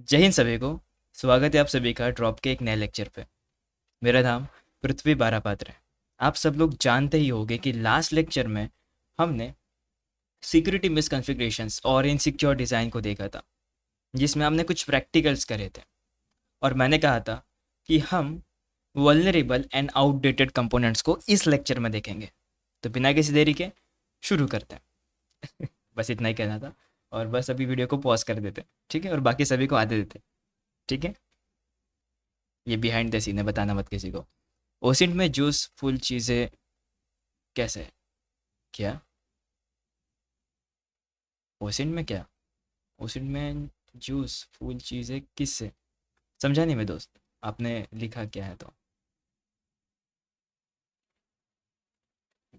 जय हिंद सभी को। स्वागत है आप सभी का ड्रॉप के एक नए लेक्चर पे। मेरा नाम पृथ्वी बारापात्र है। आप सब लोग जानते ही होंगे कि लास्ट लेक्चर में हमने सिक्योरिटी मिसकॉन्फ़िगरेशंस और इनसिक्योर डिज़ाइन को देखा था, जिसमें हमने कुछ प्रैक्टिकल्स करे थे। और मैंने कहा था कि हम वल्नरेबल एंड आउटडेटेड कंपोनेंट्स को इस लेक्चर में देखेंगे। तो बिना किसी देरी के शुरू करते हैं। बस इतना ही कहना था। और बस अभी वीडियो को पॉज कर देते, ठीक है, और बाकी सभी को आते देते, ठीक है। ये बिहाइंड द सीन है, बताना मत किसी को। ओसिंट में जूस फुल चीज़ें कैसे? क्या? ओसिंट में क्या? ओसिंट में जूस फुल चीज़ें किससे? समझा नहीं मैं दोस्त, आपने लिखा क्या है तो।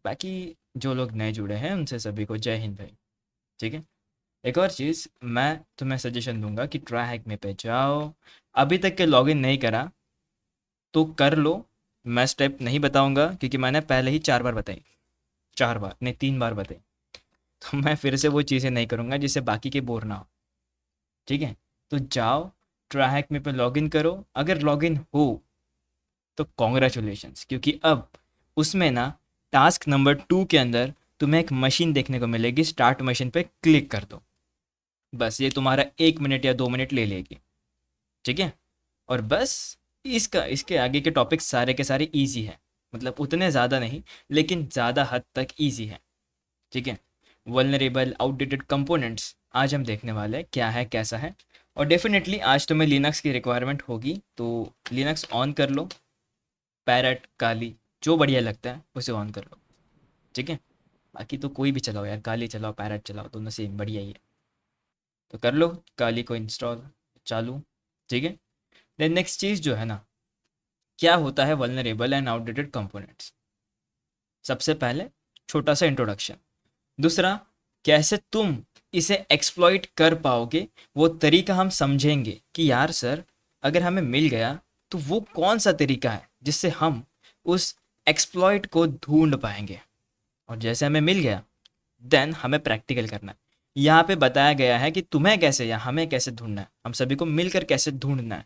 बाकी जो लोग नए जुड़े हैं उनसे सभी को जय हिंद भाई, ठीक है। एक और चीज़ मैं तुम्हें सजेशन दूंगा कि ट्राई हैक में पे जाओ। अभी तक के लॉगिन नहीं करा तो कर लो। मैं स्टेप नहीं बताऊंगा क्योंकि मैंने पहले ही 4 बार बताई। 4 बार नहीं, 3 बार बताई। तो मैं फिर से वो चीज़ें नहीं करूंगा जिससे बाकी के बोर ना हो, ठीक है। तो जाओ, ट्राई में पे लॉगिन करो। अगर लॉगिन हो तो कॉन्ग्रेचुलेशंस, क्योंकि अब उसमें ना टास्क नंबर 2 के अंदर तुम्हें एक मशीन देखने को मिलेगी। स्टार्ट मशीन पे क्लिक कर दो। बस ये तुम्हारा 1 मिनट या 2 मिनट ले लेगी, ठीक है। और बस इसका इसके आगे के टॉपिक सारे के सारे ईजी हैं, मतलब उतने ज़्यादा नहीं लेकिन ज़्यादा हद तक ईजी है, ठीक है। वल्नरेबल आउटडेटेड कंपोनेंट्स आज हम देखने वाले हैं क्या है कैसा है। और डेफिनेटली आज तुम्हें लिनक्स की रिक्वायरमेंट होगी, तो लिनक्स ऑन कर लो। पैरट, काली, जो बढ़िया लगता है उसे ऑन कर लो, ठीक है। बाकी तो कोई भी चलाओ यार, काली चलाओ पैरट चलाओ, दोनों सेम बढ़िया ही है। तो कर लो काली को इंस्टॉल, चालू, ठीक है। देन नेक्स्ट चीज़ जो है ना, क्या होता है वल्नरेबल एंड आउटडेटेड कंपोनेंट्स। सबसे पहले छोटा सा इंट्रोडक्शन। दूसरा, कैसे तुम इसे एक्सप्लॉइट कर पाओगे, वो तरीका हम समझेंगे कि यार सर, अगर हमें मिल गया तो वो कौन सा तरीका है जिससे हम उस एक्सप्लॉइट को ढूंढ पाएंगे। और जैसे हमें मिल गया, देन हमें प्रैक्टिकल करना है। यहाँ पे बताया गया है कि तुम्हें कैसे या हमें कैसे ढूंढना है, हम सभी को मिलकर कैसे ढूंढना है।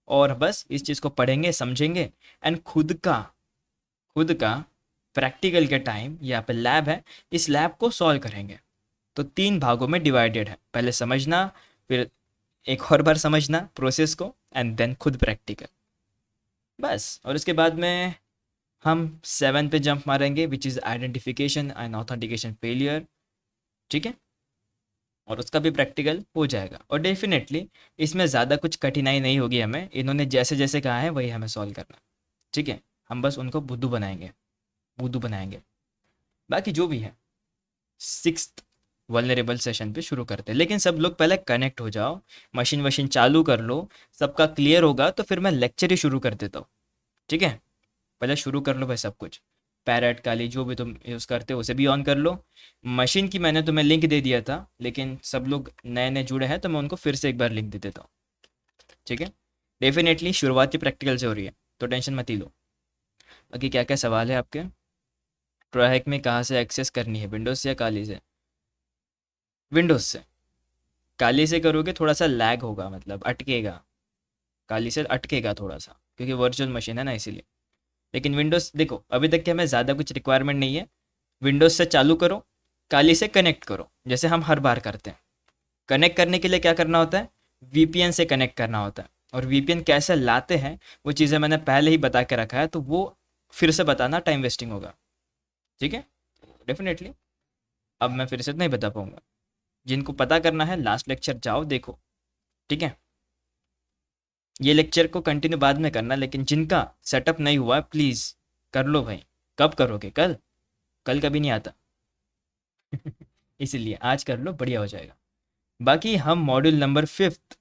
और बस इस चीज़ को पढ़ेंगे, समझेंगे, एंड खुद का प्रैक्टिकल के टाइम यहाँ पे लैब है, इस लैब को सॉल्व करेंगे। तो 3 भागों में डिवाइडेड है, पहले समझना, फिर एक और बार समझना प्रोसेस को, एंड देन खुद प्रैक्टिकल। बस, और उसके बाद में हम 7 पे जंप मारेंगे, which is identification and authentication failure, ठीक है। और उसका भी प्रैक्टिकल हो जाएगा। और डेफिनेटली इसमें ज़्यादा कुछ कठिनाई नहीं होगी हमें, इन्होंने जैसे जैसे कहा है वही हमें सॉल्व करना, ठीक है। हम बस उनको बुद्धू बनाएंगे। बाकी जो भी है, 6th वल्नरेबल सेशन पे शुरू करते हैं। लेकिन सब लोग पहले कनेक्ट हो जाओ, मशीन वशीन चालू कर लो। सबका क्लियर होगा तो फिर मैं लेक्चर ही शुरू कर देता हूँ, ठीक है। पहले शुरू कर लो भाई सब कुछ। पैरेट, काली, जो भी तुम यूज़ करते हो उसे भी ऑन कर लो। मशीन की मैंने तुम्हें लिंक दे दिया था, लेकिन सब लोग नए नए जुड़े हैं तो मैं उनको फिर से एक बार लिंक दे देता हूँ, ठीक है। डेफिनेटली शुरुआती प्रैक्टिकल से हो रही है, तो टेंशन मत ही लो। बाकी क्या क्या सवाल है आपके? ट्रैक में कहाँ से एक्सेस करनी है, विंडोज़ से या काली से? विंडोज़ से। काली से करोगे थोड़ा सा लैग होगा, मतलब अटकेगा। काली से अटकेगा थोड़ा सा, क्योंकि वर्चुअल मशीन है ना, इसीलिए। लेकिन विंडोज़ देखो, अभी तक के हमें ज़्यादा कुछ रिक्वायरमेंट नहीं है। विंडोज़ से चालू करो, काली से कनेक्ट करो, जैसे हम हर बार करते हैं। कनेक्ट करने के लिए क्या करना होता है? वीपीएन से कनेक्ट करना होता है। और वीपीएन कैसे लाते हैं वो चीज़ें मैंने पहले ही बता के रखा है, तो वो फिर से बताना टाइम वेस्टिंग होगा, ठीक है। डेफिनेटली अब मैं फिर से नहीं बता पाऊंगा। जिनको पता करना है लास्ट लेक्चर जाओ देखो, ठीक है। ये लेक्चर को कंटिन्यू बाद में करना, लेकिन जिनका सेटअप नहीं हुआ प्लीज़ कर लो भाई। कब करोगे? कल? कल कभी नहीं आता। इसीलिए आज कर लो, बढ़िया हो जाएगा। बाकी हम मॉड्यूल नंबर फिफ्थ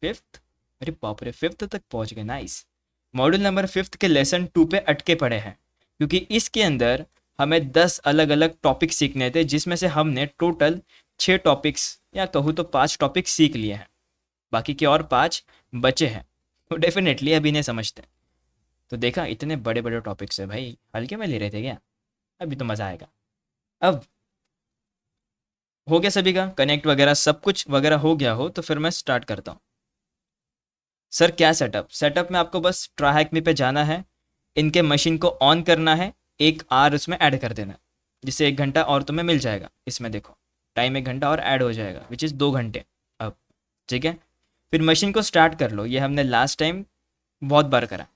फिफ्थ अरे बाप रे, फिफ्थ तक पहुंच गए, नाइस। मॉड्यूल नंबर फिफ्थ के लेसन 2 पे अटके पड़े हैं, क्योंकि इसके अंदर हमें 10 अलग अलग टॉपिक सीखने थे, जिसमें से हमने टोटल 6 टॉपिक्स या कहूँ तो 5 टॉपिक सीख लिए हैं। बाकी के और 5 बचे हैं, तो डेफिनेटली अभी नहीं समझते। तो देखा, इतने बड़े बड़े टॉपिक्स है भाई, हल्के में ले रहे थे क्या? अभी तो मज़ा आएगा। अब हो गया सभी का कनेक्ट वगैरह, सब कुछ वगैरह हो गया हो तो फिर मैं स्टार्ट करता हूँ। सर क्या सेटअप? सेटअप में आपको बस ट्राई पे जाना है, इनके मशीन को ऑन करना है, 1 आवर उसमें ऐड कर देना है, जिससे 1 घंटा और तुम्हें मिल जाएगा। इसमें देखो टाइम 1 घंटा और ऐड हो जाएगा, विच इज़ 2 घंटे अब। ठीक है, फिर मशीन को स्टार्ट कर लो। ये हमने लास्ट टाइम बहुत बार करा,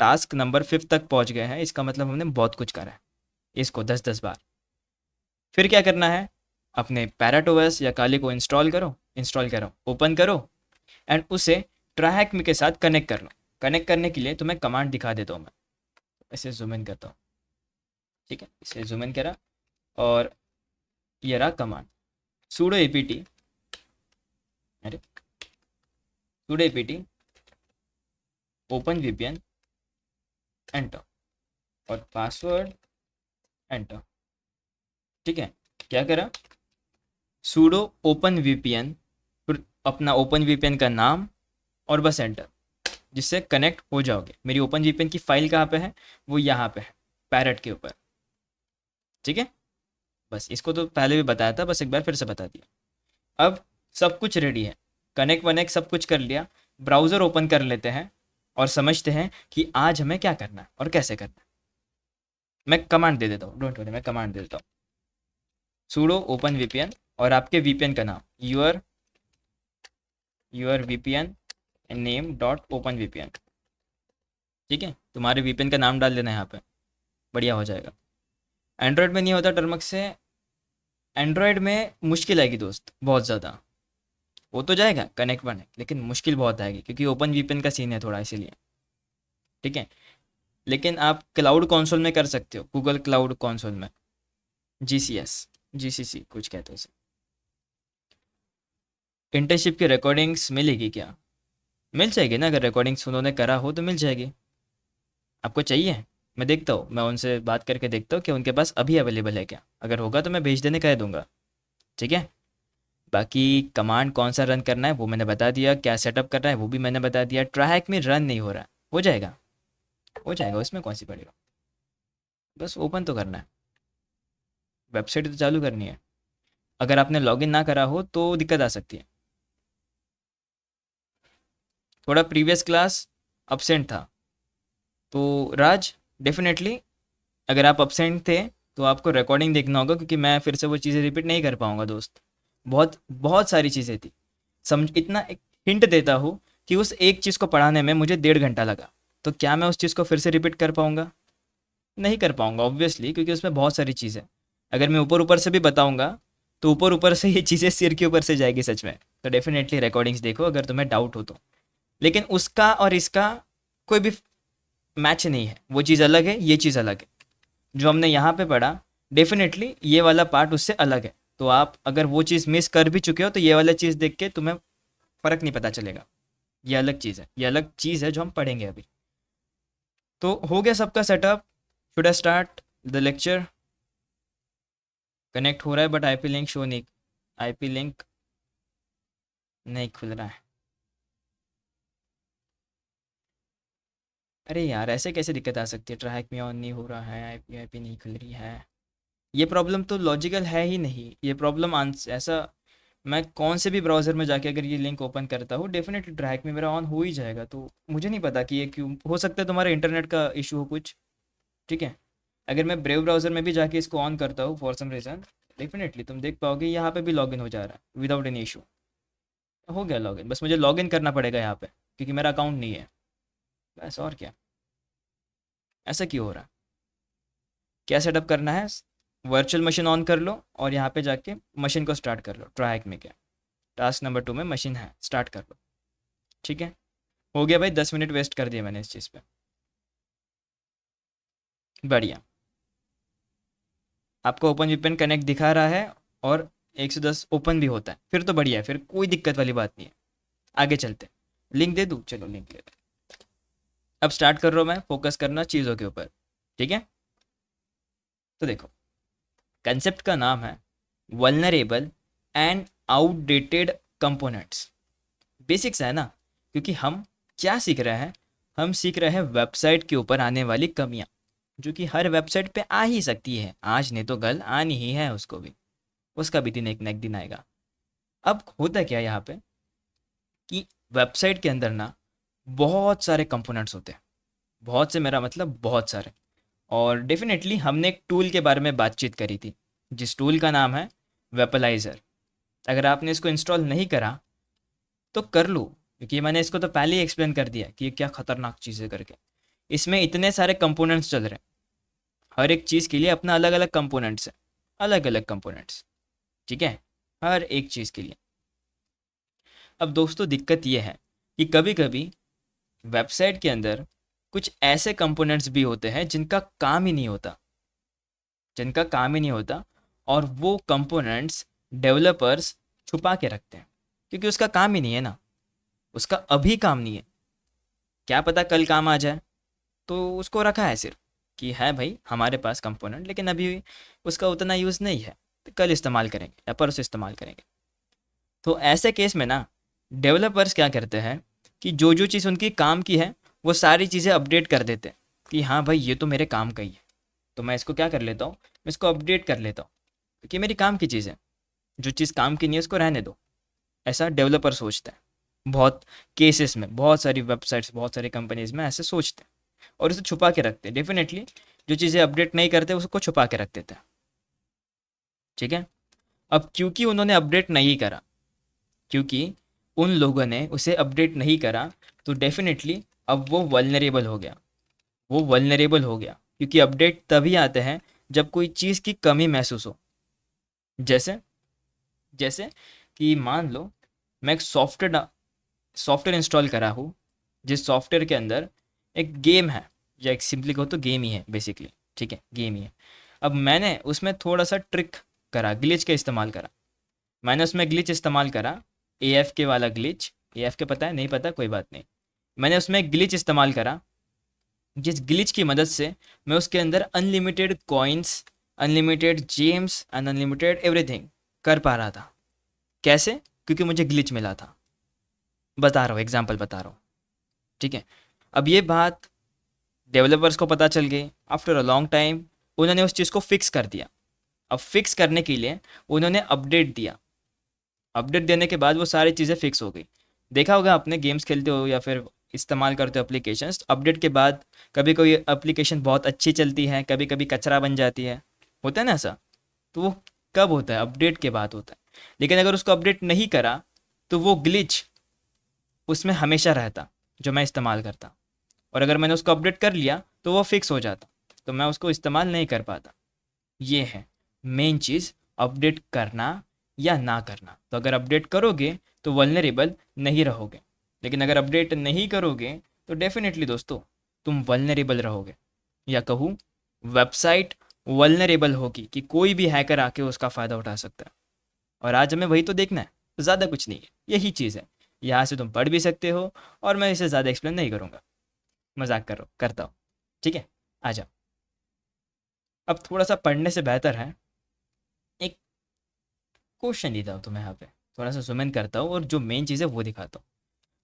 टास्क नंबर 5 तक पहुंच गए हैं, इसका मतलब हमने बहुत कुछ करा है इसको 10-10 बार। फिर क्या करना है, अपने पैराटोवस या काली को इंस्टॉल करो, ओपन करो, एंड उसे ट्राहैक के साथ कनेक्ट कर लो। कनेक्ट करने के लिए तुम्हें कमांड दिखा देता हूँ मैं, इसे जूम इन करता हूँ। ठीक है, इसे जूम इन करा और ये रहा कमांड, sudo apt, अरे sudo apt open VPN enter और पासवर्ड एंटर। ठीक है, क्या करा, sudo ओपन VPN, फिर अपना ओपन VPN का नाम और बस एंटर, जिससे कनेक्ट हो जाओगे। मेरी ओपन VPN की फाइल कहाँ पे है, वो यहाँ पे है, पैरेट के ऊपर। ठीक है, बस इसको तो पहले भी बताया था, बस एक बार फिर से बता दिया। अब सब कुछ रेडी है, कनेक्ट वनेक्ट सब कुछ कर लिया। ब्राउज़र ओपन कर लेते हैं और समझते हैं कि आज हमें क्या करना है और कैसे करना है। मैं कमांड दे देता हूँ, डोंट वरी, मैं कमांड दे देता हूँ, sudo ओपन VPN और आपके VPN का नाम your VPN name dot open VPN। ठीक है, तुम्हारे VPN का नाम डाल देना है यहाँ पे, बढ़िया हो जाएगा। एंड्रॉयड में नहीं होता टर्मक से, एंड्रॉयड में मुश्किल आएगी दोस्त, बहुत ज़्यादा। वो तो जाएगा कनेक्ट वनेक्ट, लेकिन मुश्किल बहुत आएगी क्योंकि ओपन VPN का सीन है थोड़ा, इसीलिए। ठीक है, लेकिन आप क्लाउड कंसोल में कर सकते हो, गूगल क्लाउड कंसोल में, GCC कुछ कहते हैं उसे। इंटर्नशिप की रिकॉर्डिंग्स मिलेगी क्या? मिल जाएगी ना, अगर रिकॉर्डिंग्स उन्होंने करा हो तो मिल जाएगी। आपको चाहिए? मैं देखता हूँ, मैं उनसे बात करके देखता हूँ कि उनके पास अभी अवेलेबल है क्या, अगर होगा तो मैं भेज देने कह दूंगा। ठीक है, बाकी कमांड कौन सा रन करना है वो मैंने बता दिया, क्या सेटअप करना है वो भी मैंने बता दिया। ट्राहैक में रन नहीं हो रहा, हो जाएगा, हो जाएगा, उसमें कौन सी पड़ेगा, बस ओपन तो करना है, वेबसाइट तो चालू करनी है। अगर आपने लॉगिन ना करा हो तो दिक्कत आ सकती है। थोड़ा प्रीवियस क्लास अपसेंट था, तो राज डेफिनेटली अगर आप अपसेंट थे तो आपको रिकॉर्डिंग देखना होगा, क्योंकि मैं फिर से वो चीज़ें रिपीट नहीं कर पाऊंगा दोस्त। बहुत बहुत सारी चीज़ें थी, समझ, इतना एक हिंट देता हूँ कि उस एक चीज़ को पढ़ाने में मुझे 1.5 घंटा लगा, तो क्या मैं उस चीज़ को फिर से रिपीट कर पाऊंगा? नहीं कर पाऊंगा ऑब्वियसली, क्योंकि उसमें बहुत सारी चीज़ें, अगर मैं ऊपर ऊपर से भी बताऊंगा तो ऊपर ऊपर से ये चीज़ें सिर के ऊपर से जाएगी सच में। तो डेफिनेटली रिकॉर्डिंग्स देखो अगर तुम्हें डाउट हो तो, लेकिन उसका और इसका कोई भी मैच नहीं है, वो चीज़ अलग है, ये चीज़ अलग है। जो हमने यहाँ पे पढ़ा, डेफिनेटली ये वाला पार्ट उससे अलग है। तो आप अगर वो चीज़ मिस कर भी चुके हो तो ये वाला चीज़ देख के तुम्हें फ़र्क नहीं पता चलेगा। ये अलग चीज़ है, ये अलग चीज़ है जो हम पढ़ेंगे अभी। तो हो गया सबका setup, should I start the lecture? Connect हो रहा है बट आईपी लिंक शो नहीं, आईपी लिंक नहीं खुल रहा है। अरे यार, ऐसे कैसे दिक्कत आ सकती है, ट्रैक में ऑन नहीं हो रहा है, आईपी आईपी नहीं खुल रही है। ये प्रॉब्लम तो लॉजिकल है ही नहीं, ये प्रॉब्लम ऐसा, मैं कौन से भी ब्राउज़र में जाके अगर ये लिंक ओपन करता हूँ डेफिनेटली ट्रैक में मेरा ऑन हो ही जाएगा। तो मुझे नहीं पता कि ये क्यों, हो सकता है तुम्हारे इंटरनेट का इशू हो कुछ। ठीक है, अगर मैं ब्रेव ब्राउज़र में भी जाके इसको ऑन करता हूँ फॉर सम रीज़न, डेफिनेटली तुम देख पाओगे यहाँ पे भी लॉगिन हो जा रहा है विदाउट एनी इशू। हो गया लॉगिन, बस मुझे लॉगिन करना पड़ेगा यहाँ पे क्योंकि मेरा अकाउंट नहीं है, बस। और क्या, ऐसा क्यों हो रहा है? क्या सेटअप करना है, वर्चुअल मशीन ऑन कर लो और यहाँ पे जाके मशीन को स्टार्ट कर लो। ट्राई में क्या, टास्क नंबर 2 में मशीन है, स्टार्ट कर लो। ठीक है, हो गया भाई, 10 मिनट वेस्ट कर दिए मैंने इस चीज़ पे। बढ़िया, आपको ओपन वीपीएन कनेक्ट दिखा रहा है और 110 ओपन भी होता है, फिर तो बढ़िया है, फिर कोई दिक्कत वाली बात नहीं है। आगे चलते, लिंक दे दूँ? चलो लिंक ले लो। अब स्टार्ट कर रहा हूँ मैं, फोकस करना चीज़ों के ऊपर। ठीक है, तो देखो कंसेप्ट का नाम है vulnerable and outdated components. Basics है ना, क्योंकि हम क्या सीख रहे हैं, हम सीख रहे हैं वेबसाइट के ऊपर आने वाली कमियां, जो कि हर वेबसाइट पे आ ही सकती है, आज नहीं तो कल आनी ही है उसको भी, उसका भी दिन एक न एक दिन आएगा। अब होता क्या है यहाँ पे कि वेबसाइट के अंदर ना बहुत सारे कंपोनेंट्स होते हैं। बहुत से मेरा मतलब बहुत सारे। और डेफिनेटली हमने एक टूल के बारे में बातचीत करी थी, जिस टूल का नाम है वेपलाइज़र। अगर आपने इसको इंस्टॉल नहीं करा तो कर लो, क्योंकि मैंने इसको तो पहले ही एक्सप्लेन कर दिया कि ये क्या खतरनाक चीज़ है करके। इसमें इतने सारे कंपोनेंट्स चल रहे हैं, हर एक चीज़ के लिए अपना अलग अलग कंपोनेंट्स है, अलग अलग कंपोनेंट्स। ठीक है, हर एक चीज़ के लिए। अब दोस्तों दिक्कत ये है कि कभी कभी वेबसाइट के अंदर कुछ ऐसे कंपोनेंट्स भी होते हैं जिनका काम ही नहीं होता, जिनका काम ही नहीं होता, और वो कंपोनेंट्स डेवलपर्स छुपा के रखते हैं, क्योंकि उसका काम ही नहीं है ना, उसका अभी काम नहीं है। क्या पता कल काम आ जाए, तो उसको रखा है सिर्फ कि है भाई हमारे पास कंपोनेंट, लेकिन अभी उसका उतना यूज़ नहीं है, तो कल इस्तेमाल करेंगे या परसों इस्तेमाल करेंगे। तो ऐसे केस में ना डेवलपर्स क्या करते हैं कि जो जो चीज़ उनकी काम की है वो सारी चीज़ें अपडेट कर देते हैं कि हाँ भाई ये तो मेरे काम का ही है, तो मैं इसको क्या कर लेता हूँ, मैं इसको अपडेट कर लेता हूँ, क्योंकि मेरी काम की चीज़ है। जो चीज़ काम की नहीं है उसको रहने दो, ऐसा डेवलपर सोचता है। बहुत केसेस में, बहुत सारी वेबसाइट्स, बहुत सारी कंपनीज में ऐसे सोचते हैं और उसे छुपा के रखते हैं। डेफिनेटली जो चीज़ें अपडेट नहीं करते उसको छुपा के रख देते हैं। ठीक है। अब क्योंकि उन्होंने अपडेट नहीं करा, क्योंकि उन लोगों ने उसे अपडेट नहीं करा, तो डेफिनेटली अब वो वल्नरेबल हो गया। वो वल्नरेबल हो गया क्योंकि अपडेट तभी आते हैं जब कोई चीज़ की कमी महसूस हो। जैसे जैसे कि मान लो मैं एक सॉफ्टवेयर इंस्टॉल करा हूँ, जिस सॉफ्टवेयर के अंदर एक गेम है, या एक सिंपली कहो तो गेम ही है बेसिकली। ठीक है, गेम ही है। अब मैंने उसमें थोड़ा सा ट्रिक करा, ग्लिच का इस्तेमाल करा। मैंने उसमें ग्लिच इस्तेमाल करा, ए एफ के वाला ग्लिच। ए एफ के पता है, नहीं पता कोई बात नहीं। मैंने उसमें ग्लिच इस्तेमाल करा, जिस ग्लिच की मदद से मैं उसके अंदर unlimited coins, unlimited James and unlimited everything कर पा रहा था। कैसे? क्योंकि मुझे ग्लिच मिला था। बता रहा हूँ, एग्जाम्पल बता रहा हूँ। ठीक है। अब ये बात डेवलपर्स को पता चल गई आफ्टर अ लॉन्ग टाइम। उन्होंने उस चीज़ को फिक्स कर दिया। अब फिक्स करने के लिए उन्होंने अपडेट दिया। अपडेट देने के बाद वो सारी चीज़ें फिक्स हो गई। देखा होगा आपने, गेम्स खेलते हो या फिर इस्तेमाल करते हो एप्लीकेशंस, अपडेट के बाद कभी कोई एप्लीकेशन बहुत अच्छी चलती है, कभी कभी कचरा बन जाती है, होता है ना ऐसा। तो वो कब होता है? अपडेट के बाद होता है। लेकिन अगर उसको अपडेट नहीं करा तो वो ग्लिच उसमें हमेशा रहता जो मैं इस्तेमाल करता, और अगर मैंने उसको अपडेट कर लिया तो वो फिक्स हो जाता, तो मैं उसको इस्तेमाल नहीं कर पाता। ये है मेन चीज़, अपडेट करना या ना करना। तो अगर अपडेट करोगे तो वल्नरेबल नहीं रहोगे, लेकिन अगर अपडेट नहीं करोगे तो डेफिनेटली दोस्तों तुम वल्नरेबल रहोगे, या कहूँ वेबसाइट वल्नरेबल होगी कि कोई भी हैकर आके उसका फ़ायदा उठा सकता है। और आज हमें वही तो देखना है, ज़्यादा कुछ नहीं है, यही चीज़ है। यहाँ से तुम पढ़ भी सकते हो, और मैं इसे ज़्यादा एक्सप्लेन नहीं करूँगा, मजाक करो करता हूँ। ठीक है, आ जाओ। अब थोड़ा सा पढ़ने से बेहतर है एक क्वेश्चन देता हूँ तुम्हें यहाँ पे, थोड़ा सा जुम इन करता हूँ और जो मेन चीज़ है वो दिखाता हूँ।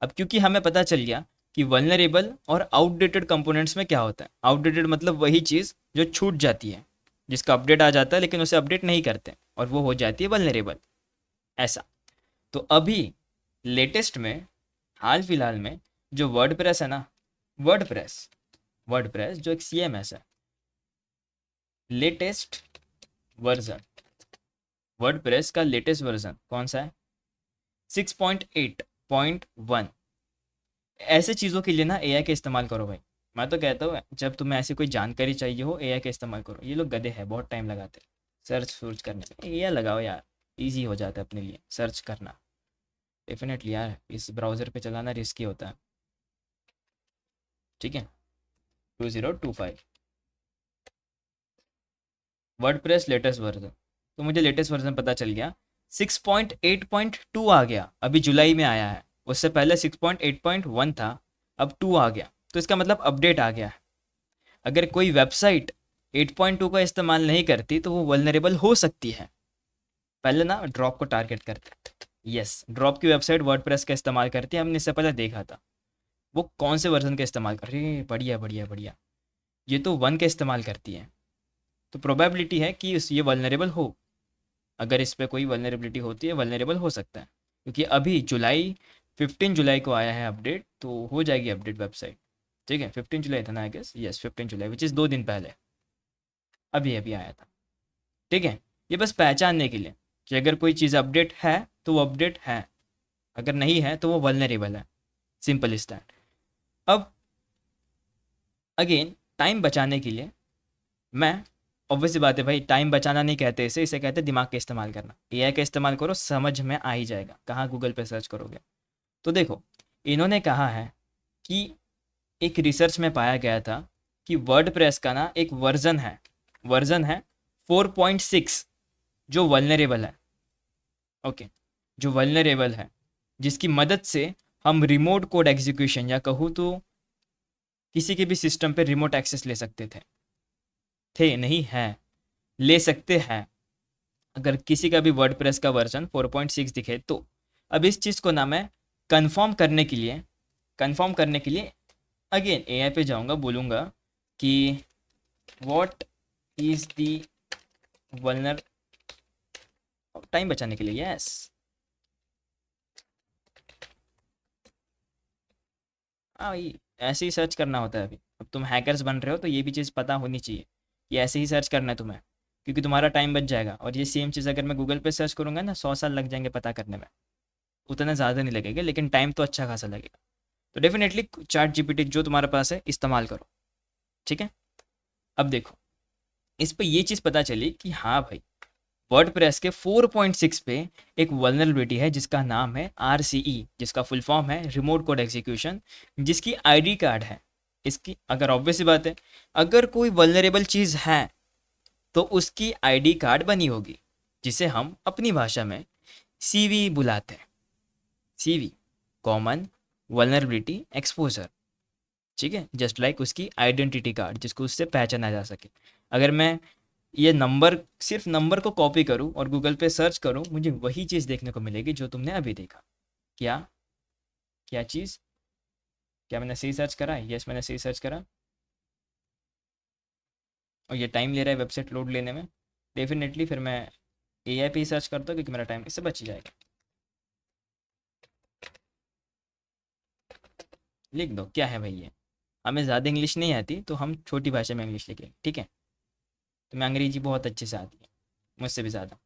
अब क्योंकि हमें पता चल गया कि वल्नरेबल और आउटडेटेड कंपोनेंट्स में क्या होता है। आउटडेटेड मतलब वही चीज़ जो छूट जाती है, जिसका अपडेट आ जाता है लेकिन उसे अपडेट नहीं करते, और वो हो जाती है वल्नरेबल। ऐसा। तो अभी लेटेस्ट में, हाल फिलहाल में, जो वर्डप्रेस है ना, वर्डप्रेस वर्डप्रेस जो एक CMS है, लेटेस्ट वर्जन, वर्डप्रेस का लेटेस्ट वर्जन कौन सा है? 6.8.1। ऐसे चीज़ों के लिए ना AI का इस्तेमाल करो भाई। मैं तो कहता हूँ जब तुम्हें ऐसी कोई जानकारी चाहिए हो, AI का इस्तेमाल करो। ये लोग गधे हैं, बहुत टाइम लगाते हैं सर्च सर्च करने में। AI लगाओ यार, इजी हो जाता है अपने लिए सर्च करना। डेफिनेटली यार, इस ब्राउज़र पे चलाना रिस्की होता है। ठीक है, 2025 वर्डप्रेस लेटेस्ट वर्जन। तो मुझे लेटेस्ट वर्जन पता चल गया, 6.8.2 आ गया, अभी जुलाई में आया है। उससे पहले 6.8.1 था, अब 2 आ गया, तो इसका मतलब अपडेट आ गया है। अगर कोई वेबसाइट 8.2 का इस्तेमाल नहीं करती तो वो वल्नरेबल हो सकती है। पहले ना ड्रॉप को टारगेट करते, यस, ड्रॉप की वेबसाइट वर्डप्रेस का इस्तेमाल करती है, हमने इससे पहले देखा था। वो कौन से वर्जन का इस्तेमाल कर रही है? बढ़िया बढ़िया बढ़िया, ये तो 1 का इस्तेमाल करती है। तो प्रोबेबिलिटी है कि ये वल्नरेबल हो। अगर इस पे कोई वल्नरेबिलिटी होती है, वल्नरेबल हो सकता है, क्योंकि अभी जुलाई 15 जुलाई को आया है अपडेट, तो हो जाएगी अपडेट वेबसाइट। ठीक है, 15 जुलाई था ना I guess, yes 15 July, which is 2 दिन पहले, अभी अभी आया था। ठीक है, ये बस पहचानने के लिए कि अगर कोई चीज़ अपडेट है तो वो अपडेट है, अगर नहीं है तो वो वल्नरेबल है, सिंपल इज दैट। अब अगेन टाइम बचाने के लिए मैं, ऑब्वियस सी बात है भाई, टाइम बचाना नहीं कहते इसे, इसे कहते हैं दिमाग का इस्तेमाल करना। एआई का इस्तेमाल करो, समझ में आ ही जाएगा, कहाँ गूगल पे सर्च करोगे। तो देखो, इन्होंने कहा है कि एक रिसर्च में पाया गया था कि वर्डप्रेस का ना एक वर्जन है 4.6 जो वल्नरेबल है। ओके, जो वल्नरेबल है, जिसकी मदद से हम रिमोट कोड एग्जीक्यूशन, या कहूँ तो किसी के भी सिस्टम पे रिमोट एक्सेस ले सकते थे नहीं है, ले सकते हैं, अगर किसी का भी वर्डप्रेस का वर्जन 4.6 दिखे तो। अब इस चीज़ को ना मैं कंफर्म करने के लिए अगेन एआई पे जाऊंगा, बोलूँगा कि व्हाट इज़ दी वल्नर, टाइम बचाने के लिए, यस। हाँ, ये ऐसे ही सर्च करना होता है। अभी अब तुम हैकर्स बन रहे हो तो ये भी चीज़ पता होनी चाहिए कि ऐसे ही सर्च करना है तुम्हें, क्योंकि तुम्हारा टाइम बच जाएगा। और ये सेम चीज़ अगर मैं गूगल पे सर्च करूँगा ना, 100 साल लग जाएंगे पता करने में, उतना ज़्यादा नहीं लगेगा, लेकिन टाइम तो अच्छा खासा लगेगा। तो डेफिनेटली चैट जीपीटी जो तुम्हारे पास है इस्तेमाल करो। ठीक है, अब देखो, इस पे ये चीज़ पता चली कि हाँ भाई, वर्डप्रेस के 4.6 पे एक वल्नरेबिलिटी है जिसका नाम है RCE, जिसका फुल फॉर्म है रिमोट कोड एग्जीक्यूशन, जिसकी आईडी कार्ड है। इसकी अगर ऑब्वियस सी बात है, अगर कोई वल्नरेबल चीज़ है तो उसकी आईडी कार्ड बनी होगी, जिसे हम अपनी भाषा में CV बुलाते हैं। CV, common vulnerability exposure. ठीक है, जस्ट लाइक उसकी आइडेंटिटी कार्ड, जिसको उससे पहचाना जा सके। अगर मैं ये नंबर, सिर्फ नंबर को कॉपी करूँ और गूगल पे सर्च करूँ, मुझे वही चीज़ देखने को मिलेगी जो तुमने अभी देखा। क्या क्या चीज़? क्या मैंने सही सर्च करा है? यस, मैंने सही सर्च करा। और ये टाइम ले रहा है वेबसाइट लोड लेने में। डेफिनेटली फिर मैं एआई पे ही सर्च करता हूँ, क्योंकि मेरा टाइम इससे बच जाएगा। लिख दो क्या है भाई ये। हमें ज़्यादा इंग्लिश नहीं आती तो हम छोटी भाषा में इंग्लिश लिखें, ठीक है। तुम्हें अंग्रेजी बहुत अच्छे से आती है, मुझसे भी ज़्यादा।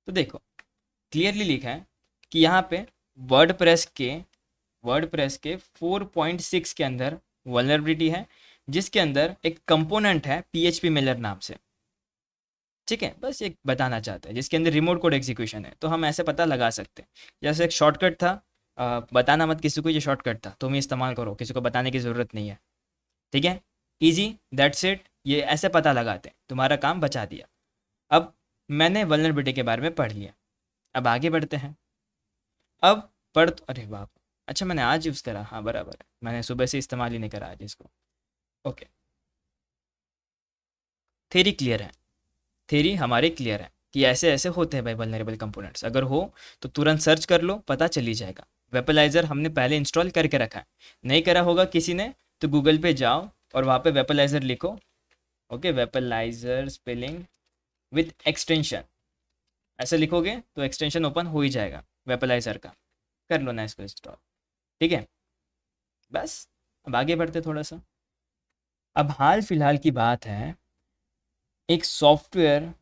तो देखो, क्लियरली लिखा है कि यहाँ पे वर्डप्रेस के वर्डप्रेस के 4.6 के अंदर वल्नरेबिलिटी है, जिसके अंदर एक कंपोनेंट है PHP मेलर नाम से। ठीक है, बस एक बताना चाहते हैं, जिसके अंदर रिमोट कोड एग्जीक्यूशन है, तो हम ऐसे पता लगा सकते हैं। जैसे एक शॉर्टकट था, बताना मत किसी को, ये शॉर्टकट था, तुम इस्तेमाल करो, किसी को बताने की ज़रूरत नहीं है। ठीक है, ईजी, दैट्स इट। ये ऐसे पता लगाते हैं, तुम्हारा काम बचा दिया। अब मैंने वल्नरेबिलिटी के बारे में पढ़ लिया, अब आगे बढ़ते हैं। अब अरे बाप, अच्छा मैंने आज यूज़ करा, हाँ बराबर है, मैंने सुबह से इस्तेमाल ही नहीं करा आज इसको। ओके, थेरी क्लियर है, थेरी हमारे क्लियर है कि ऐसे ऐसे होते हैं भाई वल्नरेबल कंपोनेंट्स। अगर हो तो तुरंत सर्च कर लो, पता चल ही जाएगा। वेपलाइजर हमने पहले इंस्टॉल करके रखा है, नहीं करा होगा किसी ने तो गूगल पे जाओ और वहाँ पे वेपलाइजर लिखो। ओके, वेपलाइजर स्पेलिंग विथ एक्सटेंशन, ऐसे लिखोगे तो एक्सटेंशन ओपन हो ही जाएगा वेपलाइजर का, कर लो ना इसको इंस्टॉल। ठीक है, बस अब आगे बढ़ते थोड़ा सा। अब हाल फिलहाल की बात है, एक सॉफ्टवेयर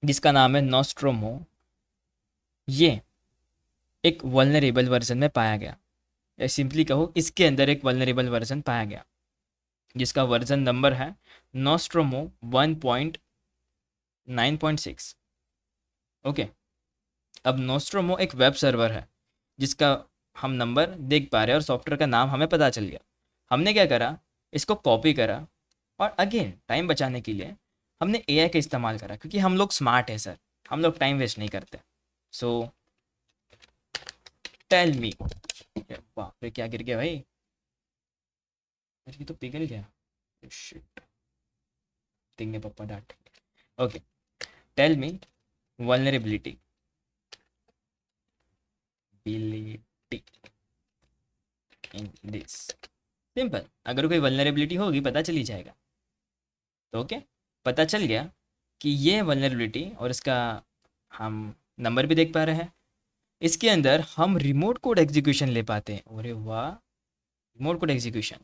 जिसका नाम है नॉस्ट्रोमो, ये एक वल्नरेबल वर्जन में पाया गया, या सिंपली कहो इसके अंदर एक वल्नरेबल वर्जन पाया गया, जिसका वर्जन नंबर है नॉस्ट्रोमो 1.9.6। ओके, अब नॉस्ट्रोमो एक वेब सर्वर है जिसका हम नंबर देख पा रहे हैं और सॉफ्टवेयर का नाम हमें पता चल गया। हमने क्या करा, इसको कॉपी करा, और अगेन टाइम बचाने के लिए हमने एआई का इस्तेमाल करा, क्योंकि हम लोग स्मार्ट है सर, हम लोग टाइम वेस्ट नहीं करते। सो टेल मी, बाप रे क्या गिर गया भाई, ये तो पिघल गया, शिट, देंगे पापा डांट। Okay, tell me vulnerability bility in this. Simple, अगर कोई वल्नरेबिलिटी होगी पता चली जाएगा। तो ओके, पता चल गया कि ये वल्नरेबिलिटी, और इसका हम नंबर भी देख पा रहे हैं, इसके अंदर हम रिमोट कोड एग्जीक्यूशन ले पाते हैं। अरे वाह, रिमोट कोड एग्जीक्यूशन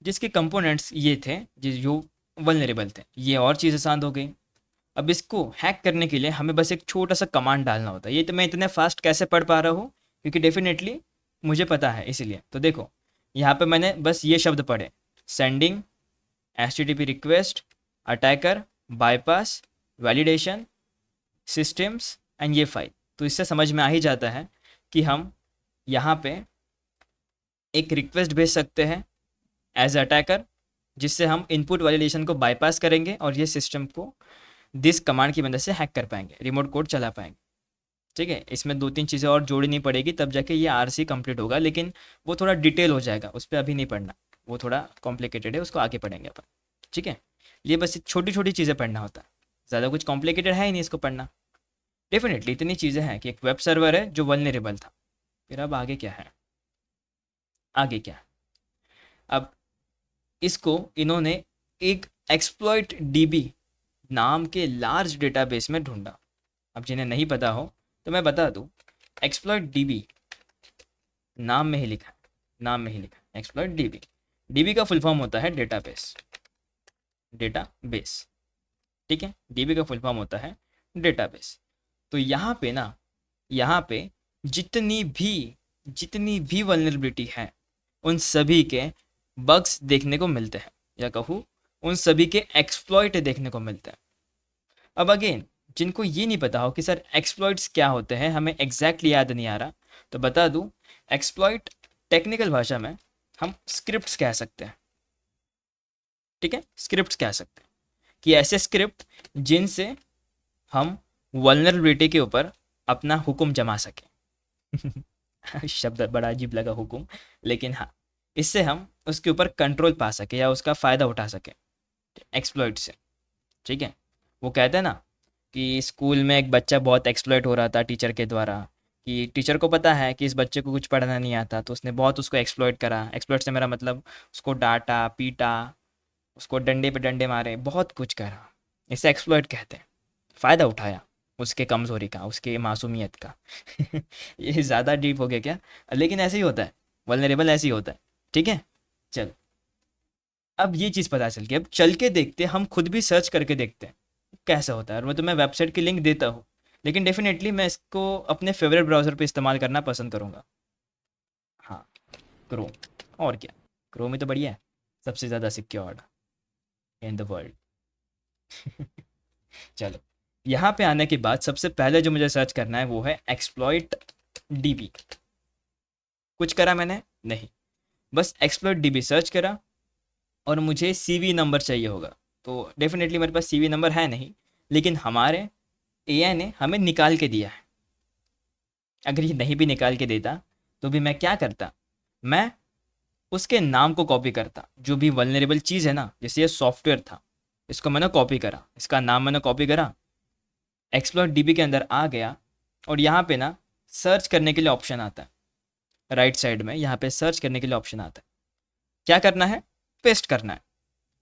जिसके कंपोनेंट्स ये थे जो वल्नरेबल थे, ये और चीज़ आसान हो गई। अब इसको हैक करने के लिए हमें बस एक छोटा सा कमांड डालना होता है। ये तो मैं इतने फास्ट कैसे पढ़ पा रहा हूँ, क्योंकि डेफिनेटली मुझे पता है इसीलिए। तो देखो यहाँ पे मैंने बस ये शब्द पढ़े, sending HTTP request, attacker, bypass, validation, systems and ये फाइल। तो इससे समझ में आ ही जाता है कि हम यहाँ पे एक रिक्वेस्ट भेज सकते हैं एज अटैकर, जिससे हम इनपुट वैलिडेशन को बाईपास करेंगे और ये सिस्टम को दिस कमांड की मदद से हैक कर पाएंगे, रिमोट कोड चला पाएंगे। ठीक है, इसमें 2-3 चीज़ें और जोड़नी पड़ेगी, तब जाके ये RC कंप्लीट होगा, लेकिन वो थोड़ा डिटेल हो जाएगा, उस पर अभी नहीं पढ़ना, वो थोड़ा कॉम्प्लिकेटेड है, उसको आगे पढ़ेंगे अपन। ठीक है, ये बस छोटी छोटी चीज़ें पढ़ना होता है, ज़्यादा कुछ कॉम्प्लिकेटेड है ही नहीं इसको पढ़ना। डेफिनेटली इतनी चीज़ें हैं कि एक वेब सर्वर है जो वल्नरेबल था। फिर अब आगे क्या है, आगे क्या है? अब इसको इन्होंने एक एक्सप्लॉइट DB नाम के लार्ज डेटाबेस में ढूंढा। अब जिन्हें नहीं पता हो तो मैं बता दूं, एक्सप्लॉइट DB नाम में ही लिखा है, नाम में ही लिखा है एक्सप्लॉइट DB। DB का फुल फॉर्म होता है डेटाबेस, डेटाबेस। ठीक है, DB का फुल फॉर्म होता है डेटाबेस। तो यहाँ पे ना, यहाँ पे जितनी भी वल्नरेबिलिटी है, उन सभी के बग्स देखने को मिलते हैं, या कहूँ उन सभी के एक्सप्लॉइट देखने को मिलते हैं। अब अगेन, जिनको ये नहीं पता हो कि सर एक्सप्लॉइट्स क्या होते हैं, हमें एग्जैक्टली याद नहीं आ रहा, तो बता दूं, एक्सप्लॉइट टेक्निकल भाषा में हम स्क्रिप्ट्स कह सकते हैं। ठीक है, स्क्रिप्ट्स कह सकते हैं कि ऐसे स्क्रिप्ट जिनसे हम वल्नरेबिलिटी के ऊपर अपना हुक्म जमा सकें। शब्द बड़ा अजीब लगा, हुक्म, लेकिन हाँ, इससे हम उसके ऊपर कंट्रोल पा सके या उसका फ़ायदा उठा सकें एक्सप्लॉइट से। ठीक है, वो कहते हैं ना कि स्कूल में एक बच्चा बहुत एक्सप्लॉइट हो रहा था टीचर के द्वारा, कि टीचर को पता है कि इस बच्चे को कुछ पढ़ना नहीं आता, तो उसने बहुत उसको एक्सप्लॉइट करा। एक्सप्लॉइट से मेरा मतलब उसको डांटा, पीटा, उसको डंडे पे डंडे मारे, बहुत कुछ करा। इसे एक्सप्लॉइट कहते हैं, फ़ायदा उठाया उसके कमज़ोरी का, उसके मासूमियत का। ये ज़्यादा डीप हो गया क्या? लेकिन ऐसे ही होता है, वल्नरेबल ऐसे ही होता है। ठीक है, चल, अब ये चीज़ पता चल गई। अब चल के देखते हैं, हम खुद भी सर्च करके देखते हैं कैसा होता है। और मैं तुम्हें वेबसाइट की लिंक देता हूँ, लेकिन डेफिनेटली मैं इसको अपने फेवरेट ब्राउज़र पे इस्तेमाल करना पसंद करूँगा। हाँ, क्रोम। और क्या, क्रोम ही तो बढ़िया है, सबसे ज़्यादा सिक्योर्ड इन द वर्ल्ड। चलो, यहाँ पे आने के बाद सबसे पहले जो मुझे सर्च करना है वो है एक्सप्लॉइट DB। कुछ करा मैंने? नहीं, बस एक्सप्लॉइट DB सर्च करा, और मुझे CV नंबर चाहिए होगा। तो डेफिनेटली मेरे पास CV नंबर है नहीं, लेकिन हमारे AI ने हमें निकाल के दिया है। अगर ये नहीं भी निकाल के देता तो भी मैं क्या करता, मैं उसके नाम को कॉपी करता। जो भी वल्नरेबल चीज़ है ना, जैसे ये सॉफ्टवेयर था, इसको मैंने कॉपी करा, इसका नाम मैंने कॉपी करा, एक्सप्लॉइट DB के अंदर आ गया, और यहाँ पे ना सर्च करने के लिए ऑप्शन आता है, राइट साइड में यहाँ पे सर्च करने के लिए ऑप्शन आता है। क्या करना है? पेस्ट करना है,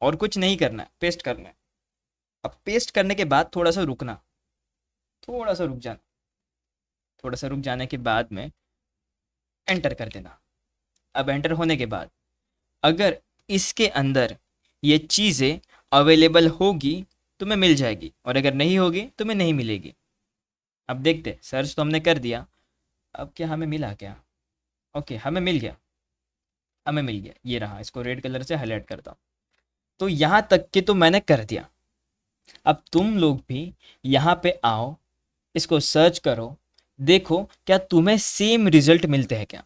और कुछ नहीं करना है, पेस्ट करना है। अब पेस्ट करने के बाद थोड़ा सा रुकना, थोड़ा सा रुक जाना, थोड़ा सा रुक जाने के बाद में एंटर कर देना। अब एंटर होने के बाद अगर इसके अंदर ये चीज़ें अवेलेबल होगी तो मैं मिल जाएगी, और अगर नहीं होगी तो मैं नहीं मिलेगी। अब देखते, सर्च तो हमने कर दिया, अब क्या हमें मिला क्या? ओके, हमें मिल गया, हमें मिल गया, ये रहा, इसको रेड कलर से हाईलाइट करता हूँ। तो यहाँ तक के तो मैंने कर दिया। अब तुम लोग भी यहाँ पे आओ, इसको सर्च करो, देखो क्या तुम्हें सेम रिजल्ट मिलते हैं क्या।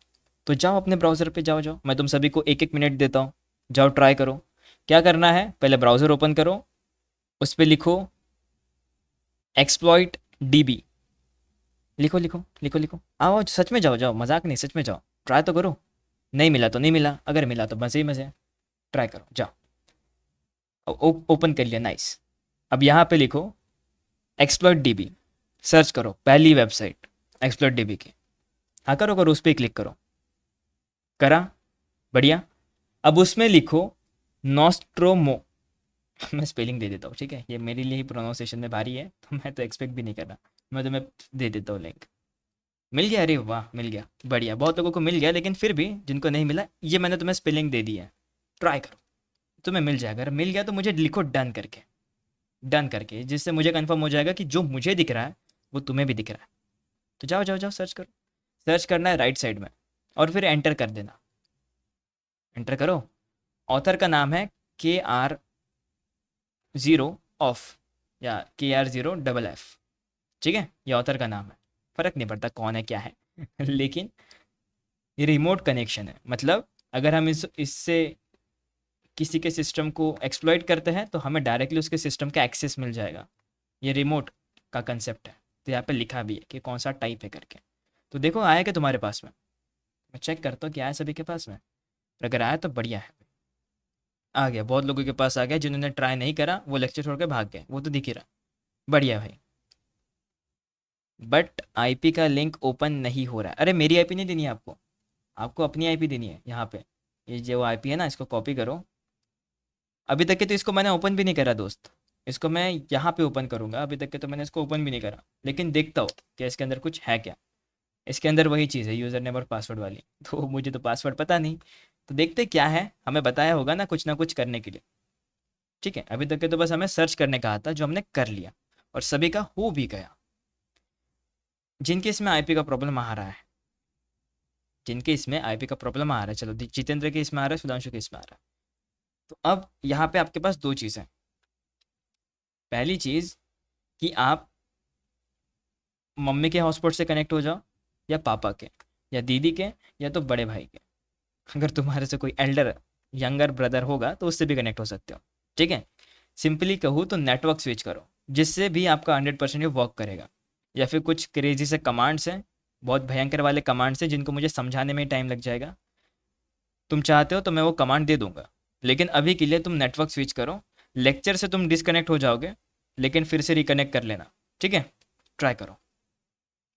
तो जाओ अपने ब्राउज़र पे, जाओ जाओ, मैं तुम सभी को 1-1 मिनट देता हूँ, जाओ ट्राई करो। क्या करना है, पहले ब्राउज़र ओपन करो, उस पर लिखो एक्सप्लॉइट DB, लिखो लिखो लिखो लिखो, आओ सच में जाओ, जाओ, मजाक नहीं, सच में जाओ, ट्राई तो करो। नहीं मिला तो नहीं मिला, अगर मिला तो मज़े ही मज़े, ट्राई करो, जाओ। ओपन कर लिया, नाइस। अब यहाँ पे लिखो एक्सप्लॉइट DB, सर्च करो, पहली वेबसाइट एक्सप्लॉइट DB की। हाँ करो करो, उस पर क्लिक करो, करा, बढ़िया। अब उसमें लिखो नॉस्ट्रोमो। मैं स्पेलिंग दे देता हूँ, ठीक है, ये मेरे लिए ही प्रोनाउंसिएशन में भारी है, तो मैं तो एक्सपेक्ट भी नहीं कर रहा, मैं तुम्हें दे देता हूँ लिंक। मिल गया, अरे वाह मिल गया, बढ़िया, बहुत लोगों को मिल गया, लेकिन फिर भी जिनको नहीं मिला, ये मैंने तुम्हें स्पेलिंग दे दी है, ट्राई करो, तुम्हें मिल जाएगा। अगर मिल गया तो मुझे लिखो डन करके, डन करके, जिससे मुझे कंफर्म हो जाएगा कि जो मुझे दिख रहा है वो तुम्हें भी दिख रहा है। तो जाओ जाओ जाओ, सर्च करो, सर्च करना है राइट साइड में, और फिर एंटर कर देना, एंटर करो। ऑथर का नाम है KR0 ऑफ, या KR0FF, ठीक है, ये ऑथर का नाम है, फर्क नहीं पड़ता कौन है क्या है लेकिन ये रिमोट कनेक्शन है, मतलब अगर हम इससे किसी के सिस्टम को एक्सप्लॉइट करते हैं तो हमें डायरेक्टली उसके सिस्टम का एक्सेस मिल जाएगा। ये रिमोट का कंसेप्ट है। तो यहाँ पे लिखा भी है कि कौन सा टाइप है करके। तो देखो आया क्या तुम्हारे पास में, मैं चेक करता हूँ कि आया सभी के पास में, अगर आया तो बढ़िया है। आ गया, बहुत लोगों के पास आ गया, जिन्होंने ट्राई नहीं करा वो लेक्चर छोड़ के भाग गए, वो तो दिख ही रहा। बढ़िया भाई। बट आईपी का लिंक ओपन नहीं हो रहा है। अरे मेरी आईपी नहीं देनी है आपको, आपको अपनी आईपी देनी है। यहाँ पे ये जो आईपी है ना, इसको कॉपी करो। अभी तक के तो इसको मैंने ओपन भी नहीं करा दोस्त, इसको मैं यहाँ पे ओपन करूँगा। अभी तक के तो मैंने इसको ओपन भी नहीं करा, लेकिन देखता हूँ कि इसके अंदर कुछ है क्या। इसके अंदर वही चीज़ है, यूज़र नेम और पासवर्ड वाली तो मुझे तो पासवर्ड पता नहीं। तो देखते क्या है, हमें बताया होगा ना कुछ करने के लिए। ठीक है, अभी तक के तो बस हमें सर्च करने का आता, जो हमने कर लिया, और सभी का हो भी गया। जिनके इसमें आईपी का प्रॉब्लम आ रहा है, जिनके इसमें आईपी का प्रॉब्लम आ रहा है, चलो जितेंद्र के इसमें आ रहा है, सुधांशु के इसमें आ रहा है। तो अब यहाँ पे आपके पास दो चीज़ें। पहली चीज़ कि आप मम्मी के हॉटस्पॉट से कनेक्ट हो जाओ, या पापा के, या दीदी के, या तो बड़े भाई के। अगर तुम्हारे से कोई एल्डर यंगर ब्रदर होगा तो उससे भी कनेक्ट हो सकते हो। ठीक है, सिंपली कहूँ तो नेटवर्क स्विच करो, जिससे भी आपका 100% ये वर्क करेगा। या फिर कुछ क्रेजी से कमांड्स हैं, बहुत भयंकर वाले कमांड्स हैं, जिनको मुझे समझाने में टाइम लग जाएगा। तुम चाहते हो तो मैं वो कमांड दे दूंगा, लेकिन अभी के लिए तुम नेटवर्क स्विच करो। लेक्चर से तुम डिसकनेक्ट हो जाओगे, लेकिन फिर से रिकनेक्ट कर लेना। ठीक है, ट्राई करो,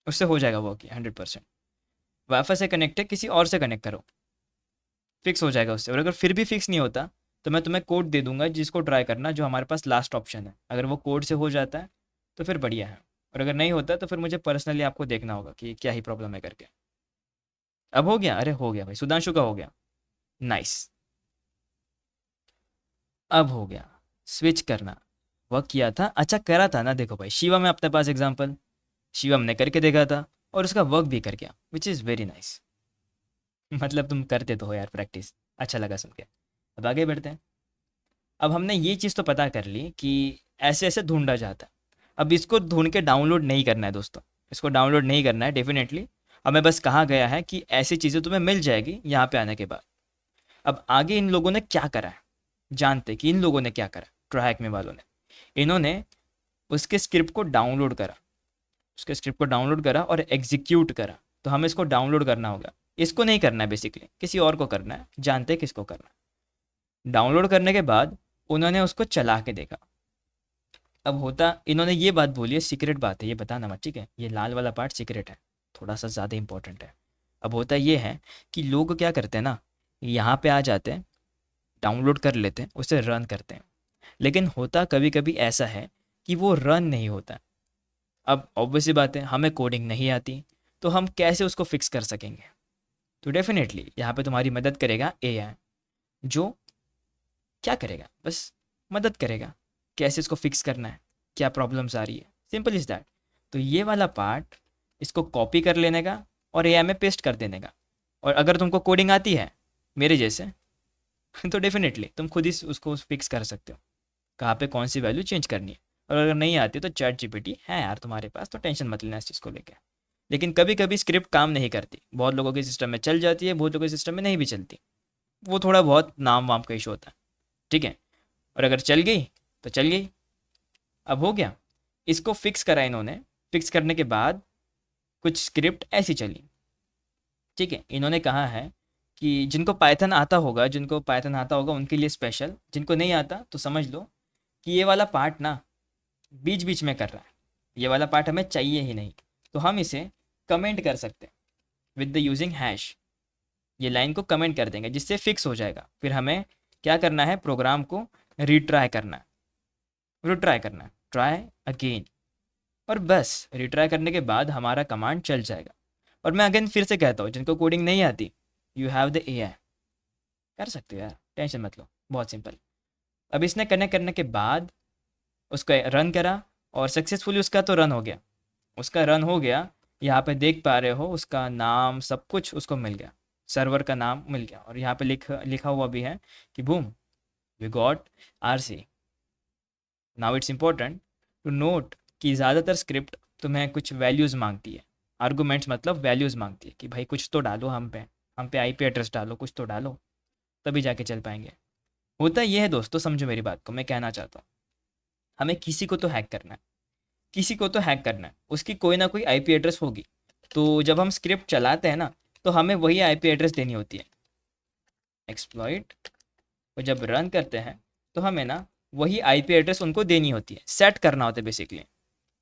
उससे हो जाएगा वर्क 100%। वाईफाई से कनेक्ट है, किसी और से कनेक्ट करो, फिक्स हो जाएगा उससे। और अगर फिर भी फिक्स नहीं होता तो मैं तुम्हें कोड दे दूंगा, जिसको ट्राई करना, जो हमारे पास लास्ट ऑप्शन है। अगर वो कोड से हो जाता है तो फिर बढ़िया है, और अगर नहीं होता तो फिर मुझे पर्सनली आपको देखना होगा कि क्या ही प्रॉब्लम है करके। अब हो गया, अरे हो गया भाई, सुधांशु का हो गया, नाइस। अब हो गया, स्विच करना, वर्क किया था, अच्छा करा था ना। देखो भाई, शिवम है अपने पास एग्जाम्पल, शिवम ने करके देखा था और उसका वर्क भी कर गया, विच इज़ वेरी नाइस। मतलब तुम करते तो हो यार प्रैक्टिस, अच्छा लगा सुन के। अब आगे बढ़ते हैं। अब हमने ये चीज़ तो पता कर ली कि ऐसे ऐसे ढूंढा जाता है। अब इसको ढूंढ के डाउनलोड नहीं करना है दोस्तों, इसको डाउनलोड नहीं करना है डेफिनेटली। हमें बस कहा गया है कि ऐसी चीज़ें तुम्हें मिल जाएगी यहाँ पे आने के बाद। अब आगे इन लोगों ने क्या करा है, जानते कि इन लोगों ने क्या करा, ट्रैक में वालों ने, इन्होंने उसके स्क्रिप्ट को डाउनलोड करा, उसके स्क्रिप्ट को डाउनलोड करा और एग्जीक्यूट करा। तो हमें इसको डाउनलोड करना होगा, इसको नहीं करना है बेसिकली, किसी और को करना है, जानते हैं किसको करना है। डाउनलोड करने के बाद उन्होंने उसको चला के देखा। अब होता, इन्होंने ये बात बोली है, सीक्रेट बात है, ये बताना मत, ठीक है, ये लाल वाला पार्ट सीक्रेट है, थोड़ा सा ज़्यादा इंपॉर्टेंट है। अब होता ये है कि लोग क्या करते हैं ना, यहाँ पे आ जाते हैं, डाउनलोड कर लेते हैं, उसे रन करते हैं, लेकिन होता कभी कभी ऐसा है कि वो रन नहीं होता। अब ऑब्वियसली बात है, हमें कोडिंग नहीं आती, तो हम कैसे उसको फिक्स कर सकेंगे। तो डेफिनेटली यहाँ पे तुम्हारी मदद करेगा एआई, जो क्या करेगा, बस मदद करेगा, कैसे इसको फिक्स करना है, क्या प्रॉब्लम्स आ रही है, सिंपल इज़ दैट। तो ये वाला पार्ट, इसको कॉपी कर लेने का और एआई में पेस्ट कर देने का। और अगर तुमको कोडिंग आती है मेरे जैसे तो डेफिनेटली तुम खुद ही उसको फिक्स कर सकते हो, कहाँ पे कौन सी वैल्यू चेंज करनी है। और अगर नहीं आती तो चैट जीपीटी है यार तुम्हारे पास, तो टेंशन मत लेना इस चीज़ को लेकर। लेकिन कभी कभी स्क्रिप्ट काम नहीं करती, बहुत लोगों के सिस्टम में चल जाती है, बहुत लोगों के सिस्टम में नहीं भी चलती, वो थोड़ा बहुत नाम वाम का इशू होता है। ठीक है, और अगर चल गई तो चल गई। अब हो गया, इसको फिक्स करा इन्होंने, फिक्स करने के बाद कुछ स्क्रिप्ट ऐसी चली। ठीक है, इन्होंने कहा है कि जिनको पाइथन आता होगा उनके लिए स्पेशल, जिनको नहीं आता तो समझ लो कि ये वाला पार्ट ना बीच बीच में कर रहा है, ये वाला पार्ट हमें चाहिए ही नहीं। तो हम इसे कमेंट कर सकते हैं विद द यूजिंग हैश, ये लाइन को कमेंट कर देंगे, जिससे फिक्स हो जाएगा। फिर हमें क्या करना है, प्रोग्राम को रिट्राई करना है, रिट्राई करना है, ट्राई अगेन, और बस रिट्राई करने के बाद हमारा कमांड चल जाएगा। और मैं अगेन फिर से कहता हूँ, जिनको कोडिंग नहीं आती, यू हैव द एआई, कर सकते हो यार, टेंशन मत लो, बहुत सिंपल। अब इसने कनेक्ट करने के बाद उसको रन करा और सक्सेसफुली उसका तो रन हो गया, उसका रन हो गया। यहाँ पे देख पा रहे हो उसका नाम सब कुछ उसको मिल गया, सर्वर का नाम मिल गया, और यहाँ पे लिखा हुआ भी है कि boom, we got RC. Now it's important to note कि ज़्यादातर स्क्रिप्ट तुम्हें कुछ वैल्यूज़ मांगती है, आर्गूमेंट्स मतलब वैल्यूज़ मांगती है कि भाई कुछ तो डालो, हम पे आईपी एड्रेस डालो, कुछ तो डालो, तभी जाके चल पाएंगे। होता ये है दोस्तों, समझो मेरी बात को, मैं कहना चाहता हूँ, हमें किसी को तो हैक करना है, किसी को तो हैक करना है, उसकी कोई ना कोई आईपी एड्रेस होगी। तो जब हम स्क्रिप्ट चलाते हैं ना, तो हमें वही आईपी एड्रेस देनी होती है। एक्सप्लॉइट को जब रन करते हैं तो हमें ना वही आईपी एड्रेस उनको देनी होती है, सेट करना होता है बेसिकली।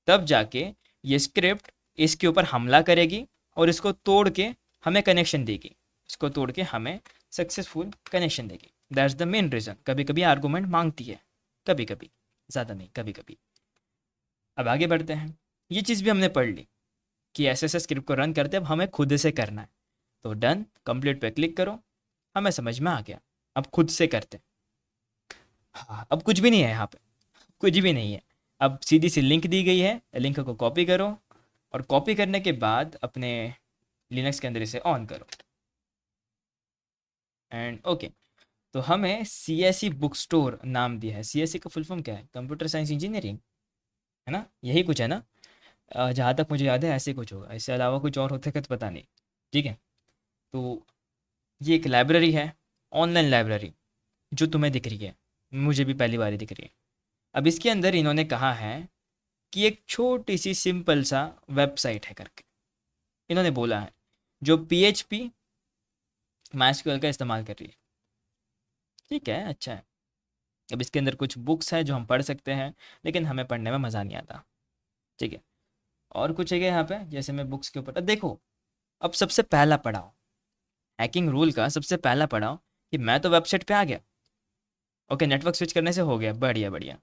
तब जाके ये स्क्रिप्ट इसके ऊपर हमला करेगी और इसको तोड़ के हमें कनेक्शन देगी, इसको तोड़ के हमें सक्सेसफुल कनेक्शन देगी। That's the main reason. कभी कभी आर्गूमेंट मांगती है, कभी कभी, ज़्यादा नहीं, कभी कभी। अब आगे बढ़ते हैं, ये चीज़ भी हमने पढ़ ली कि ऐसे ऐसे स्क्रिप्ट को रन करते अब हमें खुद से करना है। तो डन, कंप्लीट पे क्लिक करो, हमें समझ में आ गया, अब खुद से करते हैं। हाँ, अब कुछ भी नहीं है यहाँ पे, कुछ भी नहीं है। अब सीधी सी लिंक दी गई है, लिंक को कॉपी करो, और कॉपी करने के बाद अपने लिनक्स के अंदर इसे ऑन करो, एंड ओके। तो हमें C S C book store नाम दिया है। सी एस सी का फुल फॉर्म क्या है? कंप्यूटर साइंस इंजीनियरिंग, है ना? यही कुछ है ना? जहाँ तक मुझे याद है ऐसे कुछ होगा, इससे अलावा कुछ और होता है तो पता नहीं। ठीक है, तो ये एक लाइब्रेरी है, ऑनलाइन लाइब्रेरी, जो तुम्हें दिख रही है, मुझे भी पहली बार ही दिख रही है। अब इसके अंदर इन्होंने कहा है कि एक छोटी सी सिंपल सा वेबसाइट है करके इन्होंने बोला है, जो पीएचपी माइस्क्यूएल का इस्तेमाल कर रही है। ठीक है, अच्छा है। अब इसके अंदर कुछ बुक्स हैं जो हम पढ़ सकते हैं, लेकिन हमें पढ़ने में मज़ा नहीं आता। ठीक है, और कुछ है क्या यहाँ पे? जैसे मैं बुक्स के ऊपर, देखो, अब सबसे पहला पढ़ाओ, हैकिंग रूल का सबसे पहला पढ़ाओ कि मैं तो वेबसाइट पे आ गया, ओके, नेटवर्क स्विच करने से हो गया, बढ़िया बढ़िया,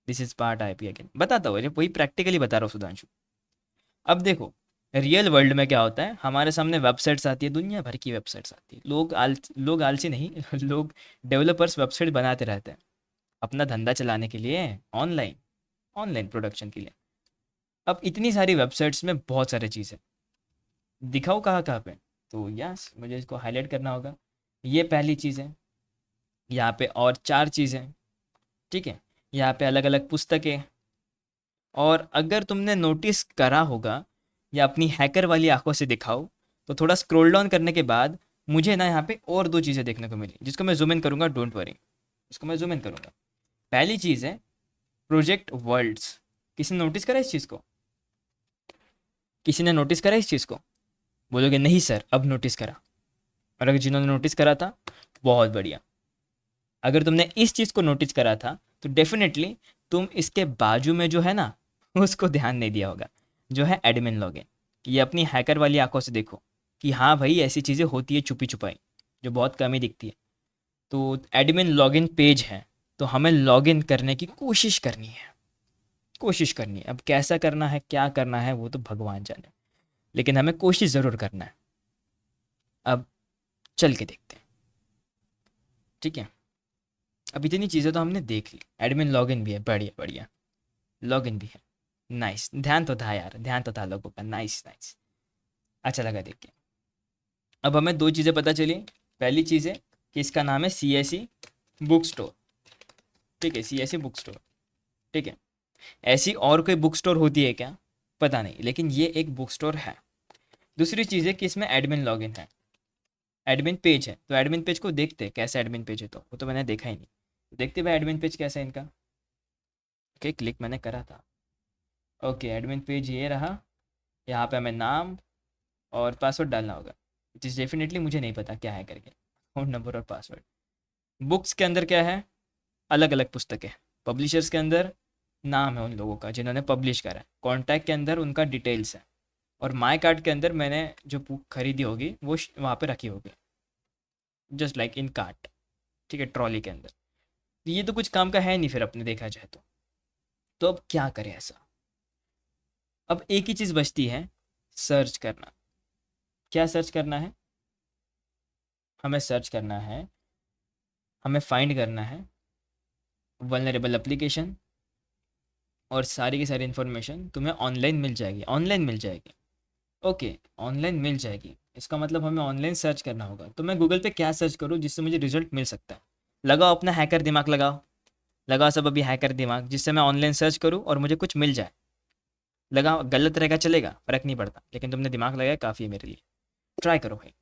this is part IP again, बताता हूँ, वही प्रैक्टिकली बता रहा हूँ सुधांशु। अब देखो, रियल वर्ल्ड में क्या होता है, हमारे सामने वेबसाइट्स आती है, दुनिया भर की वेबसाइट्स आती है, लोग आलसी नहीं लोग, डेवलपर्स वेबसाइट बनाते रहते हैं अपना धंधा चलाने के लिए, ऑनलाइन, ऑनलाइन प्रोडक्शन के लिए। अब इतनी सारी वेबसाइट्स में बहुत सारी चीज़ें, दिखाओ कहाँ कहाँ पे, तो यस मुझे इसको हाईलाइट करना होगा। ये पहली चीज़ है, यहाँ पे और चार चीज़ें, ठीक है, यहाँ पे अलग अलग पुस्तकें। और अगर तुमने नोटिस करा होगा, या अपनी हैकर वाली आंखों से दिखाओ, तो थोड़ा स्क्रॉल डाउन करने के बाद मुझे ना यहाँ पे और दो चीज़ें देखने को मिली, जिसको मैं जूम इन करूँगा, डोंट वरी, इसको मैं जूम इन करूँगा। पहली चीज़ है प्रोजेक्ट वर्ल्ड्स। किसी ने नोटिस करा इस चीज़ को? किसी ने नोटिस करा इस चीज़ को? बोलोगे नहीं सर, अब नोटिस करा। और अगर जिन्होंने नोटिस करा था, बहुत बढ़िया। अगर तुमने इस चीज़ को नोटिस करा था, तो डेफिनेटली तुम इसके बाजू में जो है ना, उसको ध्यान नहीं दिया होगा, जो है एडमिन लॉगिन। ये अपनी हैकर वाली आंखों से देखो कि हाँ भाई, ऐसी चीज़ें होती है छुपी छुपाई, जो बहुत कम ही दिखती है। तो एडमिन लॉगिन पेज है, तो हमें लॉगिन करने की कोशिश करनी है, कोशिश करनी है। अब कैसा करना है, क्या करना है, वो तो भगवान जाने, लेकिन हमें कोशिश ज़रूर करना है। अब चल के देखते हैं, ठीक है। अब इतनी चीज़ें तो हमने देख ली, एडमिन लॉगिन भी है, बढ़िया बढ़िया, लॉगिन भी है, नाइस, ध्यान तो था यार, ध्यान तो था लोगों का, नाइस नाइस, अच्छा लगा देख के। अब हमें दो चीज़ें पता चली। पहली चीज़ है कि इसका नाम है C S C book store, ठीक है, C S C book store, ठीक है। ऐसी और कोई बुक स्टोर होती है क्या? पता नहीं, लेकिन ये एक बुक स्टोर है। दूसरी चीज़ है कि इसमें एडमिन लॉगिन है, एडमिन पेज है। तो एडमिन पेज को देखते हैं कैसा एडमिन पेज है, तो वो तो मैंने देखा ही नहीं, देखते भाई एडमिन पेज कैसा है इनका। ओके, क्लिक मैंने करा था, ओके, एडमिन पेज ये रहा। यहाँ पे हमें नाम और पासवर्ड डालना होगा, जिस डेफिनेटली मुझे नहीं पता क्या है करके, अकाउंट नंबर और पासवर्ड। बुक्स के अंदर क्या है? अलग अलग पुस्तकें। पब्लिशर्स के अंदर नाम है उन लोगों का जिन्होंने पब्लिश करा है। कॉन्टैक्ट के अंदर उनका डिटेल्स है। और माई कार्ड के अंदर मैंने जो बुक खरीदी होगी वो वहाँ पे रखी होगी, जस्ट लाइक इन कार्ट, ठीक है, ट्रॉली के अंदर। तो ये तो कुछ काम का है नहीं फिर अपने देखा जाए तो अब क्या करें ऐसा? अब एक ही चीज़ बचती है, सर्च करना। क्या सर्च करना है? हमें सर्च करना है, हमें फाइंड करना है वल्नरेबल एप्लीकेशन, और सारी की सारी इन्फॉर्मेशन तुम्हें ऑनलाइन मिल जाएगी, ऑनलाइन मिल जाएगी। ओके, ऑनलाइन मिल जाएगी, इसका मतलब हमें ऑनलाइन सर्च करना होगा। तो मैं गूगल पे क्या सर्च करूँ जिससे मुझे रिजल्ट मिल सकता है? लगाओ अपना हैकर दिमाग, लगाओ, लगाओ सब अभी हैकर दिमाग, जिससे मैं ऑनलाइन सर्च करूँ और मुझे कुछ मिल जाए। लगाओ, गलत रहेगा चलेगा, फ़र्क नहीं पड़ता, लेकिन तुमने दिमाग लगाया काफ़ी है मेरे लिए। ट्राई करो भाई,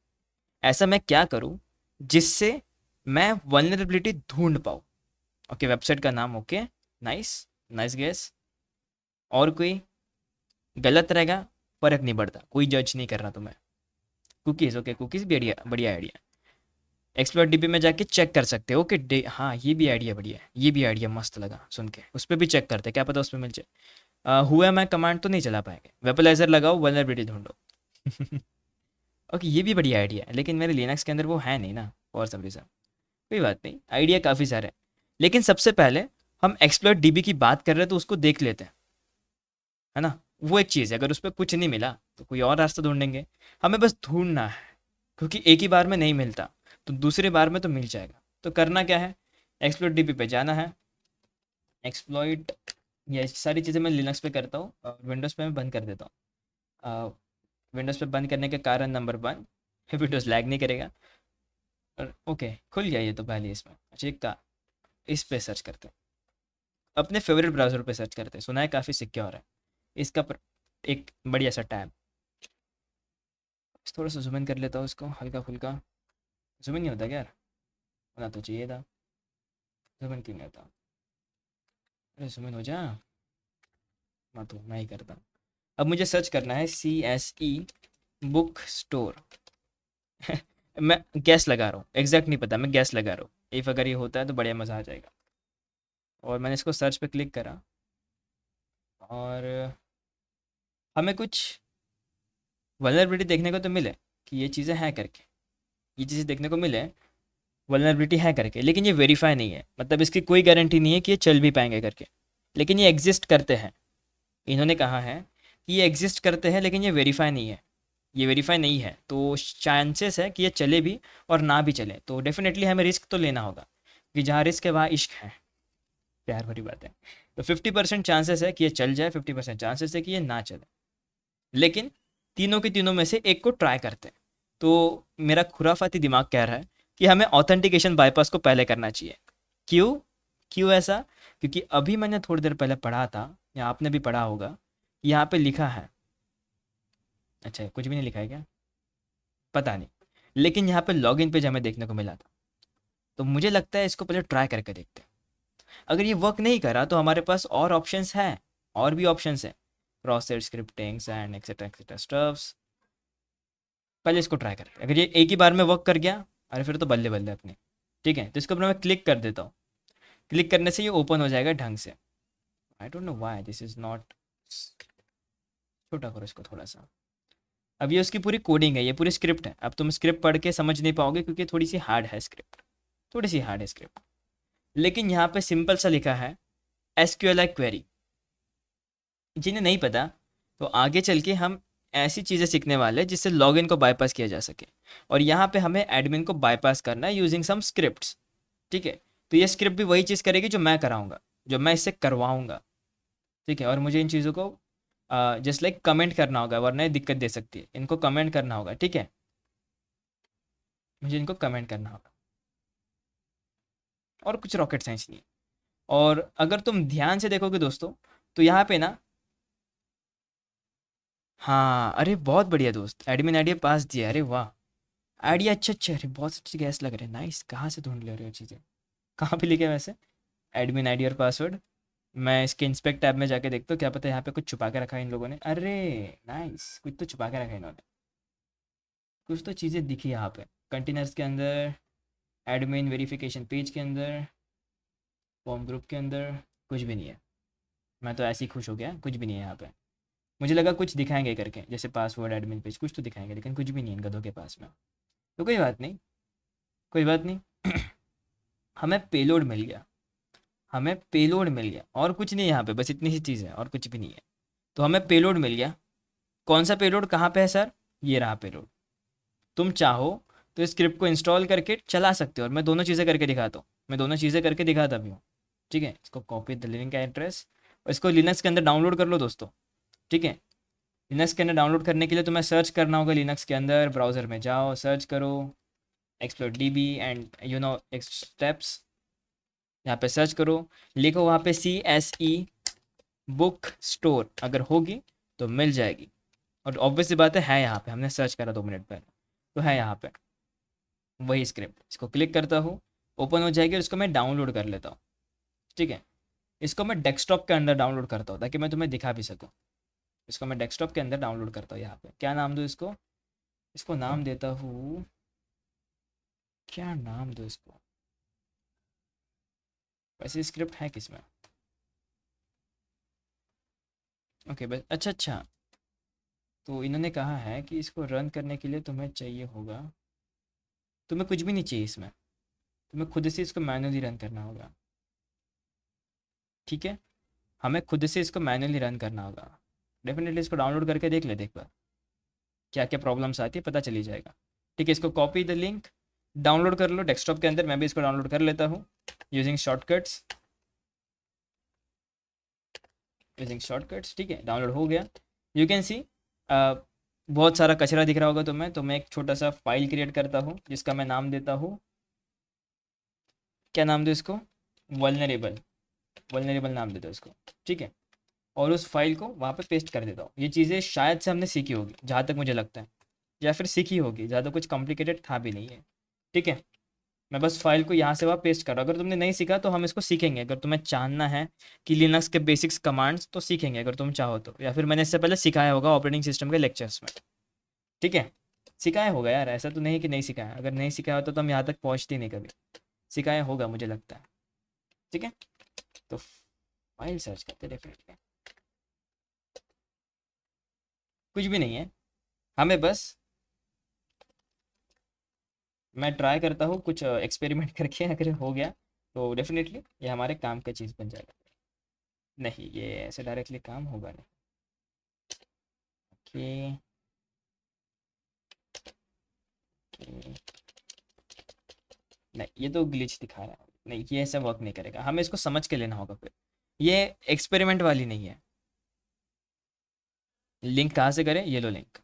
ऐसा मैं क्या करूँ जिससे मैं वल्नरेबिलिटी ढूंढ पाऊँ? ओके, वेबसाइट का नाम, ओके, नाइस, नाइस गेस। और कोई? गलत रहेगा, फ़र्क नहीं पड़ता, कोई जज नहीं कर रहा तुम्हें। कुकीज़, ओके, कुकीज़ भी बढ़िया, बढ़िया आइडिया। एक्सप्लोर डीबी में जाके चेक कर सकते हो, ओके डे, हाँ ये भी आइडिया बढ़िया है, ये भी आइडिया मस्त लगा सुन के। उस पर भी चेक करते, क्या पता उस पर मिल जाए। हुआ मैं कमांड तो नहीं चला पाएंगे, वेपलाइजर लगाओ, वल्नरेबिलिटी ढूंढो। ओके, ये भी बढ़िया आइडिया है, लेकिन मेरे लिनक्स के अंदर वो है नहीं ना, और सब रीज़न। कोई बात नहीं, आइडिया काफ़ी सारे हैं, लेकिन सबसे पहले हम एक्सप्लोर डीबी की बात कर रहे हैं तो उसको देख लेते हैं, है ना? वो एक चीज़ है, अगर उस पर कुछ नहीं मिला तो कोई और रास्ता ढूंढेंगे। हमें बस ढूंढना है, क्योंकि एक ही बार में नहीं मिलता, तो दूसरे बार में तो मिल जाएगा। तो करना क्या है, एक्सप्लोर डीबी पे जाना है, एक्सप्लॉइट, ये सारी चीज़ें मैं लिनक्स पे करता हूँ और विंडोज़ पे मैं बंद कर देता हूँ। विंडोज़ पे बंद करने के कारण नंबर 1, विंडोज़ लैग नहीं करेगा। और ओके, खुल गया ये तो पहले इसमें। अच्छा, एक का इस पे सर्च करते हैं, अपने फेवरेट ब्राउज़र पे सर्च करते हैं, सुना है काफ़ी सिक्योर है इसका एक बढ़िया सा टैब। थोड़ा सा जूम इन कर लेता हूँ इसको, हल्का फुल्का। जूम इन नहीं होता क्या यार? होना तो चाहिए था, जूम इन क्यों नहीं होता? अरे जूम इन हो जा, मत हो, मैं ही करता हूँ। अब मुझे सर्च करना है CSE बुक स्टोर। मैं गैस लगा रहा हूँ, एग्जैक्ट नहीं पता, मैं गैस लगा रहा हूँ, इफ़ अगर ये होता है तो बढ़िया मज़ा आ जाएगा। और मैंने इसको सर्च पे क्लिक करा, और हमें कुछ वल्नरेबिलिटी देखने को तो मिले कि ये चीज़ें हैं करके, ये चीज़ें देखने को मिले वल्नरेबिलिटी है करके, लेकिन ये वेरीफाई नहीं है, मतलब इसकी कोई गारंटी नहीं है कि ये चल भी पाएंगे करके, लेकिन ये एग्जिस्ट करते हैं। इन्होंने कहा है कि ये एग्जिस्ट करते हैं, लेकिन ये वेरीफाई नहीं है, ये वेरीफाई नहीं है, तो चांसेस है कि ये चले भी और ना भी चले। तो डेफिनेटली हमें रिस्क तो लेना होगा, कि जहाँ रिस्क है वहाँ इश्क है, प्यार भरी बात है। तो 50% चांसेस है कि ये चल जाए, 50% चांसेस है कि ये ना चले, लेकिन तीनों के तीनों में से एक को ट्राई करते हैं। तो मेरा खुराफाती दिमाग कह रहा है कि हमें ऑथेंटिकेशन बाईपास को पहले करना चाहिए। क्यों? क्यों ऐसा? क्योंकि अभी मैंने थोड़ी देर पहले पढ़ा था, या आपने भी पढ़ा होगा, यहाँ पे लिखा है, अच्छा कुछ भी नहीं लिखा है क्या, पता नहीं, लेकिन यहाँ पे लॉगिन पेज हमें देखने को मिला था। तो मुझे लगता है इसको पहले ट्राई करके देखते हैं। अगर ये वर्क नहीं करा तो हमारे पास और ऑप्शंस हैं, और भी ऑप्शंस हैं, cross site scriptings and etcetera stuffs. पहले इसको ट्राई करते हैं, अगर ये एक ही बार में वर्क कर गया, अरे फिर तो बल्ले बल्ले अपने। ठीक है, तो इसको अपना मैं क्लिक कर देता हूँ, क्लिक करने से ये ओपन हो जाएगा ढंग से। I don't know why this is not, छोटा करो इसको थोड़ा सा। अब ये उसकी पूरी कोडिंग है, ये पूरी स्क्रिप्ट है, अब तुम स्क्रिप्ट पढ़ के समझ नहीं पाओगे क्योंकि थोड़ी सी हार्ड है स्क्रिप्ट, थोड़ी सी हार्ड है स्क्रिप्ट। लेकिन यहाँ पे सिंपल सा लिखा है SQLi क्वेरी। जिन्हें नहीं पता, तो आगे चल के हम ऐसी चीज़ें सीखने वाले हैं जिससे लॉगिन को बाईपास किया जा सके, और यहाँ पे हमें एडमिन को बाईपास करना है यूजिंग सम स्क्रिप्ट्स। ठीक है, तो ये स्क्रिप्ट भी वही चीज़ करेगी जो मैं कराऊंगा, जो मैं इससे करवाऊंगा। ठीक है, और मुझे इन चीज़ों को जस्ट लाइक कमेंट करना होगा, वरना ये दिक्कत दे सकती है, इनको कमेंट करना होगा। ठीक है, मुझे इनको कमेंट करना होगा, और कुछ रॉकेट साइंस नहीं है। और अगर तुम ध्यान से देखोगे दोस्तों, तो यहाँ पे ना, हाँ अरे बहुत बढ़िया दोस्त, एडमिन आइडिया पास दिया, अरे वाह, आइडिया अच्छा अच्छा, अरे बहुत अच्छी गैस लग रहे हैं, नाइस। कहाँ से ढूंढ ले रहे हो चीज़ें, कहाँ पे लिखे हैं वैसे? एडमिन आईडी और पासवर्ड, मैं इसके इंस्पेक्ट टैब में जाके देखता हूँ, क्या पता यहाँ पे कुछ छुपा के रखा है इन लोगों ने। अरे नाइस, कुछ तो छुपा के रखा है इन्होंने, कुछ तो चीज़ें दिखी यहाँ पे, कंटेनर्स के अंदर, एडमिन वेरिफिकेशन पेज के अंदर, फॉर्म ग्रुप के अंदर, कुछ भी नहीं है। मैं तो ऐसे ही खुश हो गया, कुछ भी नहीं है यहाँ पे। मुझे लगा कुछ दिखाएंगे करके, जैसे पासवर्ड एडमिन पेज कुछ तो दिखाएंगे, लेकिन कुछ भी नहीं है इन गधों के पास में। तो कोई बात नहीं, कोई बात नहीं। हमें पेलोड मिल गया, हमें पेलोड मिल गया, और कुछ नहीं है यहाँ पे, बस इतनी सी चीज़ है और कुछ भी नहीं है। तो हमें पेलोड मिल गया। कौन सा पेलोड, कहाँ पे है सर? ये रहा पेलोड। तुम चाहो तो इस स्क्रिप्ट को इंस्टॉल करके चला सकते हो, और मैं दोनों चीज़ें करके दिखाता हूँ, मैं दोनों चीज़ें करके दिखाता भी हूँ। ठीक है, इसको कॉपी द लिंक एड्रेस और इसको लिनक्स के अंदर डाउनलोड कर लो दोस्तों। ठीक है, लिनक्स के अंदर डाउनलोड करने के लिए तुम्हें सर्च करना होगा, लिनक्स के अंदर ब्राउज़र में जाओ, सर्च करो एक्सप्लोर डीबी एंड स्टेप्स, यहाँ पे सर्च करो, लिखो वहाँ पे CSE बुक स्टोर, अगर होगी तो मिल जाएगी। और ऑब्वियस सी बात है यहाँ पे, हमने सर्च करा 2 मिनट पहले, तो है यहाँ पे वही स्क्रिप्ट। इसको क्लिक करता हूँ, ओपन हो जाएगी और इसको मैं डाउनलोड कर लेता हूँ। ठीक है, इसको मैं डेस्कटॉप के अंदर डाउनलोड करता हूँ ताकि मैं तुम्हें दिखा भी सकूँ। इसको मैं डेस्कटॉप के अंदर डाउनलोड करता हूँ। यहाँ पे क्या नाम दूँ इसको, इसको नाम देता हूँ, क्या नाम दूँ इसको, वैसे स्क्रिप्ट है किसमें, ओके बस, अच्छा अच्छा। तो इन्होंने कहा है कि इसको रन करने के लिए तुम्हें चाहिए होगा, तुम्हें कुछ भी नहीं चाहिए इसमें, तुम्हें खुद से इसको मैनुअली रन करना होगा। ठीक है, हमें खुद से इसको मैनुअली रन करना होगा। डेफिनेटली इसको डाउनलोड करके देख ले, देख पर क्या क्या प्रॉब्लम्स आती है पता चली जाएगा। ठीक है, इसको कॉपी द लिंक डाउनलोड कर लो डेस्कटॉप के अंदर, मैं भी इसको डाउनलोड कर लेता हूँ यूजिंग शॉर्टकट्स, यूजिंग शॉर्टकट्स। ठीक है, डाउनलोड हो गया। यू कैन सी बहुत सारा कचरा दिख रहा होगा तुम्हें, तो मैं एक छोटा सा फाइल क्रिएट करता हूँ जिसका मैं नाम देता हूँ, क्या नाम दूँ इसको, वल्नरेबल, वल्नरेबल नाम देता हूँ इसको। ठीक है, और उस फाइल को वहाँ पे पेस्ट कर देता हूँ। ये चीज़ें शायद से हमने सीखी होगी जहाँ तक मुझे लगता है, या फिर सीखी होगी, ज़्यादा कुछ कॉम्प्लिकेटेड था भी नहीं है। ठीक है, मैं बस फाइल को यहाँ से वहाँ पेस्ट कर रहा हूँ। अगर तुमने नहीं सीखा तो हम इसको सीखेंगे, अगर तुम्हें जानना है कि लिनक्स के बेसिक्स कमांड्स तो सीखेंगे अगर तुम चाहो तो, या फिर मैंने इससे पहले सिखाया होगा ऑपरेटिंग सिस्टम के लेक्चर्स में। ठीक है, सिखाया होगा यार, ऐसा तो नहीं कि नहीं सिखाया, अगर नहीं सिखाया होता तो हम यहाँ तक पहुँचते नहीं कभी, सिखाया होगा मुझे लगता है। ठीक है, तो फाइल सर्च करते डेफिनेटली, कुछ भी नहीं है, हमें बस, मैं ट्राई करता हूँ कुछ एक्सपेरिमेंट करके, अगर हो गया तो डेफिनेटली ये हमारे काम का चीज़ बन जाएगा। नहीं, ये ऐसे डायरेक्टली काम होगा नहीं। ओके, नहीं ये तो ग्लिच दिखा रहा है, नहीं ये ऐसा वर्क नहीं करेगा, हमें इसको समझ के लेना होगा फिर, ये एक्सपेरिमेंट वाली नहीं है। लिंक कहाँ से करें, ये लो लिंक,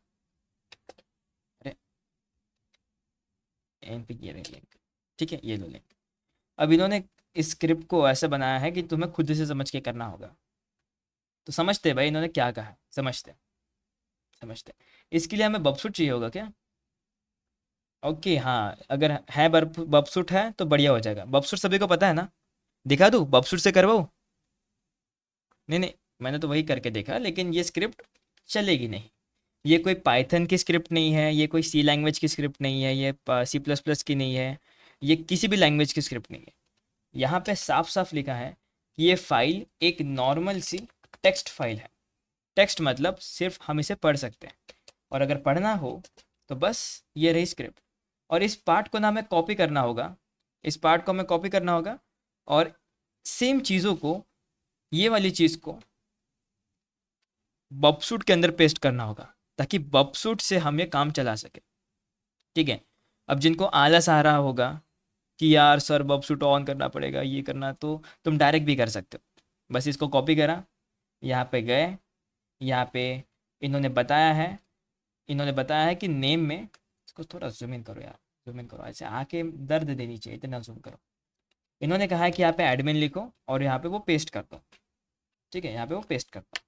अरे एम पे ये रहे लिंक। ठीक है, ये लो लिंक। अब इन्होंने इस स्क्रिप्ट को ऐसा बनाया है कि तुम्हें खुद से समझ के करना होगा, तो समझते हैं भाई इन्होंने क्या कहा है, समझते हैं, समझते हैं। इसके लिए हमें बबसूट चाहिए होगा क्या, ओके हाँ, अगर है बबसूट है तो बढ़िया हो जाएगा। बबसूट सभी को पता है ना, दिखा दूँ बबसूट से करवाऊँ, नहीं नहीं, मैंने तो वही करके देखा, लेकिन ये स्क्रिप्ट चलेगी नहीं। ये कोई पाइथन की स्क्रिप्ट नहीं है, ये कोई सी लैंग्वेज की स्क्रिप्ट नहीं है, ये C++ की नहीं है, ये किसी भी लैंग्वेज की स्क्रिप्ट नहीं है। यहाँ पे साफ साफ लिखा है कि ये फाइल एक नॉर्मल सी टेक्स्ट फाइल है। टेक्स्ट मतलब सिर्फ हम इसे पढ़ सकते हैं, और अगर पढ़ना हो तो बस ये रही स्क्रिप्ट। और इस पार्ट को ना हमें कॉपी करना होगा, इस पार्ट को हमें कॉपी करना होगा, और सेम चीज़ों को, ये वाली चीज़ को बबसूट के अंदर पेस्ट करना होगा, ताकि बबसूट से हम ये काम चला सके। ठीक है, अब जिनको आलस आ रहा होगा कि यार सर बबसूट ऑन करना पड़ेगा, ये करना, तो तुम डायरेक्ट भी कर सकते हो। बस इसको कॉपी करा, यहाँ पे गए, यहाँ पे इन्होंने बताया है, इन्होंने बताया है कि नेम में, इसको थोड़ा जूम इन करो यार, जूम इन करो, ऐसे आके दर्द देनी चाहिए, इतना जूम करो। इन्होंने कहा है कि यहाँ पे एडमिन लिखो और यहाँ पे वो पेस्ट कर दो। ठीक है, यहाँ पे वो पेस्ट कर दो,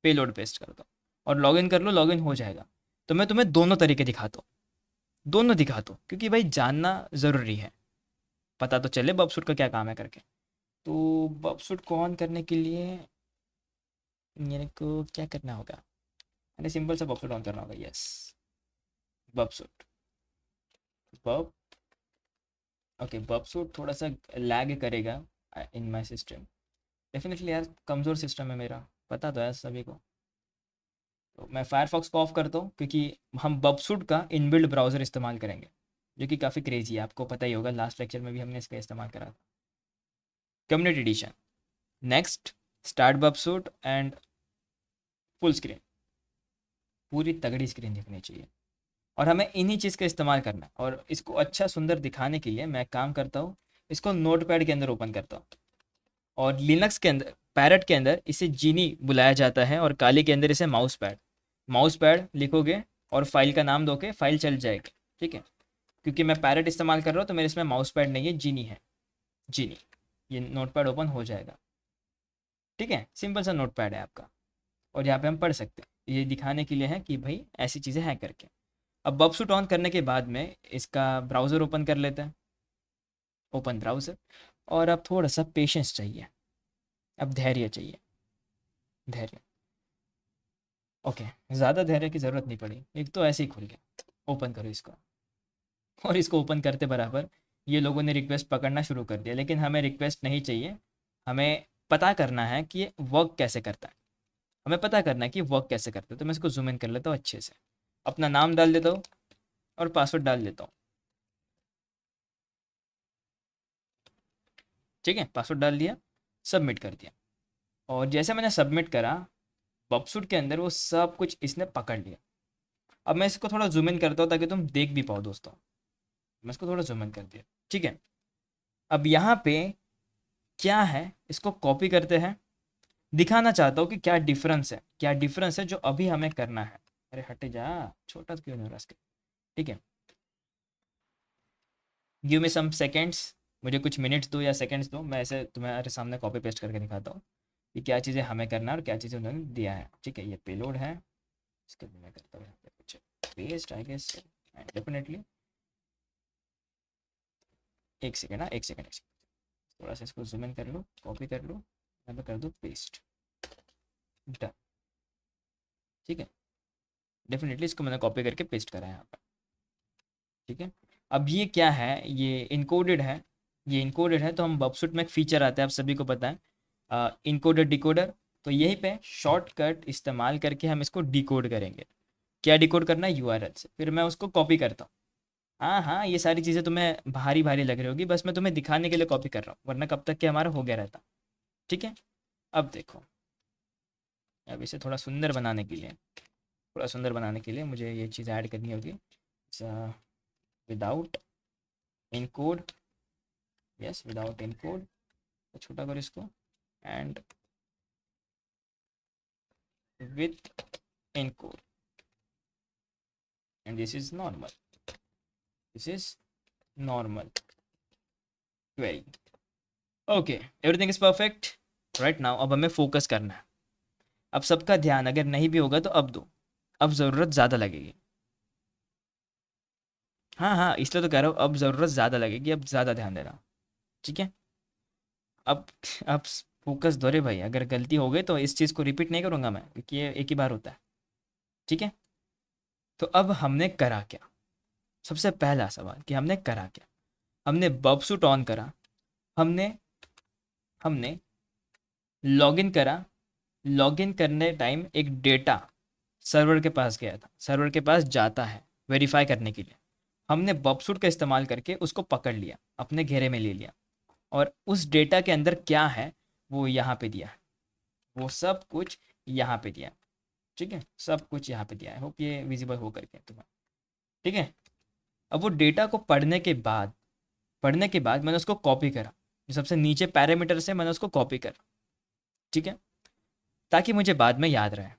पेलोड पेस्ट कर दो, और लॉगिन कर लो, लॉगिन हो जाएगा। तो मैं तुम्हें दोनों तरीके दिखाता हूँ, दोनों दिखाता हूँ, क्योंकि भाई जानना ज़रूरी है, पता तो चले बबसूट का क्या काम है करके। तो बबसूट को ऑन करने के लिए मेरे को क्या करना होगा, मैंने सिंपल सा बबसूट ऑन करना होगा, यस बबसूट, बब, ओके बबसूट थोड़ा सा लैग करेगा इन माय सिस्टम, डेफिनेटली यार कमज़ोर सिस्टम है मेरा, पता तो है सभी को। तो मैं फायरफॉक्स को ऑफ करता हूँ, क्योंकि हम बबसूट का इनबिल्ड ब्राउज़र इस्तेमाल करेंगे, जो कि काफ़ी क्रेजी है, आपको पता ही होगा, लास्ट लेक्चर में भी हमने इसका इस्तेमाल करा था। Community edition, next, start Burp Suite and full screen, पूरी तगड़ी स्क्रीन दिखनी चाहिए। और हमें इन्हीं चीज़ का इस्तेमाल करना है। और इसको अच्छा सुंदर दिखाने के लिए मैं एक काम करता हूँ, इसको नोटपैड के अंदर ओपन करता हूँ। और लिनक्स के अंदर, पैरट के अंदर इसे जीनी बुलाया जाता है, और काली के अंदर इसे माउस पैड। माउस पैड लिखोगे और फाइल का नाम दोगे, फाइल चल जाएगी। ठीक है, क्योंकि मैं पैरट इस्तेमाल कर रहा हूँ तो मेरे इसमें माउस पैड नहीं है, जीनी है। जीनी, ये नोटपैड ओपन हो जाएगा। ठीक है, सिंपल सा नोटपैड है आपका। और यहाँ पे हम पढ़ सकते हैं, ये दिखाने के लिए है कि भाई ऐसी चीज़ें हैं करके। अब बबसूट ऑन करने के बाद में इसका ब्राउज़र ओपन कर लेते हैं। Open browser. और अब थोड़ा सा पेशेंस चाहिए, अब धैर्य चाहिए, धैर्य। ओके, ज़्यादा धैर्य की ज़रूरत नहीं पड़ी, एक तो ऐसे ही खुल गया। ओपन करो इसको। और इसको ओपन करते बराबर ये लोगों ने रिक्वेस्ट पकड़ना शुरू कर दिया, लेकिन हमें रिक्वेस्ट नहीं चाहिए। हमें पता करना है कि ये वर्क कैसे करता है। हमें पता करना है कि वर्क कैसे करता है। तो मैं इसको जूम इन कर लेता हूँ अच्छे से, अपना नाम डाल देता हूँ और पासवर्ड डाल देता हूँ। ठीक है, पासवर्ड डाल दिया, सबमिट कर दिया। और जैसे मैंने सबमिट करा, बॉक्सूट के अंदर वो सब कुछ इसने पकड़ लिया। अब मैं इसको थोड़ा जूम इन करता हूँ ताकि तुम देख भी पाओ दोस्तों। मैं इसको थोड़ा जूम इन कर दिया। ठीक है, अब यहाँ पे क्या है, इसको कॉपी करते हैं। दिखाना चाहता हूँ कि क्या डिफरेंस है, क्या डिफरेंस है जो अभी हमें करना है। अरे हटे जा, छोटा तो क्यों नहीं हो रहा इसके। ठीक है, गिव मी सम सेकेंड्स, मुझे कुछ मिनट्स दो या सेकेंड्स दो, मैं ऐसे तुम्हारे सामने कॉपी पेस्ट करके दिखाता हूँ कि क्या चीज़ें हमें करना है और क्या चीज़ें उन्होंने दिया है। ठीक है, ये पेलोड है, इसके लिए मैं करता हूँ यहाँ पे कुछ paste I guess, and definitely एक सेकेंड, हाँ एक सेकेंड, थोड़ा सा इसको जूम इन कर लो, कॉपी कर लो, यहाँ पे कर दो पेस्ट, डन। ठीक है, डेफिनेटली इसको मैंने कॉपी करके पेस्ट करा है यहाँ पर। ठीक है, अब ये क्या है, ये इनकोडेड है। ये इनकोडेड है, तो हम बबसूट में एक फीचर आता है, आप सभी को पता है, इनकोडर डिकोडर। तो यहीं पे शॉर्टकट इस्तेमाल करके हम इसको डिकोड करेंगे। क्या डिकोड करना है, यूआरएल से। फिर मैं उसको कॉपी करता हूँ। हाँ हाँ, ये सारी चीज़ें तुम्हें भारी भारी लग रही होगी, बस मैं तुम्हें दिखाने के लिए कॉपी कर रहा हूँ, वरना कब तक के हमारा हो गया रहता। ठीक है, अब देखो, अब इसे थोड़ा सुंदर बनाने के लिए, थोड़ा सुंदर बनाने के लिए मुझे ये चीज़ ऐड करनी होगी। Without encode, yes without encode, छोटा करो इसको, and with encode, and this is normal, this is normal query. Okay, everything is perfect right now. अब हमें फोकस करना है। अब सबका ध्यान अगर नहीं भी होगा तो अब दो, अब ज़रूरत ज़्यादा लगेगी। हाँ हाँ, इसलिए तो कह रहा हूँ, अब ज़रूरत ज़्यादा लगेगी, अब ज़्यादा ध्यान देना। ठीक है, अब अब फोकस दो रे भाई, अगर गलती हो गई तो इस चीज़ को रिपीट नहीं करूँगा मैं, क्योंकि ये एक ही बार होता है। ठीक है, तो अब हमने करा क्या, सबसे पहला सवाल कि हमने करा क्या। हमने बबसूट ऑन करा, हमने हमने लॉगिन करा। लॉगिन करने टाइम एक डेटा सर्वर के पास गया था, सर्वर के पास जाता है वेरीफाई करने के लिए। हमने बबसूट का इस्तेमाल करके उसको पकड़ लिया, अपने घेरे में ले लिया। और उस डेटा के अंदर क्या है वो यहाँ पे दिया है, वो सब कुछ यहाँ पे दिया है। ठीक है, सब कुछ यहाँ पे दिया है, होप ये विजिबल हो करके तुम्हें। ठीक है, अब वो डेटा को पढ़ने के बाद मैंने उसको कॉपी करा, जो सबसे नीचे पैरामीटर से मैंने उसको कॉपी करा। ठीक है, ताकि मुझे बाद में याद रहे।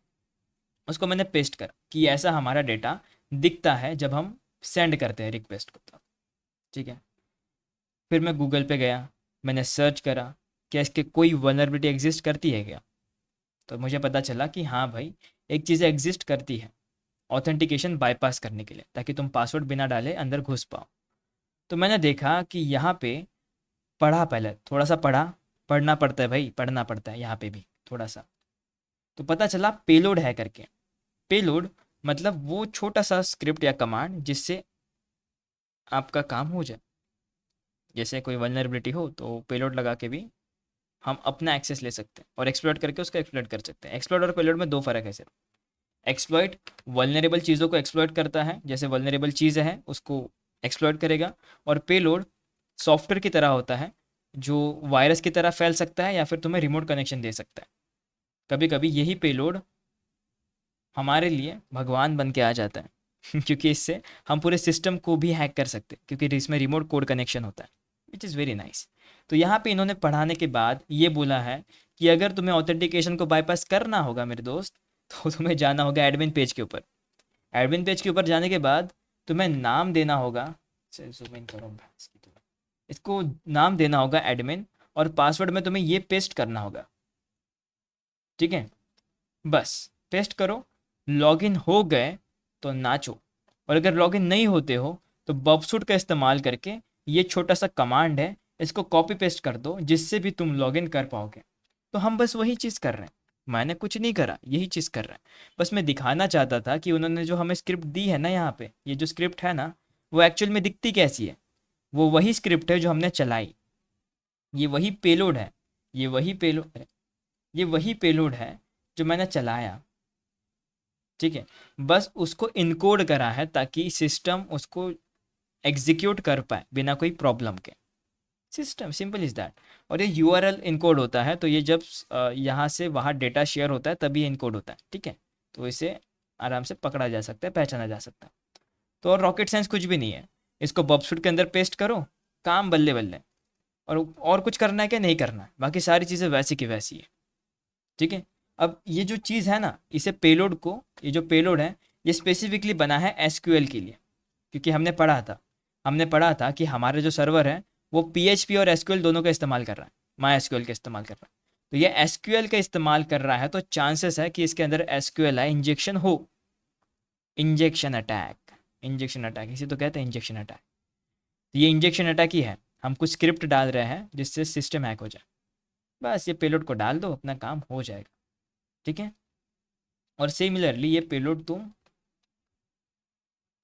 उसको मैंने पेस्ट करा कि ऐसा हमारा डेटा दिखता है जब हम सेंड करते हैं रिक्वेस्ट को तब। ठीक है, फिर मैं गूगल पे गया, मैंने सर्च करा क्या इसके कोई वनरेबिलिटी एग्जिस्ट करती है क्या। तो मुझे पता चला कि हाँ भाई, एक चीज़ एग्जिस्ट करती है ऑथेंटिकेशन बाईपास करने के लिए, ताकि तुम पासवर्ड बिना डाले अंदर घुस पाओ। तो मैंने देखा कि यहाँ पे पढ़ा, पहले थोड़ा सा पढ़ा, पढ़ना पड़ता है भाई, पढ़ना पड़ता है यहाँ पे भी थोड़ा सा। तो पता चला पेलोड है करके। पेलोड मतलब वो छोटा सा स्क्रिप्ट या कमांड जिससे आपका काम हो जाए। जैसे कोई वल्नरेबिलिटी हो तो पेलोड लगा के भी हम अपना एक्सेस ले सकते हैं और एक्सप्लॉइट करके उसका एक्सप्लॉइट कर सकते हैं। एक्सप्लॉइट और पेलोड में दो फ़र्क है सिर्फ। एक्सप्लॉइट वल्नरेबल चीज़ों को एक्सप्लॉइट करता है, जैसे वल्नरेबल चीज़ है उसको एक्सप्लॉइट करेगा। और पेलोड सॉफ्टवेयर की तरह होता है, जो वायरस की तरह फैल सकता है या फिर तुम्हें रिमोट कनेक्शन दे सकता है। कभी कभी यही पेलोड हमारे लिए भगवान बन के आ जाता है। क्योंकि इससे हम पूरे सिस्टम को भी हैक कर सकते हैं, क्योंकि इसमें रिमोट कोड कनेक्शन होता है, विच इज़ वेरी नाइस। तो यहाँ पे इन्होंने पढ़ाने के बाद ये बोला है कि अगर तुम्हें ऑथेंटिकेशन को बाईपास करना होगा मेरे दोस्त, तो तुम्हें जाना होगा एडमिन पेज के ऊपर। एडमिन पेज के ऊपर जाने के बाद तुम्हें नाम देना होगा, जूम इन करो इसको, नाम देना होगा एडमिन, और पासवर्ड में तुम्हें ये पेस्ट करना होगा, ठीक है। बस पेस्ट करो, लॉगिन हो गए तो नाचो, और अगर लॉगिन नहीं होते हो तो बॉबसूट का इस्तेमाल करके ये छोटा सा कमांड है, इसको कॉपी पेस्ट कर दो, जिससे भी तुम लॉगिन कर पाओगे। तो हम बस वही चीज़ कर रहे हैं, मैंने कुछ नहीं करा, यही चीज़ कर रहे हैं। बस मैं दिखाना चाहता था कि उन्होंने जो हमें स्क्रिप्ट दी है ना, यहाँ पे ये जो स्क्रिप्ट है ना, वो एक्चुअल में दिखती कैसी है। वो वही स्क्रिप्ट है जो हमने चलाई, ये वही पेलोड है, ये वही पेलोड है, ये वही पेलोड है जो मैंने चलाया, ठीक है। बस उसको इनकोड करा है ताकि सिस्टम उसको एग्जीक्यूट कर पाए बिना कोई प्रॉब्लम के। System simple is that. और ये यूआरएल इनकोड होता है, तो ये जब यहाँ से वहाँ डेटा शेयर होता है तभी इनकोड होता है, ठीक है। तो इसे आराम से पकड़ा जा सकता है, पहचाना जा सकता है। तो और रॉकेट साइंस कुछ भी नहीं है, इसको बॉबसूट के अंदर पेस्ट करो, काम बल्ले बल्ले। और कुछ करना है क्या, नहीं करना है, बाकी सारी चीज़ें वैसी की वैसी है, ठीक है। अब ये जो चीज़ है ना, इसे पेलोड को, ये जो पेलोड है ये स्पेसिफिकली बना है एसक्यूएल के लिए, क्योंकि हमने पढ़ा था कि हमारे जो सर्वर है वो पीएचपी और एसक्यूएल दोनों का इस्तेमाल कर रहा है, माई एसक्यूएल का इस्तेमाल कर रहा है। तो ये एसक्यूएल का इस्तेमाल कर रहा है, तो चांसेस है कि इसके अंदर एसक्यूएल है, इंजेक्शन हो, इंजेक्शन अटैक इसे तो कहते हैं, इंजेक्शन अटैक। तो ये इंजेक्शन अटैक ही है, हम कुछ स्क्रिप्ट डाल रहे हैं जिससे सिस्टम हैक हो जाए। बस ये पेलोड को डाल दो, अपना काम हो जाएगा, ठीक है। और सिमिलरली ये पेलोड तुम,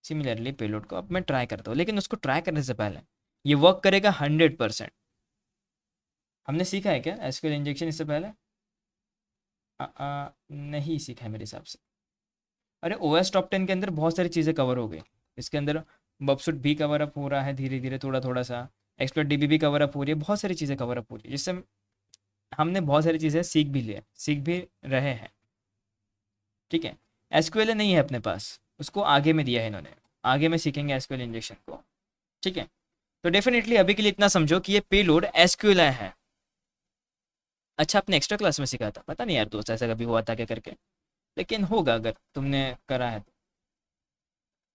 सिमिलरली पेलोड को अब मैं ट्राई करता हूँ, लेकिन उसको ट्राई करने से पहले ये वर्क करेगा 100%। हमने सीखा है क्या एसक्यूएल इंजेक्शन इससे पहले? नहीं सीखा है मेरे हिसाब से। अरे ओएस टॉप 10 के अंदर बहुत सारी चीज़ें कवर हो गई, इसके अंदर बबसूट भी कवर अप हो रहा है धीरे धीरे, थोड़ा थोड़ा सा एक्सप्लोर डीबी भी कवर अप हो रही है, बहुत सारी चीज़ें कवर अप हो रही है, जिससे हमने बहुत सारी चीज़ें सीख भी रहे हैं, ठीक है। एसक्यूएल नहीं है अपने पास, उसको आगे में दिया है इन्होंने, आगे में सीखेंगे एसक्यूएल इंजेक्शन को, ठीक है। तो डेफिनेटली अभी के लिए इतना समझो कि ये पेलोड एसक्यूएल है। अच्छा, आपने एक्स्ट्रा क्लास में सीखा था, पता नहीं यार दोस्त ऐसा कभी हुआ था क्या करके, लेकिन होगा अगर तुमने करा है तो।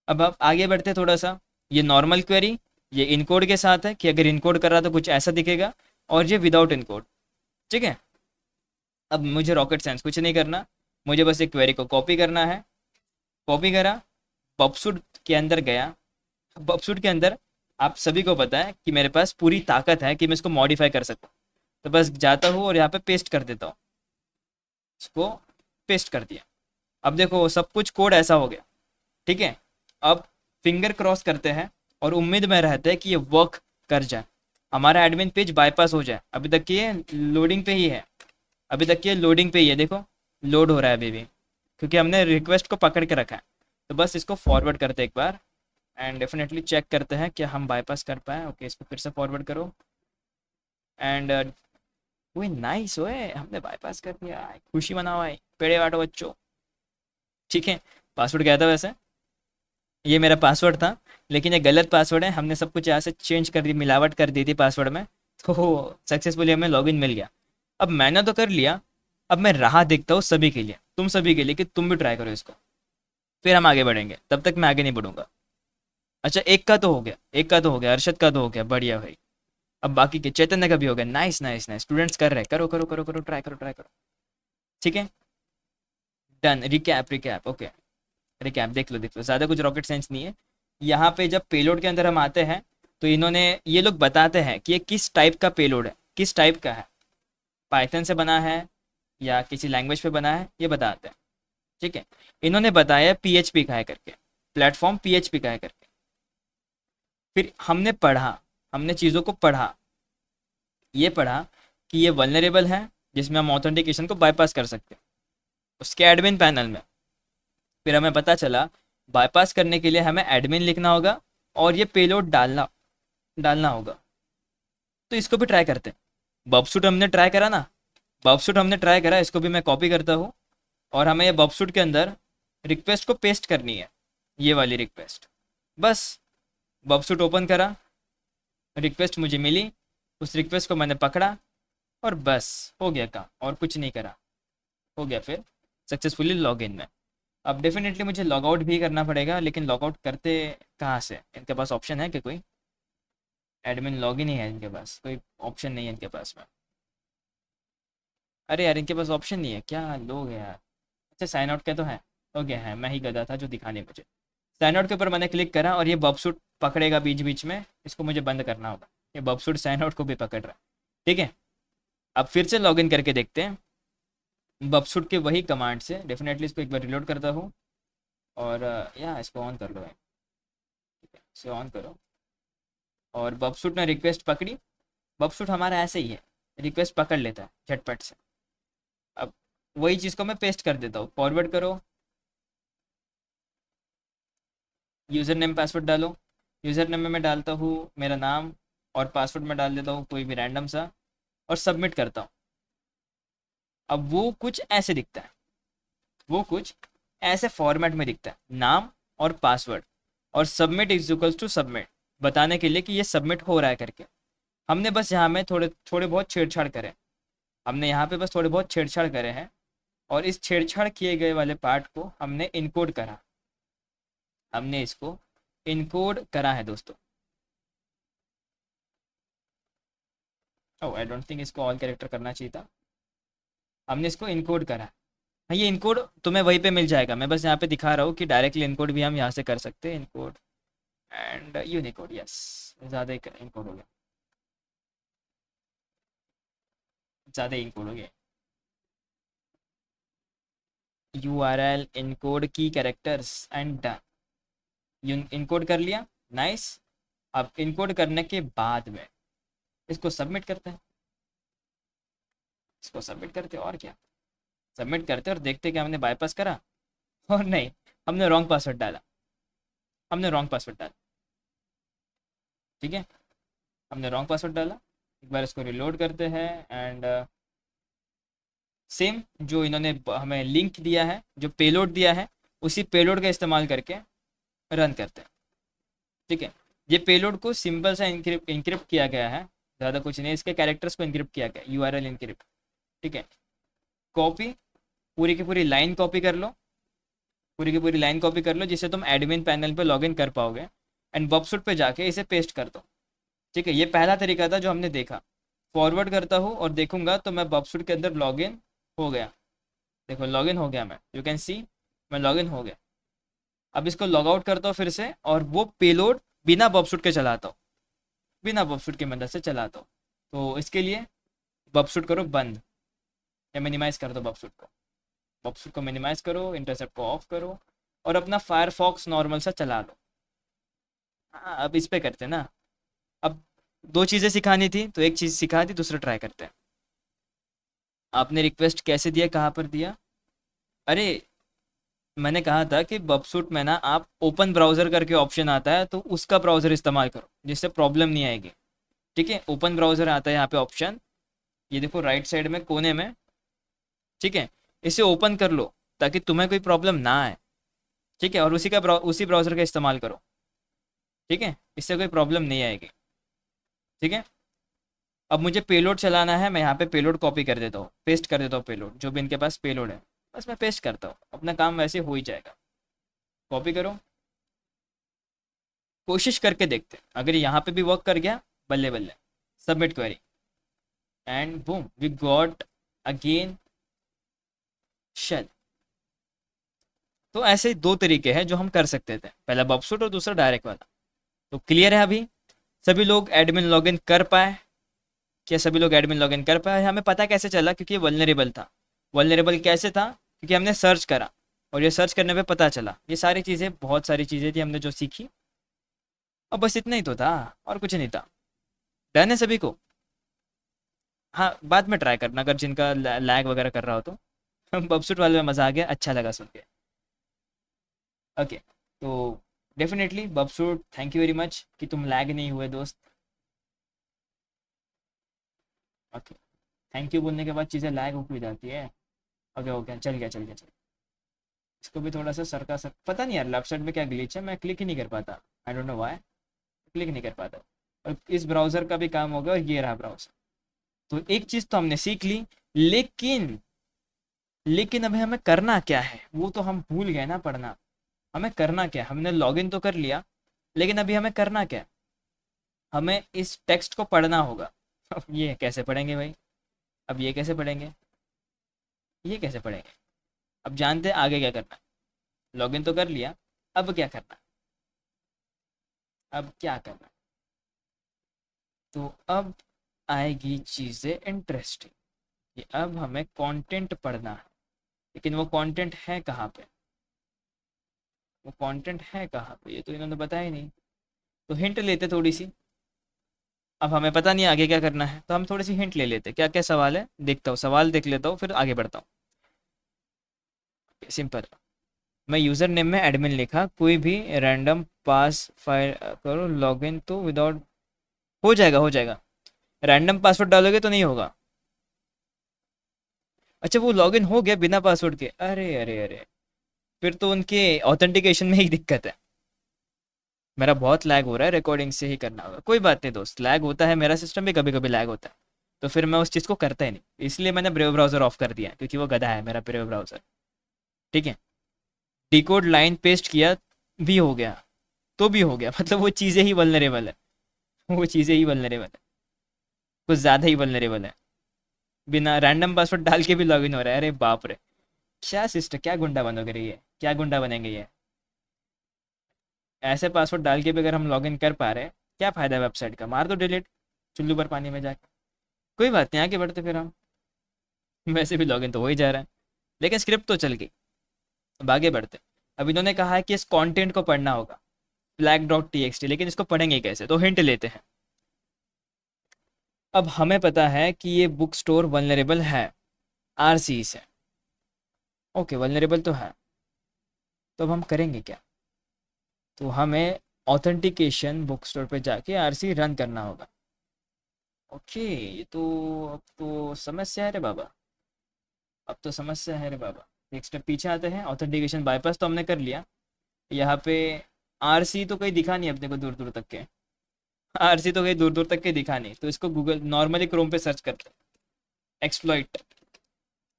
अब आप आगे बढ़ते थोड़ा सा, ये नॉर्मल क्वेरी, ये इनकोड के साथ है कि अगर इनकोड कर रहा तो कुछ ऐसा दिखेगा, और ये विदाउट इनकोड, ठीक है। अब मुझे रॉकेट साइंस कुछ नहीं करना, मुझे बस एक क्वेरी को कॉपी करना है, कॉपी करा, बॉबसूट के अंदर गया, बॉबसूट के अंदर आप सभी को पता है कि मेरे पास पूरी ताकत है कि मैं इसको मॉडिफाई कर सकता हूँ, तो बस जाता हूँ और यहाँ पे पेस्ट कर देता हूँ, इसको पेस्ट कर दिया। अब देखो सब कुछ कोड ऐसा हो गया, ठीक है। अब फिंगर क्रॉस करते हैं और उम्मीद में रहते हैं कि ये वर्क कर जाए, हमारा एडमिन पेज बाईपास हो जाए। अभी तक ये लोडिंग पे ही है, अभी तक ये लोडिंग पे ही है, देखो लोड हो रहा है अभी भी, क्योंकि हमने रिक्वेस्ट को पकड़ के रखा है। तो बस इसको फॉरवर्ड करते हैं एक बार, एंड डेफिनेटली चेक करते हैं कि हम बाईपास कर पाए। ओके, इसको फिर से फॉरवर्ड करो, एंड वो नाइस हुए, हमने बाईपास कर दिया, खुशी मनाओ भाई, पेड़े बांटो बच्चों, ठीक है। पासवर्ड क्या था वैसे? ये मेरा पासवर्ड था, लेकिन ये गलत पासवर्ड है, हमने सब कुछ यहाँ से चेंज कर दी, मिलावट कर दी थी पासवर्ड में, तो सक्सेसफुली हमें लॉगिन मिल गया। अब मैंने तो कर लिया, अब मैं राह देखता हूँ सभी के लिए, तुम सभी के लिए, कि तुम भी ट्राई करो इसको, फिर हम आगे बढ़ेंगे, तब तक मैं आगे नहीं बढ़ूंगा। अच्छा, एक का तो हो गया, एक का तो हो गया, अरशद का तो हो गया, बढ़िया भाई। अब बाकी के चैतन्य का भी हो गया, नाइस नाइस नाइस, स्टूडेंट्स कर रहे हैं, करो करो करो करो, ट्राई करो ट्राई करो, ठीक है। Done, recap recap, okay. Recap देख लो, ज़्यादा कुछ रॉकेट साइंस नहीं है। यहाँ पे जब पेलोड के अंदर हम आते हैं, तो इन्होंने, ये लोग बताते हैं कि ये किस टाइप का पेलोड है, किस टाइप का है, पाइथन से बना है या किसी लैंग्वेज पे बना है, ये बताते हैं, ठीक है। इन्होंने बताया पीएचपी का है करके, प्लेटफॉर्म पीएचपी का है करके। फिर हमने पढ़ा, हमने चीज़ों को पढ़ा, ये पढ़ा कि ये वल्नरेबल है, जिसमें हम ऑथेंटिकेशन को बाईपास कर सकते हैं उसके एडमिन पैनल में। फिर हमें पता चला बाईपास करने के लिए हमें एडमिन लिखना होगा और ये पेलोड डालना डालना होगा। तो इसको भी ट्राई करते हैं। बबसूट हमने ट्राई करा ना, बबसूट हमने ट्राई करा, इसको भी मैं कॉपी करता हूँ, और हमें ये बबसूट के अंदर रिक्वेस्ट को पेस्ट करनी है, ये वाली रिक्वेस्ट, बस बबसूट ओपन करा, रिक्वेस्ट मुझे मिली, उस रिक्वेस्ट को मैंने पकड़ा और बस हो गया काम, और कुछ नहीं करा, हो गया फिर सक्सेसफुली लॉग इन में। अब डेफिनेटली मुझे लॉग आउट भी करना पड़ेगा, लेकिन लॉग आउट करते कहाँ से? इनके पास ऑप्शन है कि कोई एडमिन लॉग इन ही है इनके पास, कोई ऑप्शन नहीं है इनके पास में। अरे यार इनके पास ऑप्शन नहीं है, क्या लोग हैं यार। अच्छा साइन आउट का तो है, हो गया है, मैं ही गधा था जो दिखाने मुझे। साइन आउट के ऊपर मैंने क्लिक करा और ये बबसूट पकड़ेगा बीच बीच में, इसको मुझे बंद करना होगा। ये बबसूट साइन आउट को भी पकड़ रहा है, ठीक है। अब फिर से लॉगिन करके देखते हैं बबसूट के वही कमांड से। डेफिनेटली इसको एक बार रिलोड करता हूँ और या इसको ऑन कर लो, ठीक है इसे ऑन करो। और बबसूट ने रिक्वेस्ट पकड़ी, बबसूट हमारा ऐसे ही है, रिक्वेस्ट पकड़ लेता है झटपट से। अब वही चीज़ को मैं पेस्ट कर देता हूँ, फॉरवर्ड करो, यूज़र नेम पासवर्ड डालो। यूज़र नेम में मैं डालता हूँ मेरा नाम, और पासवर्ड में डाल देता हूँ कोई भी रैंडम सा, और सबमिट करता हूँ। अब वो कुछ ऐसे दिखता है, वो कुछ ऐसे फॉर्मेट में दिखता है, नाम और पासवर्ड, और submit is equals to submit, बताने के लिए कि ये सबमिट हो रहा है करके। हमने बस यहाँ में थोड़े थोड़े बहुत छेड़छाड़ करे, हमने यहाँ पे बस थोड़े बहुत छेड़छाड़ करे हैं, और इस छेड़छाड़ किए गए वाले पार्ट को हमने इनकोड करा, हमने इसको इनकोड करा है दोस्तों। ओह आई डोंट थिंक इसको ऑल कैरेक्टर करना चाहिए था, हमने इसको इनकोड करा है। हाँ ये इनकोड तुम्हें वहीं पे मिल जाएगा, मैं बस यहाँ पे दिखा रहा हूँ कि डायरेक्टली इनकोड भी हम यहाँ से कर सकते हैं, इनकोड एंड यूनिकोड, यस ज़्यादा इनकोड हो गया, ज़्यादा इनकोड हो गया। URL इनकोड की कैरेक्टर्स एंड डन, इनकोड कर लिया, नाइस। अब इनकोड करने के बाद में इसको सबमिट करते हैं, इसको सबमिट करते हैं और क्या, सबमिट करते हैं और देखते हैं कि हमने बाईपास करा, और नहीं, हमने रॉन्ग पासवर्ड डाला, हमने रॉन्ग पासवर्ड डाला, ठीक है, हमने रॉन्ग पासवर्ड डाला। एक बार इसको रिलोड करते हैं एंड सेम जो इन्होंने हमें लिंक दिया है, जो पेलोड दिया है, उसी पेलोड का इस्तेमाल करके रन करते हैं, ठीक है। ये पेलोड को सिंपल सा इनक्रिप्ट किया गया है, ज़्यादा कुछ नहीं, इसके कैरेक्टर्स को इनक्रिप्ट किया गया, URL इनक्रिप्ट, ठीक है। कॉपी, पूरी की पूरी लाइन कॉपी कर लो, पूरी की पूरी लाइन कॉपी कर लो, जिससे तुम एडमिन पैनल पे लॉगिन कर पाओगे, एंड बबसूट पे जाके इसे पेस्ट कर दो, ठीक है। ये पहला तरीका था जो हमने देखा। फॉरवर्ड करता हूँ और देखूंगा तो मैं बबसूट के अंदर लॉगिन हो गया, देखो लॉगिन हो गया मैं, यू कैन सी मैं लॉगिन हो गया। अब इसको लॉग आउट करता हूँ फिर से, और वो पेलोड बिना बबसूट के चलाता हूँ, बिना बबसूट की मदद से चलाता हूँ। तो इसके लिए बबसूट करो बंद, या मिनिमाइज कर दो बबसूट को, बबसूट को मिनिमाइज करो, इंटरसेप्ट को ऑफ करो, और अपना फायरफॉक्स नॉर्मल सा चला लो। हाँ अब इस पे करते हैं ना, अब दो चीज़ें सिखानी थी तो एक चीज़ सिखा दी, दूसरा ट्राई करते हैं। आपने रिक्वेस्ट कैसे दिया, कहाँ पर दिया? अरे मैंने कहा था कि बबसूट में ना आप ओपन ब्राउज़र करके ऑप्शन आता है, तो उसका ब्राउज़र इस्तेमाल करो जिससे प्रॉब्लम नहीं आएगी, ठीक है। ओपन ब्राउज़र आता है यहाँ पे ऑप्शन, ये देखो राइट साइड में कोने में, ठीक है। इसे ओपन कर लो ताकि तुम्हें कोई प्रॉब्लम ना आए, ठीक है, और उसी ब्राउज़र का इस्तेमाल करो, ठीक है, इससे कोई प्रॉब्लम नहीं आएगी, ठीक है। अब मुझे पेलोड चलाना है, मैं यहाँ पे पेलोड कॉपी कर देता हूँ, पेस्ट कर देता हूँ, पेलोड जो भी इनके पास पेलोड है, बस मैं पेस्ट करता हूँ, अपना काम वैसे हो ही जाएगा। कॉपी करो, कोशिश करके देखते हैं, अगर यहाँ पे भी वर्क कर गया बल्ले बल्ले, submit query and boom we got again shell. तो ऐसे दो तरीके हैं जो हम कर सकते थे, पहला बबसूट और दूसरा डायरेक्ट वाला। तो क्लियर है अभी? सभी लोग एडमिन लॉगिन कर पाए? क्या सभी लोग एडमिन लॉगिन कर पाए? हमें पता कैसे चला? क्योंकि ये वल्नरेबल था। वल्नरेबल कैसे था? क्योंकि हमने सर्च करा, और ये सर्च करने पे पता चला। ये सारी चीज़ें, बहुत सारी चीज़ें थी हमने जो सीखी, और बस इतना ही तो था, और कुछ नहीं था। डन है सभी को? हाँ बाद में ट्राई करना अगर जिनका लैग वगैरह कर रहा हो तो। बबसूट वाले में मज़ा आ गया, अच्छा लगा सुन के। ओके, तो definitely Burp Suite, thank you very much कि तुम लैग नहीं हुए दोस्त। ओके, थैंक यू बोलने के बाद चीज़ें लैग हो जाती है। ओके ओके, चल गया चल गया चल गया। इसको भी थोड़ा सा सरका सर, पता नहीं यार लेफ्ट साइड में क्या ग्लिच है, मैं क्लिक ही नहीं कर पाता, I don't know why, click नहीं कर पाता। और इस ब्राउज़र का भी काम हो गया, और ये रहा ब्राउज़र। तो एक चीज़ तो हमने सीख ली, लेकिन लेकिन अभी हमें करना क्या है वो तो हम भूल गए ना पढ़ना। हमें करना क्या है, हमने लॉगिन तो कर लिया, लेकिन अभी हमें करना क्या है, हमें इस टेक्स्ट को पढ़ना होगा। अब ये कैसे पढ़ेंगे भाई, अब ये कैसे पढ़ेंगे, ये कैसे पढ़ेंगे। अब जानते हैं आगे क्या करना है, लॉगिन तो कर लिया, अब क्या करना है, अब क्या करना है। तो अब आएगी चीज़ें इंटरेस्टिंग, कि अब हमें कंटेंट पढ़ना है, लेकिन वो कंटेंट है कहाँ पे, वो कंटेंट है कहाँ पे, ये तो इन्होंने बताया ही नहीं। तो हिंट लेते थोड़ी सी, अब हमें पता नहीं आगे क्या करना है, तो हम थोड़ी सी हिंट ले लेते, क्या क्या सवाल है देखता हूँ, सवाल देख लेता हूँ फिर आगे बढ़ता हूँ। सिंपल, मैं यूज़र नेम में एडमिन लिखा, कोई भी रैंडम पास फाइल करो लॉगिन तो विदाउट, हो जाएगा हो जाएगा। रैंडम पासवर्ड डालोगे तो नहीं होगा। अच्छा वो लॉगिन हो गया बिना पासवर्ड के, अरे अरे अरे, फिर तो उनके ऑथेंटिकेशन में ही दिक्कत है। मेरा बहुत लैग हो रहा है, रिकॉर्डिंग से ही करना होगा, कोई बात नहीं दोस्त, लैग होता है, मेरा सिस्टम भी कभी कभी लैग होता है, तो फिर मैं उस चीज़ को करता ही नहीं, इसलिए मैंने ब्रेव ब्राउज़र ऑफ कर दिया, क्योंकि वो गधा है मेरा ब्रेव ब्राउज़र। ठीक है, डिकोड लाइन पेस्ट किया, भी हो गया, तो भी हो गया, मतलब वो चीज़ें ही वल्नरेबल है, वो चीज़ें ही वल्नरेबल है, कुछ ज़्यादा ही वल्नरेबल है। बिना रैंडम पासवर्ड डाल के भी लॉगिन हो रहा है, अरे बाप रे, क्या सिस्टम, क्या गुंडा बनोगे रे ये, क्या गुंडा बनेंगे ये, ऐसे पासवर्ड डाल के भी अगर हम लॉगिन कर पा रहे हैं, क्या फ़ायदा है वेबसाइट का, मार दो डिलीट चुल्लू पर पानी में जाके। कोई बात नहीं, आगे बढ़ते फिर हम, वैसे भी लॉगिन तो हो ही जा रहा है, लेकिन स्क्रिप्ट तो चल गई। अब आगे बढ़ते, अब इन्होंने कहा है कि इस कंटेंट को पढ़ना होगा, black dot T x T, लेकिन इसको पढ़ेंगे कैसे, तो हिंट लेते हैं। अब हमें पता है कि ये बुक स्टोर वल्नरेबल है, आर सी से, ओके वल्नरेबल तो है, तो अब हम करेंगे क्या, तो हमें ऑथेंटिकेशन बुक स्टोर पे जाके आर सी रन करना होगा। ओके, ये तो, अब तो समस्या है रे बाबा, अब तो समस्या है रे बाबा। एक स्टेप पीछे आते हैं, ऑथेंटिकेशन बाईपास तो हमने कर लिया, यहाँ पे आर सी तो कहीं दिखा नहीं अपने को दूर दूर तक के, आर सी तो कहीं दूर दूर तक के दिखा नहीं, तो इसको गूगल नॉर्मली क्रोम पे सर्च करते, एक्सप्लॉइट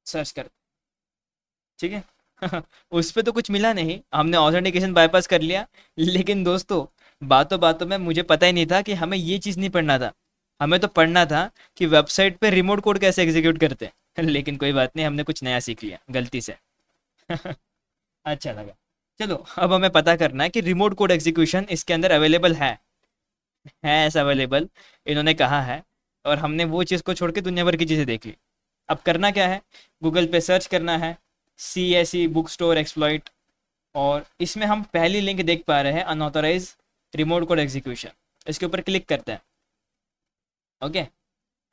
सर्च करते, ठीक है। उस पे तो कुछ मिला नहीं, हमने ऑथेंटिकेशन बाईपास कर लिया, लेकिन दोस्तों बातों बातों में मुझे पता ही नहीं था कि हमें ये चीज़ नहीं पढ़ना था, हमें तो पढ़ना था कि वेबसाइट पे रिमोट कोड कैसे एग्जीक्यूट करते हैं। लेकिन कोई बात नहीं, हमने कुछ नया सीख लिया गलती से। अच्छा लगा। चलो अब हमें पता करना है कि रिमोट कोड एग्जीक्यूशन इसके अंदर अवेलेबल है ऐसा अवेलेबल, इन्होंने कहा है, और हमने वो चीज़ को छोड़ के दुनिया भर की चीज़ें देख ली। अब करना क्या है, गूगल पे सर्च करना है, C S C book store exploit, और इसमें हम पहली लिंक देख पा रहे हैं, अनऑथोराइज रिमोट कोड एग्जीक्यूशन, इसके ऊपर क्लिक करते हैं। ओके,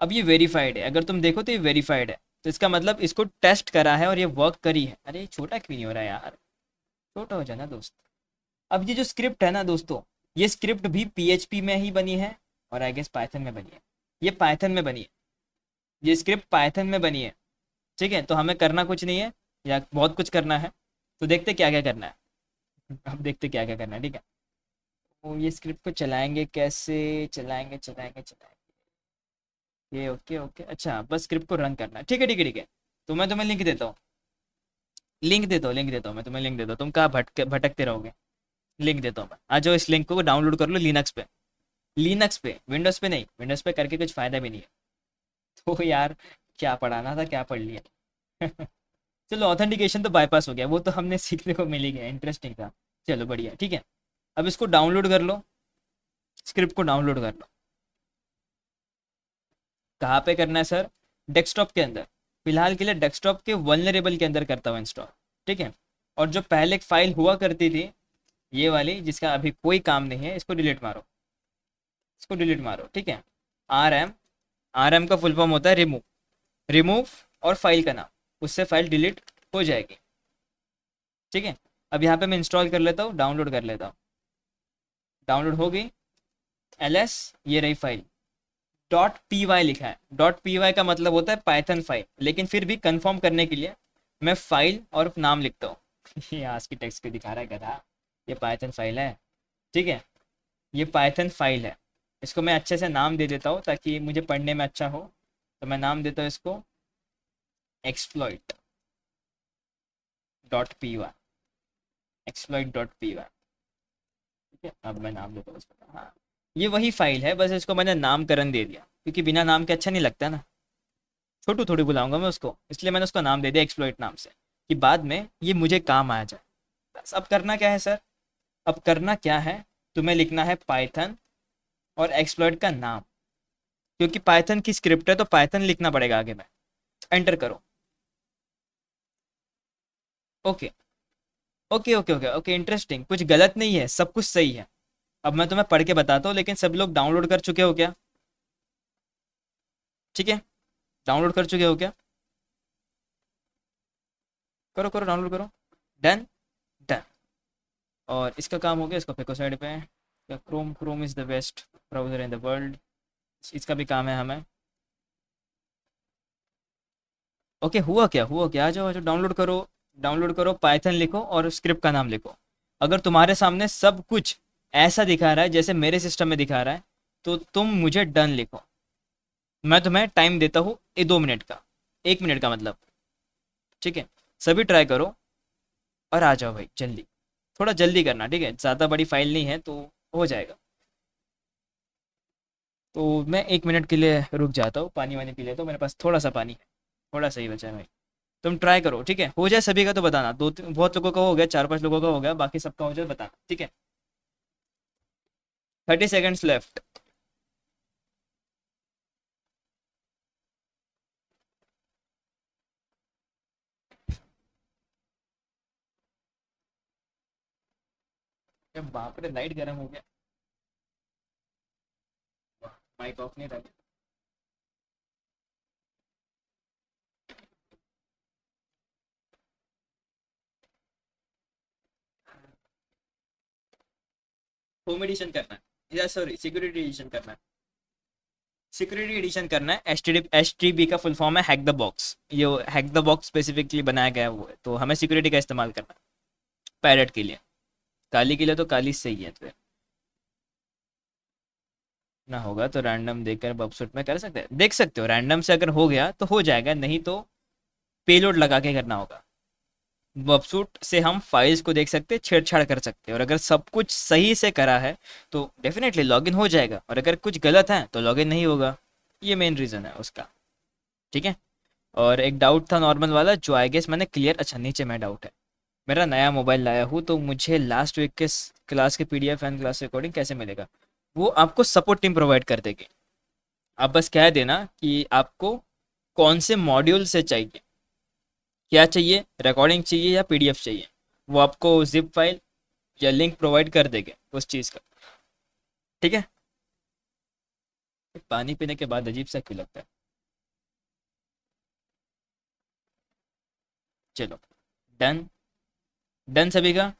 अब ये वेरीफाइड है, अगर तुम देखो तो ये वेरीफाइड है, तो इसका मतलब इसको टेस्ट करा है और ये वर्क करी है। अरे छोटा क्यों नहीं हो रहा है यार, छोटा हो जाना दोस्त। अब ये जो स्क्रिप्ट है ना दोस्तों, ये स्क्रिप्ट भी पीएचपी में ही बनी है, और आई गेस पाइथन में बनी है, ये पाइथन में बनी है, ये स्क्रिप्ट पाइथन में बनी है। ठीक है, तो हमें करना कुछ नहीं है, या बहुत कुछ करना है, तो देखते क्या क्या करना है। अब देखते क्या क्या करना है, ठीक है। तो ये स्क्रिप्ट को चलाएंगे कैसे, चलाएंगे ये, ओके ओके, अच्छा बस स्क्रिप्ट को रन करना है, ठीक है ठीक है ठीक है। तो मैं तुम्हें लिंक देता हूँ, लिंक देता हूँ, मैं तुम्हें लिंक देता हूँ, तुम कहाँ भटकते रहोगे। लिंक देता हूँ मैं, आ जाओ, इस लिंक को डाउनलोड कर लो लिनक्स पे, लिनक्स पे, विंडोज़ पे नहीं, विंडोज़ पे करके कुछ फ़ायदा भी नहीं है। तो यार क्या पढ़ाना था, क्या पढ़ लिया। चलो ऑथेंटिकेशन तो बाईपास हो गया, वो तो हमने सीखने को मिल ही गया, इंटरेस्टिंग था। चलो बढ़िया, ठीक है। अब इसको डाउनलोड कर लो, स्क्रिप्ट को डाउनलोड कर लो। कहाँ पे करना है सर, डेस्कटॉप के अंदर, फिलहाल के लिए डेस्कटॉप के वल्नरेबल के अंदर करता हूँ इंस्टॉल, ठीक है। और जो पहले एक फाइल हुआ करती थी, ये वाली जिसका अभी कोई काम नहीं है, इसको डिलीट मारो, इसको डिलीट मारो, ठीक है। आर एम, आर एम का फुल फॉर्म होता है रिमूव, रिमूव और फाइल का नाम, उससे फाइल डिलीट हो जाएगी, ठीक है। अब यहाँ पे मैं इंस्टॉल कर लेता हूँ, डाउनलोड कर लेता हूँ, डाउनलोड हो गई, एल एस, ये रही फाइल, डॉट पी वाई लिखा है, डॉट पी वाई का मतलब होता है पाइथन फाइल, लेकिन फिर भी कंफर्म करने के लिए मैं फाइल और नाम लिखता हूँ, ये आज की टेक्स्ट को दिखा रहा है गधा। ये पाइथन फाइल है, ठीक है। ये पाइथन फाइल है। इसको मैं अच्छे से नाम दे देता हूँ ताकि मुझे पढ़ने में अच्छा हो। तो मैं नाम देता हूँ इसको exploit dot P Y, exploit dot P Y. ठीक है, अब मैं नाम देता हूँ इसको। हाँ, ये वही फाइल है, बस इसको मैंने नामकरण दे दिया क्योंकि बिना नाम के अच्छा नहीं लगता ना। छोटू थोड़ी बुलाऊंगा मैं उसको, इसलिए मैंने उसको नाम दे दिया एक्सप्लॉइट नाम से, कि बाद में ये मुझे काम आ जाए। बस अब करना क्या है सर? अब करना क्या है, तुम्हें लिखना है पाइथन और एक्सप्लॉइट का नाम, क्योंकि पाइथन की स्क्रिप्ट है तो पाइथन लिखना पड़ेगा आगे में। एंटर करो। Okay okay okay okay okay, interesting, कुछ गलत नहीं है, सब कुछ सही है। अब मैं तुम्हें पढ़ के बताता हूँ, लेकिन सब लोग डाउनलोड कर चुके हो क्या? ठीक है, डाउनलोड कर चुके हो क्या? करो करो, डाउनलोड करो। डन। डन। और इसका काम हो गया, इसको फेंको साइड पे। Chrome, Chrome is the best browser in the world. इसका भी काम है हमें। ओके, हुआ क्या, हुआ क्या? आ जाओ आ जाओ, डाउनलोड करो। डाउनलोड करो, पाइथन लिखो और स्क्रिप्ट का नाम लिखो। अगर तुम्हारे सामने सब कुछ ऐसा दिखा रहा है जैसे मेरे सिस्टम में दिखा रहा है, तो तुम मुझे डन लिखो। मैं तुम्हें टाइम देता हूँ 2 मिनट का, 1 मिनट का मतलब। ठीक है, सभी ट्राई करो और आ जाओ भाई जल्दी। थोड़ा जल्दी करना, ठीक है, ज़्यादा बड़ी फाइल नहीं है तो हो जाएगा। तो मैं 1 मिनट के लिए रुक जाता हूँ, पानी वानी पी लेता हूँ, मेरे पास थोड़ा सा पानी है, थोड़ा सा ही बचा है भाई। तुम ट्राई करो, ठीक है, हो जाए सभी का तो बताना। बहुत लोगों का हो गया, 4-5 लोगों का हो गया, बाकी सबका हो जाए बताना, ठीक है। 30 सेकेंड्स लेफ्ट। बाप रे, लाइट गर्म हो गया। माइक ऑफ नहीं था। होम एडिशन करना है या सॉरी सिक्योरिटी एडिशन करना है? सिक्योरिटी एडिशन करना है। एच टी बी का फुल फॉर्म है हैक द बॉक्स। ये हैक द बॉक्स स्पेसिफिकली बनाया गया है वो है, तो हमें सिक्योरिटी का इस्तेमाल करना है। पैरेट के लिए, काली के लिए तो काली सही है। तो ना होगा तो रैंडम देखकर बबसूट में कर सकते हैं, देख सकते हो, रैंडम से अगर हो गया तो हो जाएगा, नहीं तो पेलोड लगा के करना होगा। बबसूट से हम फाइल्स को देख सकते हैं, छेड़छाड़ कर सकते हैं, और अगर सब कुछ सही से करा है तो डेफिनेटली लॉगिन हो जाएगा, और अगर कुछ गलत है तो लॉगिन नहीं होगा। ये मेन रीज़न है उसका, ठीक है। और एक डाउट था नॉर्मल वाला, जो आई गेस मैंने क्लियर, अच्छा नीचे में डाउट है। मेरा नया मोबाइल लाया हूँ तो मुझे लास्ट वीक के क्लास के पीडीएफ एंड क्लास रिकॉर्डिंग कैसे मिलेगा? वो आपको सपोर्ट टीम प्रोवाइड कर देगी। आप बस कह देना कि आपको कौन से मॉड्यूल से चाहिए, क्या चाहिए, रिकॉर्डिंग चाहिए या पीडीएफ चाहिए। वो आपको जिप फाइल या लिंक प्रोवाइड कर देंगे उस चीज़ का, ठीक है। पानी पीने के बाद अजीब सा क्यों लगता है? चलो, डन। डन सभी का,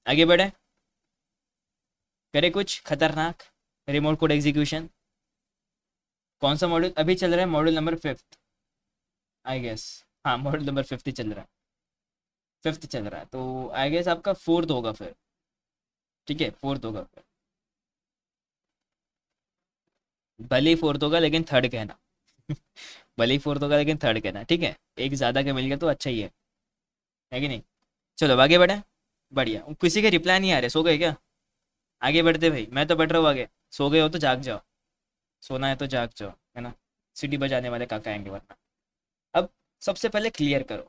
आगे बढ़े। करे कुछ खतरनाक, रिमोट कोड एग्जीक्यूशन। कौन सा मॉड्यूल अभी चल रहा है? Module number 5 I guess. हाँ, मॉड्यूल नंबर 5 चल रहा है। 5 चल रहा है तो आई गेस आपका 4th होगा फिर। ठीक है, 4th होगा फिर। भले ही 4th होगा लेकिन 3rd कहना। भले ही 4th होगा लेकिन 3rd कहना, ठीक है। एक ज़्यादा का मिल गया तो अच्छा ही है कि नहीं? चलो आगे बढ़े। बढ़िया, किसी के रिप्लाई नहीं आ रहे, सो गए क्या? आगे बढ़ते भाई, मैं तो बढ़ रहा हूँ आगे। सो गए हो तो जाग जाओ, सोना है तो जाग जाओ, है ना। सीटी बजाने वाले काका आएंगे वरना। अब सबसे पहले क्लियर करो,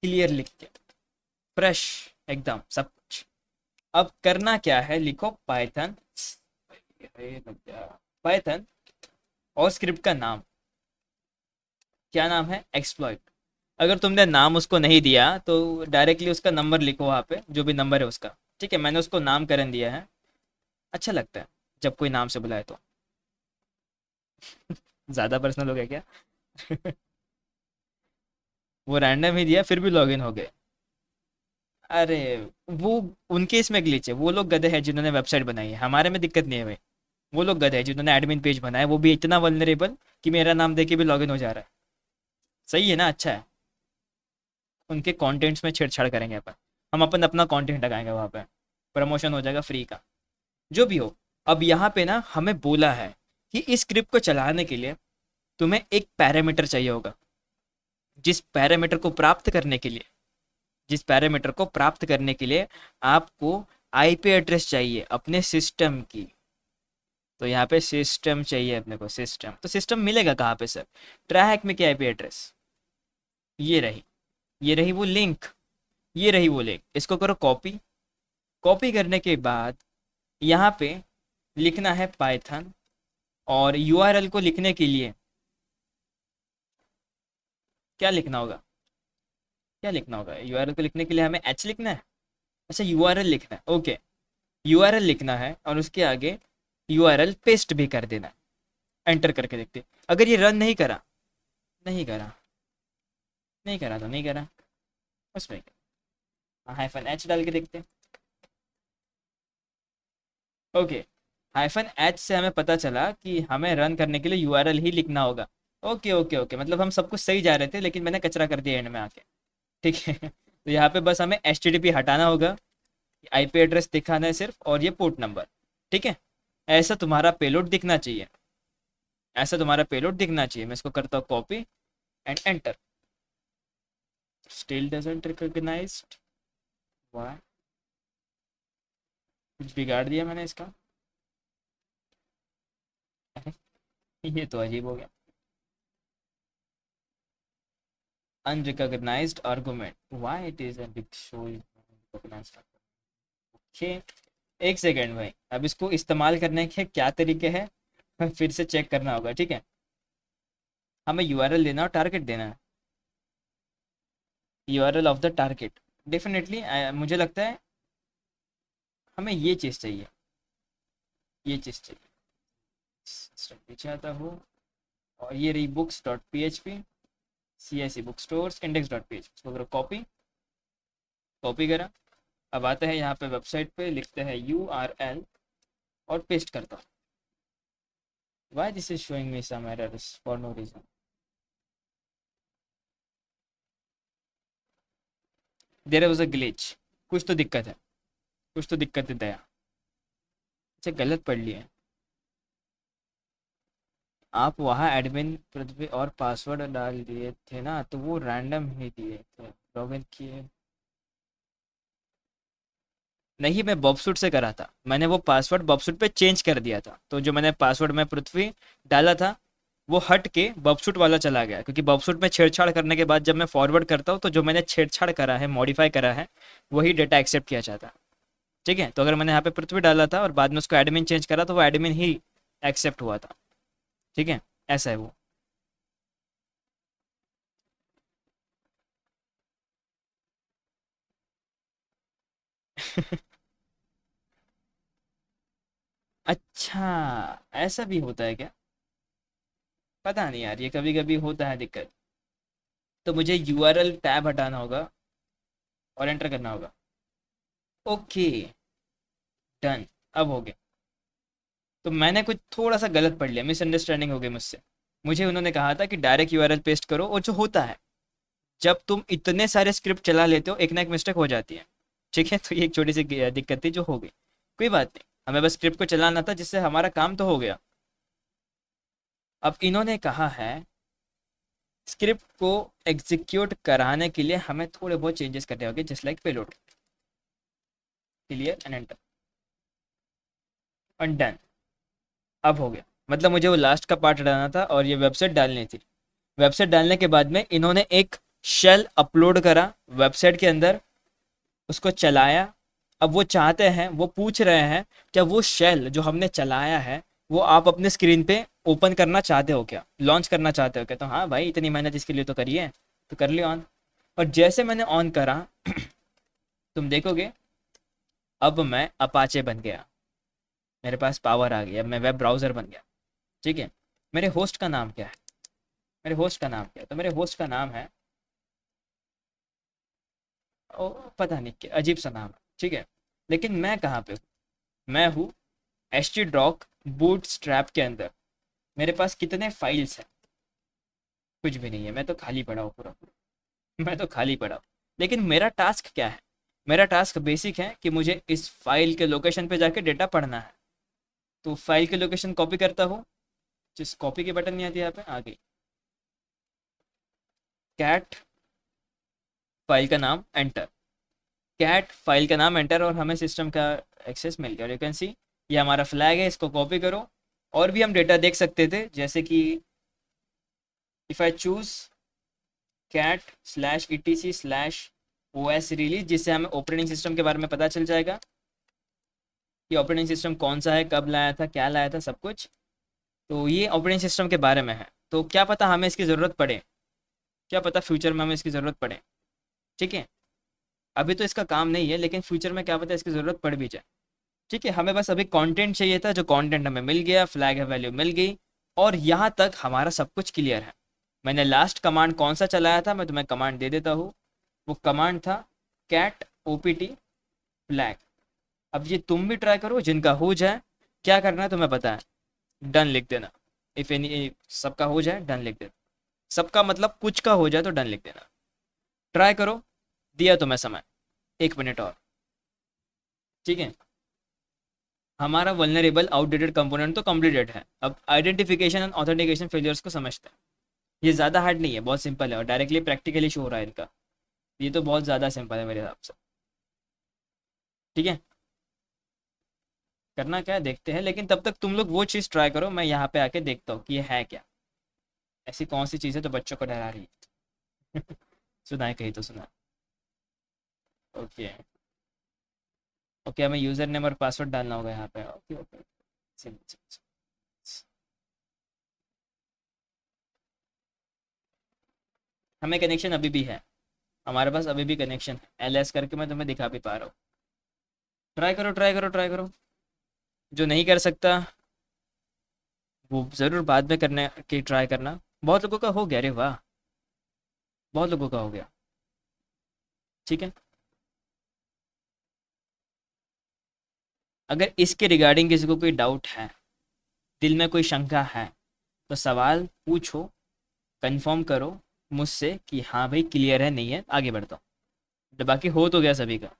क्लियर लिख के, फ्रेश एकदम सब कुछ। अब करना क्या है, लिखो पाइथन। पाइथन और स्क्रिप्ट का नाम, क्या नाम है? एक्सप्लॉइट। अगर तुमने नाम उसको नहीं दिया तो डायरेक्टली उसका नंबर लिखो वहाँ पे, जो भी नंबर है उसका। ठीक है, मैंने उसको नामकरण दिया है। अच्छा लगता है जब कोई नाम से बुलाए तो। ज़्यादा पर्सनल हो गया क्या? वो रैंडम ही दिया फिर भी लॉगिन हो गए। अरे, वो उनके इसमें ग्लिच है, वो लोग गधे हैं जिन्होंने वेबसाइट बनाई है, हमारे में दिक्कत नहीं है भाई। वो लोग गधे हैं जिन्होंने एडमिन पेज बनाया, वो भी इतना वल्नरेबल कि मेरा नाम देके भी लॉगिन हो जा रहा है। सही है ना, अच्छा है। उनके कंटेंट्स में छेड़छाड़ करेंगे अपन। हम अपन अपना कंटेंट लगाएंगे वहाँ पे, प्रमोशन हो जाएगा फ्री का, जो भी हो। अब यहाँ पे ना हमें बोला है कि इस स्क्रिप्ट को चलाने के लिए तुम्हें एक पैरामीटर चाहिए होगा, जिस पैरामीटर को प्राप्त करने के लिए जिस पैरामीटर को प्राप्त करने के लिए आपको आईपी एड्रेस चाहिए अपने सिस्टम की। तो यहाँ पे सिस्टम चाहिए अपने को, सिस्टम। तो सिस्टम मिलेगा कहाँ पे सर? ट्रैक में क्या आईपी एड्रेस? ये रही, ये रही वो लिंक, ये रही वो लिंक। इसको करो कॉपी। कॉपी करने के बाद यहाँ पे लिखना है पाइथन, और यूआरएल को लिखने के लिए क्या लिखना होगा? क्या लिखना होगा यूआरएल को लिखने के लिए? हमें एच लिखना है। अच्छा, यूआरएल लिखना है, ओके। यूआरएल लिखना है और उसके आगे यूआरएल पेस्ट भी कर देना है। एंटर करके देखते हैं। अगर ये रन नहीं करा, नहीं करा, नहीं करा तो नहीं करा, उसमें हाइफन एच डाल के देखते हैं। ओके, हाइफन एच से हमें पता चला कि हमें रन करने के लिए यूआरएल ही लिखना होगा। ओके ओके ओके, मतलब हम सब कुछ सही जा रहे थे, लेकिन मैंने कचरा कर दिया एंड में आके। ठीक है। तो यहाँ पे बस हमें एच हटाना होगा, आईपी एड्रेस दिखाना है सिर्फ, और ये पोर्ट नंबर। ठीक है, ऐसा तुम्हारा पेलोड दिखना चाहिए, ऐसा तुम्हारा पेलोड दिखना चाहिए। मैं इसको करता हूँ copy and enter. Still doesn't recognised, वाह, कुछ बिगाड़ दिया मैंने इसका। ये तो अजीब हो गया। Unrecognised argument, why it is a show recognised. Okay, एक सेकेंड भाई, अब इसको इस्तेमाल करने के क्या तरीके हैं फिर से चेक करना होगा। ठीक है, हमें यूआरएल देना और टारगेट देना है। URL of the target, definitely मुझे लगता है हमें ये चीज़ चाहिए, ये चीज़ चाहिए। पीछे आता हूँ, और ये रही books dot P H P, C S C book stores index dot P H P. इसको करो कॉपी, कॉपी करा। अब आते हैं यहाँ पे वेबसाइट पे, लिखते हैं यू आर एल और पेस्ट करता हूँ। Why this is showing me some errors for no reason. There was a glitch, कुछ तो दिक्कत है, कुछ तो दिक्कत है दया। अच्छा, गलत पढ़ लिया है। आप वहाँ एडमिन पृथ्वी और पासवर्ड डाल दिए थे ना, तो वो रैंडम ही दिए थे, लॉगिन किए नहीं। मैं बॉबसूट से करा था, मैंने वो पासवर्ड बॉबसूट पे चेंज कर दिया था। तो जो मैंने पासवर्ड में पृथ्वी डाला था, वो हट के बॉबसूट वाला चला गया, क्योंकि बॉबसूट में छेड़छाड़ करने के बाद जब मैं फॉरवर्ड करता हूँ, तो जो मैंने छेड़छाड़ करा है, मॉडिफाई करा है, वही डेटा एक्सेप्ट किया जाता है। ठीक है, तो अगर मैंने यहाँ पे पृथ्वी डाला था और बाद में उसको एडमिन चेंज करा, तो वो एडमिन ही एक्सेप्ट हुआ था। ठीक है, ऐसा है वो। अच्छा, ऐसा भी होता है क्या? पता नहीं यार, ये कभी कभी होता है दिक्कत। तो मुझे यूआरएल टैब हटाना होगा और एंटर करना होगा। ओके, डन, अब हो गया। तो मैंने कुछ थोड़ा सा गलत पढ़ लिया, मिसअंडरस्टैंडिंग हो गई मुझसे। मुझे उन्होंने कहा था कि डायरेक्ट यूआरएल पेस्ट करो, और जो होता है जब तुम इतने सारे स्क्रिप्ट चला लेते हो, एक ना एक मिस्टेक हो जाती है। ठीक है, तो ये एक छोटी सी दिक्कत थी जो हो गई, कोई बात नहीं। हमें बस स्क्रिप्ट को चलाना था, जिससे हमारा काम तो हो गया। अब इन्होंने कहा है स्क्रिप्ट को एग्जीक्यूट कराने के लिए हमें थोड़े बहुत चेंजेस करने होंगे, just like payload. Clear and enter और डन। अब हो गया, मतलब मुझे वो लास्ट का पार्ट डालना था और ये वेबसाइट डालनी थी। वेबसाइट डालने के बाद में इन्होंने एक शेल अपलोड करा वेबसाइट के अंदर, उसको चलाया। अब वो चाहते हैं, वो पूछ रहे हैं, क्या वो शेल जो हमने चलाया है, वो आप अपने स्क्रीन पे ओपन करना चाहते हो क्या, लॉन्च करना चाहते हो क्या? तो हाँ भाई, इतनी मेहनत इसके लिए तो करिए, तो कर लिया ऑन। और जैसे मैंने ऑन करा, तुम देखोगे अब मैं अपाचे बन गया, मेरे पास पावर आ गया, मैं वेब ब्राउज़र बन गया। ठीक है, मेरे होस्ट का नाम क्या है? मेरे होस्ट का नाम क्या है? तो मेरे होस्ट का नाम है, ओ, पता नहीं क्या अजीब सा नाम है। ठीक है, लेकिन मैं कहाँ पे हूँ? मैं हूँ H T doc bootstrap के अंदर। मेरे पास कितने फाइल्स हैं? कुछ भी नहीं है, मैं तो खाली पड़ा हूँ पूरा पूरा। मैं तो खाली पड़ा हूँ। लेकिन मेरा टास्क क्या है? मेरा टास्क बेसिक है कि मुझे इस फाइल के लोकेशन पे जाके डेटा पढ़ना है। तो फाइल के लोकेशन कॉपी करता हूँ, जिस कॉपी की बटन नहीं आती यहाँ पे, आ गई कैट फाइल का नाम एंटर, कैट फाइल का नाम एंटर, और हमें सिस्टम का एक्सेस मिल गया। और यू कैन सी ये हमारा फ्लैग है, इसको कॉपी करो। और भी हम डेटा देख सकते थे, जैसे कि if I choose cat slash E T C slash O S release, जिससे हमें ऑपरेटिंग सिस्टम के बारे में पता चल जाएगा कि ऑपरेटिंग सिस्टम कौन सा है, कब लाया था, क्या लाया था, सब कुछ। तो ये ऑपरेटिंग सिस्टम के बारे में है। तो क्या पता हमें इसकी ज़रूरत पड़े, क्या पता फ्यूचर में हमें इसकी ज़रूरत पड़े। ठीक है, अभी तो इसका काम नहीं है, लेकिन फ्यूचर में क्या पता इसकी ज़रूरत पड़ भी जाए। ठीक है, हमें बस अभी कंटेंट चाहिए था, जो कंटेंट हमें मिल गया, फ्लैग है वैल्यू मिल गई, और यहाँ तक हमारा सब कुछ क्लियर है। मैंने लास्ट कमांड कौन सा चलाया था, मैं तुम्हें कमांड दे देता हूँ। वो कमांड था cat O P T flag. अब ये तुम भी ट्राई करो, जिनका हो जाए। क्या करना है तुम्हें पता है, डन लिख देना। इफ एनी, सबका हो जाए डन लिख देना। सबका मतलब कुछ का हो जाए तो डन लिख देना। ट्राई करो, दिया तुम्हें समय 1 मिनट और। ठीक है, हमारा वल्नरेबल आउटडेटेड कंपोनेंट तो कंप्लीटेड है। अब आइडेंटिफिकेशन एंड ऑथेंटिकेशन फेलियर्स को समझते हैं। ये ज़्यादा हार्ड नहीं है, बहुत सिंपल है, और डायरेक्टली प्रैक्टिकली शो हो रहा है इनका। ये तो बहुत ज़्यादा सिंपल है मेरे हिसाब से। ठीक है, करना क्या है देखते हैं, लेकिन तब तक तुम लोग वो चीज़ ट्राई करो, मैं यहाँ पे आके देखता हूँ कि ये है क्या, ऐसी कौन सी चीज़ है तो बच्चों को डरा रही है। सुनाए कहीं तो सुना। ओके, ओके, हमें यूज़र नेम और पासवर्ड डालना होगा यहाँ पे। ओके ओके, हमें कनेक्शन अभी भी है, हमारे पास अभी भी कनेक्शन है। एल एस करके मैं तुम्हें दिखा भी पा रहा हूँ। ट्राई करो ट्राई करो ट्राई करो। जो नहीं कर सकता वो ज़रूर बाद में करने की ट्राई करना। बहुत लोगों का हो गया, अरे वाह, बहुत लोगों का हो गया। ठीक है, अगर इसके रिगार्डिंग किसी को कोई डाउट है, दिल में कोई शंका है, तो सवाल पूछो, कंफर्म करो मुझसे कि हाँ भाई क्लियर है, नहीं है, आगे बढ़ता हूँ। तो बाकी हो तो गया सभी का।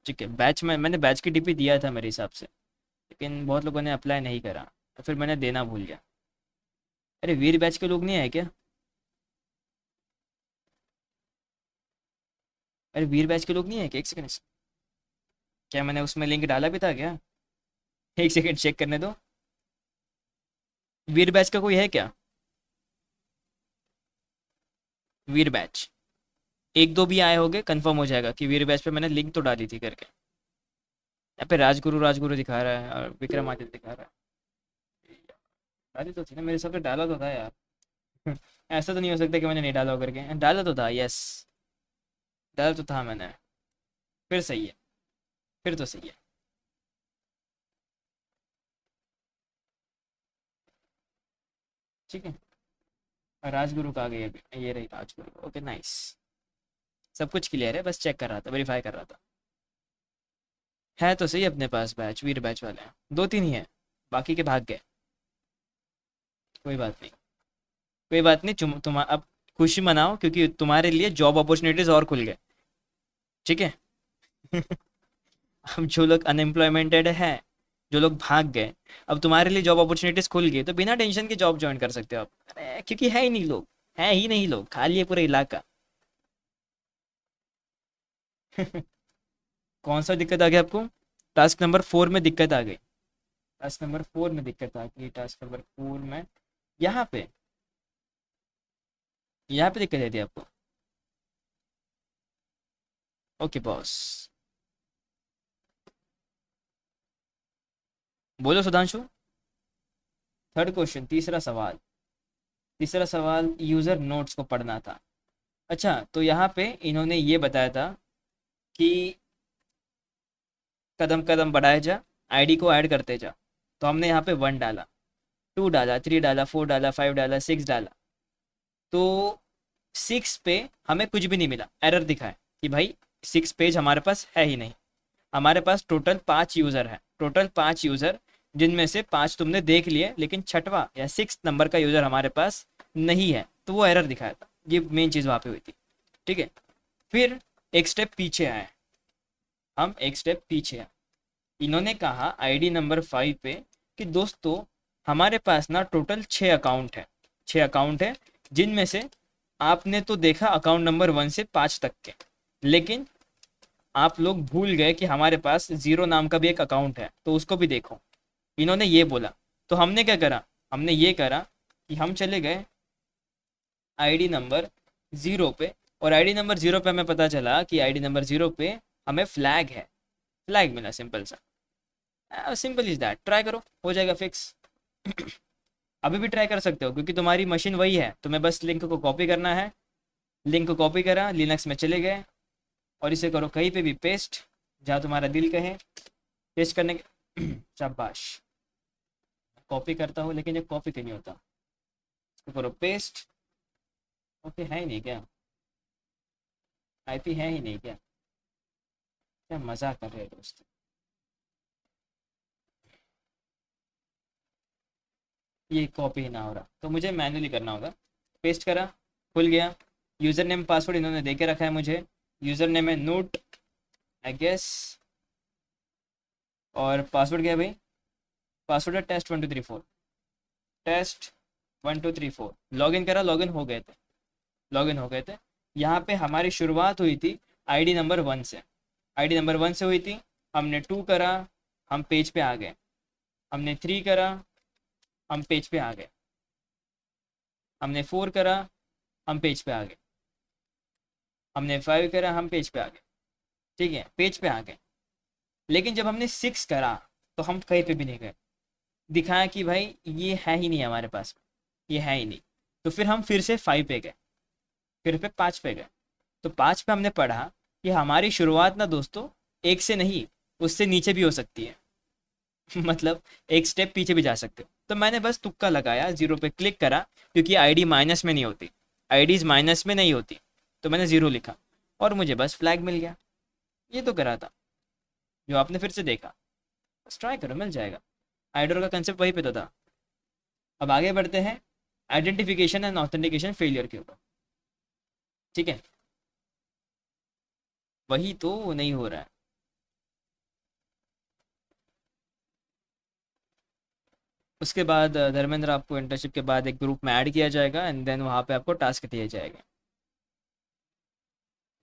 ठीक है, बैच में मैंने बैच की डीपी दिया था मेरे हिसाब से, लेकिन बहुत लोगों ने अप्लाई नहीं करा, तो फिर मैंने देना भूल गया। अरे वीर बैच के लोग नहीं आए क्या? अरे वीर बैच के लोग नहीं आए क्या? एक सेकंड, क्या मैंने उसमें लिंक डाला भी था क्या? एक सेकंड चेक करने दो। वीर बैच का कोई है क्या? वीर बैच, एक दो भी आए होंगे, कंफर्म हो जाएगा कि वीर बैच पे मैंने लिंक तो डाली थी करके। यहाँ पे राजगुरु राजगुरु दिखा रहा है और विक्रमादित्य दिखा रहा है। डाली तो थी ना मेरे, सब पे डाला तो था यार। ऐसा तो नहीं हो सकता कि मैंने नहीं डाला हो करके, डाला तो था, यस, डाला तो था मैंने। फिर सही है, फिर तो सही है। ठीक है, राजगुरु का आ गई अभी, ये रही राजगुरु। ओके नाइस, सब कुछ क्लियर है, बस चेक कर रहा था, वेरीफाई कर रहा था। है तो सही अपने पास बैच, वीर बैच वाले हैं, 2-3 ही हैं, बाकी के भाग गए। कोई बात नहीं, कोई बात नहीं, तुम अब खुशी मनाओ, क्योंकि तुम्हारे लिए जॉब अपॉर्चुनिटीज और खुल गए। ठीक है। अब जो लोग अनएम्प्लॉयमेंटेड है, जो लोग भाग गए, अब तुम्हारे लिए जॉब अपॉर्चुनिटीज खुल गई, तो बिना टेंशन के जॉब ज्वाइन कर सकते हो आप। अरे क्योंकि है ही नहीं लोग, है ही नहीं लोग, खाली है पूरा इलाका। कौन सा दिक्कत आ गया आपको? टास्क नंबर 4 में दिक्कत आ गई? टास्क नंबर 4 में दिक्कत आ गई, टास्क नंबर 4 में, यहाँ पे, यहाँ पे दिक्कत आई थी आपको? ओके बॉस, बोलो सुधांशु। थर्ड क्वेश्चन, तीसरा सवाल, तीसरा सवाल यूजर नोट्स को पढ़ना था। अच्छा, तो यहाँ पे इन्होंने ये बताया था कि कदम कदम बढ़ाए जा, आईडी को ऐड करते जा। तो हमने यहाँ पे 1 डाला, 2 डाला, 3 डाला, 4 डाला, 5 डाला, 6 डाला। तो 6 पे हमें कुछ भी नहीं मिला, एरर दिखा है कि भाई 6 पेज हमारे पास है ही नहीं। हमारे पास टोटल 5 यूज़र है, टोटल 5 यूज़र, जिनमें से 5 तुमने देख लिए, लेकिन छठवा या 6 नंबर का यूज़र हमारे पास नहीं है, तो वो एरर दिखाया था। ये मेन चीज़ वहाँ पे हुई थी। ठीक है, फिर एक स्टेप पीछे आए, हम एक स्टेप पीछे आए। इन्होंने कहा आईडी नंबर 5 पे कि दोस्तों हमारे पास ना टोटल 6 अकाउंट है, 6 अकाउंट है, जिनमें से आपने तो देखा अकाउंट नंबर 1 से 5 तक के, लेकिन आप लोग भूल गए कि हमारे पास जीरो नाम का भी एक अकाउंट है, तो उसको भी देखो। इन्होंने ये बोला। तो हमने क्या करा, हमने ये करा कि हम चले गए आईडी नंबर 0 पे, और आईडी नंबर 0 पे हमें पता चला कि आईडी नंबर 0 पे हमें फ्लैग है, फ्लैग मिला, सिंपल सा, सिंपल इज दैट। ट्राई करो, हो जाएगा फिक्स। अभी भी ट्राई कर सकते हो क्योंकि तुम्हारी मशीन वही है, तुम्हें बस लिंक को कॉपी करना है। लिंक को कॉपी करा, लिनक्स में चले गए और इसे करो कहीं पे भी पेस्ट, जहाँ तुम्हारा दिल कहे पेस्ट करने के। शाबाश। कॉपी करता हूँ लेकिन ये कॉपी क्यों नहीं होता, इसको करो पेस्ट। ओके, है ही नहीं क्या, आईपी है ही नहीं क्या, क्या मजाक कर रहे हो दोस्त। ये कॉपी ही ना हो रहा तो मुझे मैन्युअली करना होगा। पेस्ट करा, खुल गया। यूज़र नेम पासवर्ड इन्होंने दे के रखा है मुझे, यूज़र नेम है नोट आई गेस, और पासवर्ड क्या है भाई, पासवर्ड है टेस्ट1234, टेस्ट1234। लॉगिन करा, लॉगिन हो गए थे, लॉगिन हो गए थे। यहाँ पे हमारी शुरुआत हुई थी आईडी नंबर 1 से, आईडी नंबर 1 से हुई थी। हमने 2 करा, हम पेज पे आ गए। हमने 3 करा, हम पेज पे आ गए। हमने 4 करा, हम पेज पे आ गए। हमने 5 करा, हम पेज पे आ गए। ठीक है, पेज पे आ गए। लेकिन जब हमने 6 करा तो हम कहीं पे भी नहीं गए, दिखाया कि भाई ये है ही नहीं हमारे पास, ये है ही नहीं। तो फिर हम फिर से 5 पे गए, फिर पे 5 पे गए। तो 5 पे हमने पढ़ा कि हमारी शुरुआत ना दोस्तों 1 से नहीं, उससे नीचे भी हो सकती है। मतलब एक स्टेप पीछे भी जा सकते हो। तो मैंने बस तुक्का लगाया, 0 पे क्लिक करा, क्योंकि आईडी माइनस में नहीं होती, आईडीज माइनस में नहीं होती, तो मैंने 0 लिखा और मुझे बस फ्लैग मिल गया। ये तो करा था जो आपने फिर से देखा, बस ट्राई करो, मिल जाएगा। आइडोर का कंसेप्ट वही पे तो था। अब आगे बढ़ते हैं आइडेंटिफिकेशन एंड ऑथेंटिकेशन फेलियर के ऊपर। ठीक है, वही तो नहीं हो रहा है। उसके बाद धर्मेंद्र आपको इंटर्नशिप के बाद एक ग्रुप में ऐड किया जाएगा एंड देन वहाँ पे आपको टास्क दिए जाएंगे।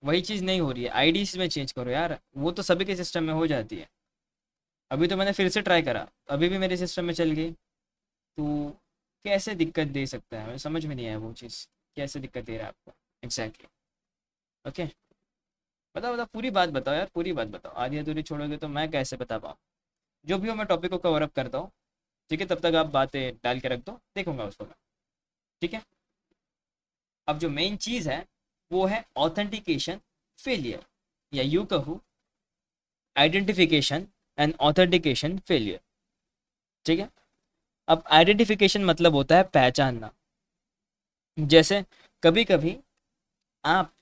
वही चीज़ नहीं हो रही है, आईडीज में चेंज करो यार, वो तो सभी के सिस्टम में हो जाती है। अभी तो मैंने फिर से ट्राई करा, अभी भी मेरे सिस्टम में चल गई। तो कैसे दिक्कत दे सकता है, मुझे समझ में नहीं आया वो चीज़, कैसे दिक्कत दे रहा है आपको एग्जैक्टली। ओके, बताओ बताओ, पूरी बात बताओ यार, पूरी बात बताओ, आधी अधूरी छोड़ोगे तो मैं कैसे बता पाऊँ। जो भी हो मैं टॉपिक को कवर अप करता हूँ। ठीक है, तब तक आप बातें डाल के रख दो, देखूंगा उसको मैं। ठीक है, अब जो मेन चीज़ है वो है ऑथेंटिकेशन फेलियर, या यूँ कहूँ आइडेंटिफिकेशन एंड ऑथेंटिकेशन फेलियर। ठीक है, अब आइडेंटिफिकेशन मतलब होता है पहचानना। जैसे कभी कभी आप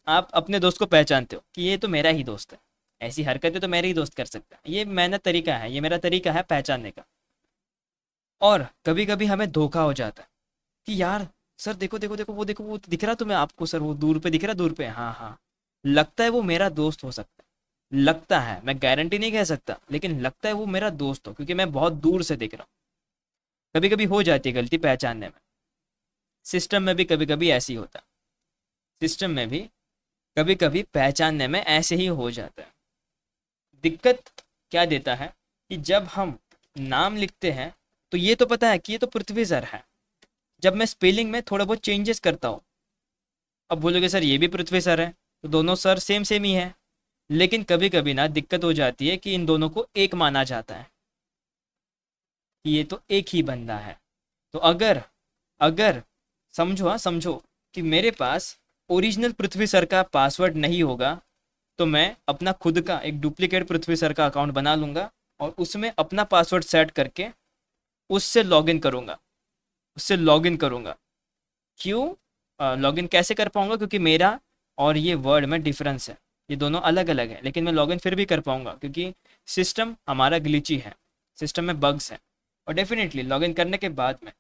आप अपने दोस्त को पहचानते हो कि ये तो मेरा ही दोस्त है, ऐसी हरकतें तो मेरे ही दोस्त कर सकता है, ये मेरा तरीका है, ये मेरा तरीका है पहचानने का। और कभी कभी हमें धोखा हो जाता है कि यार सर देखो देखो देखो, वो देखो, वो दिख रहा तुम्हें, आपको सर वो दूर पे दिख रहा, दूर पे, हाँ हाँ, लगता है वो मेरा दोस्त हो सकता है, लगता है, मैं गारंटी नहीं कह सकता, लेकिन लगता है वो मेरा दोस्त हो, क्योंकि मैं बहुत दूर से देख रहा हूँ। कभी कभी हो जाती है गलती पहचानने में। सिस्टम में भी कभी कभी ऐसे ही होता है, सिस्टम में भी कभी कभी पहचानने में ऐसे ही हो जाता है। दिक्कत क्या देता है कि जब हम नाम लिखते हैं तो ये तो पता है कि ये तो पृथ्वी सर है, जब मैं स्पेलिंग में थोड़ा बहुत चेंजेस करता हूँ, अब बोलोगे सर ये भी पृथ्वी सर है, तो दोनों सर सेम सेम ही है। लेकिन कभी कभी ना दिक्कत हो जाती है कि इन दोनों को एक माना जाता है कि ये तो एक ही बंदा है। तो अगर अगर समझो, हाँ समझो, कि मेरे पास ओरिजिनल पृथ्वी सर का पासवर्ड नहीं होगा, तो मैं अपना खुद का एक डुप्लीकेट पृथ्वी सर का अकाउंट बना लूँगा और उसमें अपना पासवर्ड सेट करके उससे लॉगिन करूँगा, उससे लॉगिन करूँगा। क्यों लॉगिन कैसे कर पाऊँगा, क्योंकि मेरा और ये वर्ड में डिफरेंस है, ये दोनों अलग अलग है, लेकिन मैं लॉगिन फिर भी कर पाऊँगा क्योंकि सिस्टम हमारा ग्लिची है, सिस्टम में बग्स हैं। और डेफिनेटली लॉगिन करने के बाद में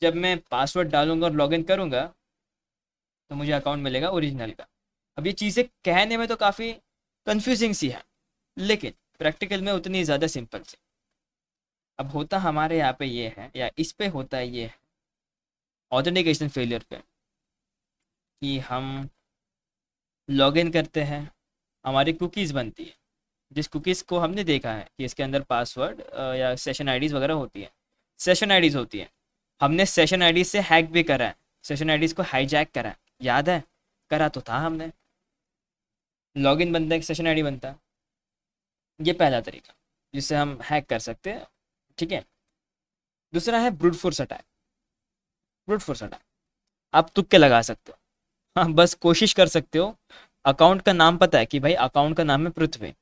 जब मैं पासवर्ड डालूंगा और लॉगिन करूँगा तो मुझे अकाउंट मिलेगा ओरिजिनल का। अब ये चीज़ें कहने में तो काफ़ी कंफ्यूजिंग सी है, लेकिन प्रैक्टिकल में उतनी ज़्यादा सिंपल सी। अब होता हमारे यहाँ पे ये है, या इस पे होता है ये ऑथेंटिकेशन फेलियर पे, कि हम लॉग इन करते हैं, हमारी कुकीज़ बनती है, जिस कुकीज़ को हमने देखा है कि इसके अंदर पासवर्ड या सेशन आईडीज़ वगैरह होती है, सेशन आईडीज़ होती है। हमने सेशन आईडी से हैक भी करा है, सेशन आईडीज़ को हाईजैक करा है, याद है? करा तो था हमने। लॉगिन बनता है, सेशन आईडी बनता है। ये पहला तरीका जिससे हम हैक कर सकते हैं, ठीक है। दूसरा है brute force attack. Brute force attack आप तुक्के लगा सकते हो, हाँ बस कोशिश कर सकते हो। अकाउंट का नाम पता है कि भाई अकाउंट का नाम है पृथ्वी,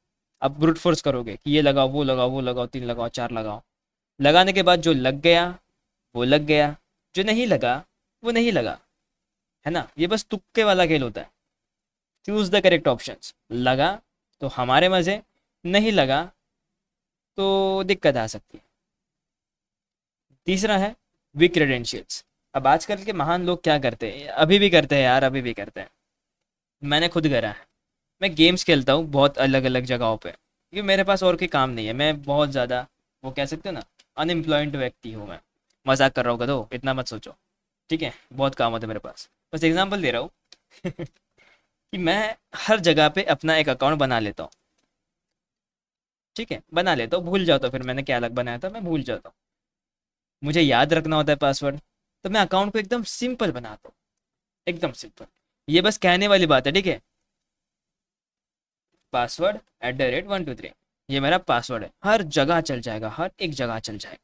आप ब्रूट फोर्स करोगे कि ये लगाओ, वो लगाओ, वो लगाओ, 3 लगाओ, 4 लगाओ। लगाने के बाद जो लग गया वो लग गया, जो नहीं लगा वो नहीं लगा, है ना। ये बस तुक्के वाला खेल होता है। Choose the correct options. लगा तो हमारे मजे, नहीं लगा तो दिक्कत आ सकती है। तीसरा है वीक क्रेडेंशियल्स। अब आजकल के महान लोग क्या करते हैं, अभी भी करते हैं यार, अभी भी करते हैं। मैंने खुद करा है। मैं गेम्स खेलता हूँ बहुत अलग अलग जगहों पे, क्योंकि मेरे पास और कोई काम नहीं है। मैं बहुत ज़्यादा, वो कह सकते हो ना, अनएम्प्लॉयड व्यक्ति हूँ मैं। मजाक कर रहा हूँ गधो, इतना मत सोचो, ठीक है। बहुत काम होता है मेरे पास, बस एग्जांपल दे रहा हूँ कि मैं हर जगह पे अपना एक अकाउंट बना लेता हूँ, ठीक है। बना लेता हूँ, भूल जाता हूँ, फिर मैंने क्या अलग बनाया था मैं भूल जाता हूँ। मुझे याद रखना होता है पासवर्ड, तो मैं अकाउंट को एकदम सिंपल बनाता हूँ, एकदम सिंपल। ये बस कहने वाली बात है, ठीक है। पासवर्ड @123, ये मेरा पासवर्ड है, हर जगह चल जाएगा, हर एक जगह चल जाएगा,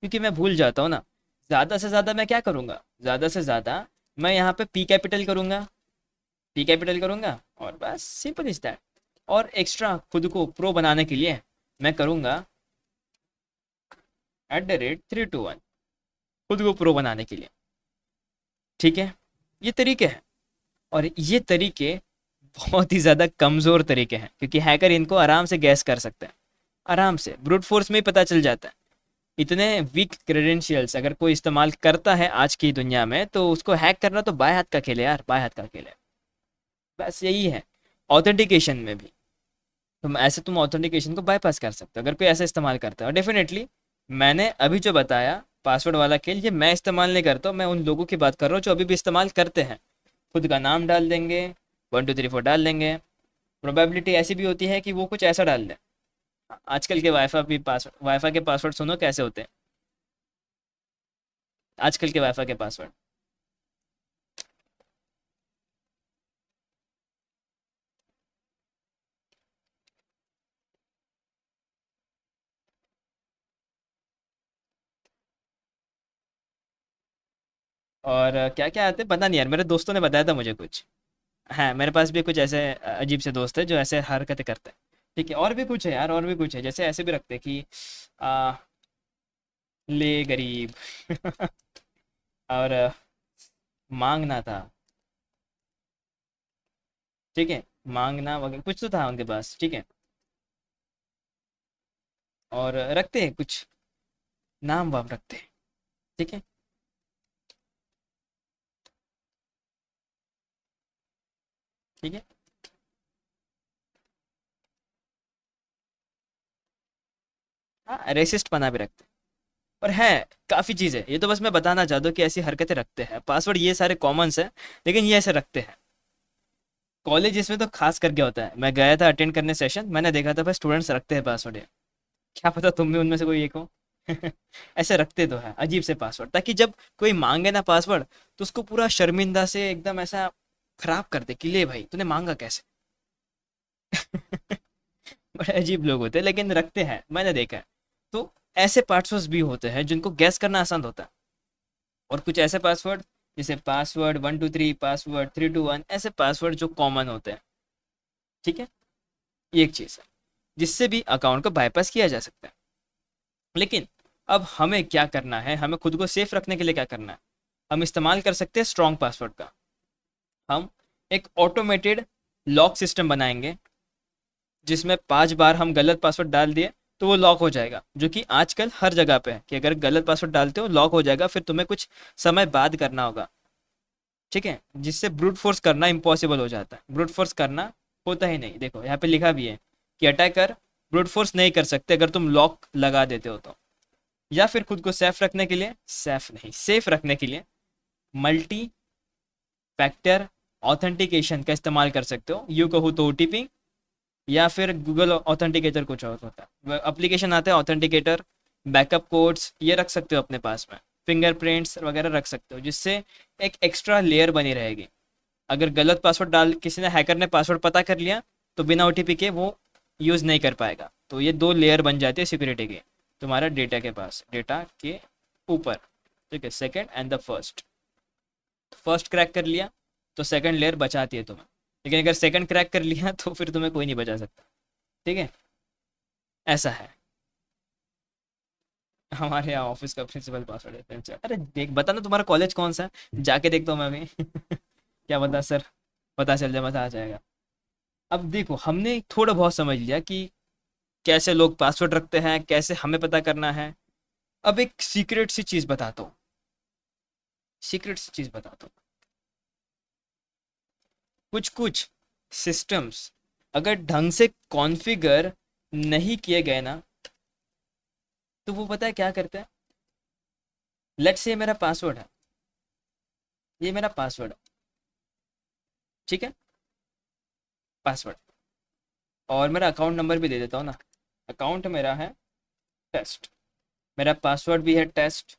क्योंकि मैं भूल जाता हूँ ना। ज़्यादा से ज़्यादा मैं क्या करूँगा, ज़्यादा से ज़्यादा मैं यहाँ पे पी कैपिटल करूँगा, पी कैपिटल करूँगा, और बस सिंपल इज दैट। और एक्स्ट्रा खुद को प्रो बनाने के लिए मैं करूँगा @321, खुद को प्रो बनाने के लिए, ठीक है। ये तरीके हैं, और ये तरीके बहुत ही ज़्यादा कमज़ोर तरीके हैं, क्योंकि हैकर इनको आराम से गैस कर सकते हैं, आराम से ब्रूट फोर्स में ही पता चल जाता है। इतने वीक क्रेडेंशियल्स अगर कोई इस्तेमाल करता है आज की दुनिया में, तो उसको हैक करना तो बाएं हाथ का खेल है यार, बाएं हाथ का खेल है। बस यही है। ऑथेंटिकेशन में भी तुम ऑथेंटिकेशन को बाईपास कर सकते हो अगर कोई ऐसा इस्तेमाल करता है। और डेफिनेटली मैंने अभी जो बताया पासवर्ड वाला खेल, ये मैं इस्तेमाल नहीं करता हूँ, मैं उन लोगों की बात कर रहा हूँ जो अभी भी इस्तेमाल करते हैं। खुद का नाम डाल देंगे, 1 2 3 4 डाल देंगे। प्रोबेबिलिटी ऐसी भी होती है कि वो कुछ ऐसा डाल दें। आजकल के वाईफाई के पासवर्ड सुनो कैसे होते हैं, आजकल के वाईफाई के पासवर्ड। और क्या क्या आते हैं पता नहीं यार, मेरे दोस्तों ने बताया था मुझे कुछ। हाँ मेरे पास भी कुछ ऐसे अजीब से दोस्त है जो ऐसे हरकतें करते हैं, ठीक है। और भी कुछ है यार, और भी कुछ है, जैसे ऐसे भी रखते हैं कि आ, ले गरीब और मांगना था, ठीक है। मांगना वगैरह कुछ तो था उनके पास, ठीक है। और रखते हैं कुछ नाम वाम रखते हैं, ठीक है। ठीक है। हाँ रेसिस्ट पना भी रखते हैं। और है काफ़ी चीज़ें, ये तो बस मैं बताना चाहता हूँ कि ऐसी हरकतें रखते हैं। पासवर्ड ये सारे कॉमन्स हैं, लेकिन ये ऐसे रखते हैं। कॉलेज इसमें तो खास करके होता है। मैं गया था अटेंड करने सेशन, मैंने देखा था भाई स्टूडेंट्स रखते हैं पासवर्ड। क्या पता तुम भी उनमें से कोई एक हो ऐसे रखते तो है अजीब से पासवर्ड, ताकि जब कोई मांगे ना पासवर्ड, तो उसको पूरा शर्मिंदा से एकदम ऐसा खराब कर दे कि ले भाई तूने मांगा कैसे बड़े अजीब लोग होते हैं, लेकिन रखते हैं, मैंने देखा है। तो ऐसे पासवर्ड्स भी होते हैं जिनको गैस करना आसान होता है। और कुछ ऐसे पासवर्ड, जैसे पासवर्ड 1 2 3, पासवर्ड 3 2 1, ऐसे पासवर्ड जो कॉमन होते हैं, ठीक है। ये एक चीज़ है जिससे भी अकाउंट को बाईपास किया जा सकता है। लेकिन अब हमें क्या करना है, हमें खुद को सेफ रखने के लिए क्या करना है। हम इस्तेमाल कर सकते हैं स्ट्रॉन्ग पासवर्ड का। हम एक ऑटोमेटेड लॉक सिस्टम बनाएंगे, जिसमें 5 बार हम गलत पासवर्ड डाल दिए तो वो लॉक हो जाएगा, जो कि आजकल हर जगह पे है कि अगर गलत पासवर्ड डालते हो लॉक हो जाएगा, फिर तुम्हें कुछ समय बाद करना होगा। ठीक है, जिससे ब्रूट फोर्स करना इम्पॉसिबल हो जाता है, ब्रूट फोर्स करना होता ही नहीं। देखो यहाँ पे लिखा भी है कि अटैकर ब्रूट फोर्स नहीं कर सकते अगर तुम लॉक लगा देते हो तो, या फिर खुद को सेफ रखने के लिए, सेफ नहीं सेफ रखने के लिए मल्टी फैक्टर ऑथेंटिकेशन का इस्तेमाल कर सकते हो। यू कहूँ तो ओटीपी, या फिर गूगल ऑथेंटिकेटर कुछ और होता है, एप्लीकेशन आता है ऑथेंटिकेटर, बैकअप कोड्स ये रख सकते हो अपने पास में, फिंगरप्रिंट्स वगैरह रख सकते हो, जिससे एक एक्स्ट्रा लेयर बनी रहेगी। अगर गलत पासवर्ड डाल किसी ने, हैकर ने पासवर्ड पता कर लिया तो बिना ओटीपी के वो यूज़ नहीं कर पाएगा। तो ये दो लेयर बन जाती है सिक्योरिटी की तुम्हारा डेटा के पास, डेटा के ऊपर। ठीक है, second and the first, first crack कर लिया तो सेकंड लेयर बचाती है तुम्हें, लेकिन अगर सेकंड क्रैक कर लिया तो फिर तुम्हें कोई नहीं बचा सकता। ठीक है, ऐसा है। हमारे यहाँ ऑफिस का प्रिंसिपल पासवर्ड है। अरे देख, बता ना तुम्हारा कॉलेज कौन सा है, जाके देखता हूँ मैं भी। क्या बता सर, पता चल जाए, मजा आ जाएगा। अब देखो हमने थोड़ा बहुत समझ लिया कि कैसे लोग पासवर्ड रखते हैं, कैसे हमें पता करना है। अब एक सीक्रेट सी चीज बताता हूँ, सीक्रेट सी चीज बताता हूँ। कुछ कुछ सिस्टम्स अगर ढंग से कॉन्फ़िगर नहीं किए गए ना, तो वो पता है क्या करते हैं। लेट्स से मेरा पासवर्ड है, ये मेरा पासवर्ड है, ठीक है, पासवर्ड, और मेरा अकाउंट नंबर भी दे देता हूँ ना। अकाउंट मेरा है टेस्ट, मेरा पासवर्ड भी है टेस्ट,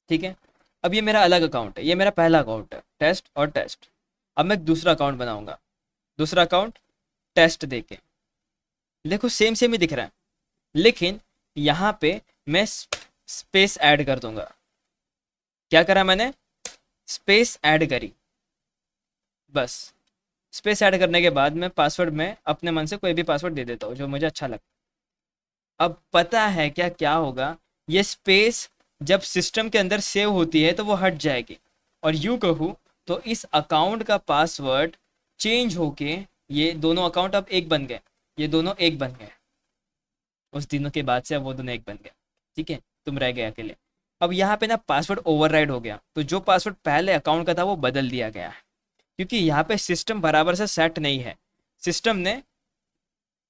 ठीक है। अब ये मेरा अलग अकाउंट है, ये मेरा पहला अकाउंट है टेस्ट और टेस्ट। अब मैं दूसरा अकाउंट बनाऊंगा, दूसरा अकाउंट टेस्ट देके, देखो सेम सेम ही दिख रहा है, लेकिन यहाँ पे मैं स्पेस ऐड कर दूंगा। क्या करा मैंने, स्पेस ऐड करी, बस। स्पेस ऐड करने के बाद मैं पासवर्ड में अपने मन से कोई भी पासवर्ड दे देता हूँ जो मुझे अच्छा लगता है। अब पता है क्या क्या होगा, ये स्पेस जब सिस्टम के अंदर सेव होती है तो वो हट जाएगी, और यूँ कहूँ तो इस अकाउंट का पासवर्ड चेंज होके ये दोनों अकाउंट अब एक बन गए, ये दोनों एक बन गए। उस दिनों के बाद से अब वो दोनों एक बन गए, ठीक है, तुम रह गए अकेले। अब यहाँ पे ना पासवर्ड ओवरराइड हो गया, तो जो पासवर्ड पहले अकाउंट का था वो बदल दिया गया है, क्योंकि यहाँ पे सिस्टम बराबर से सेट नहीं है। सिस्टम ने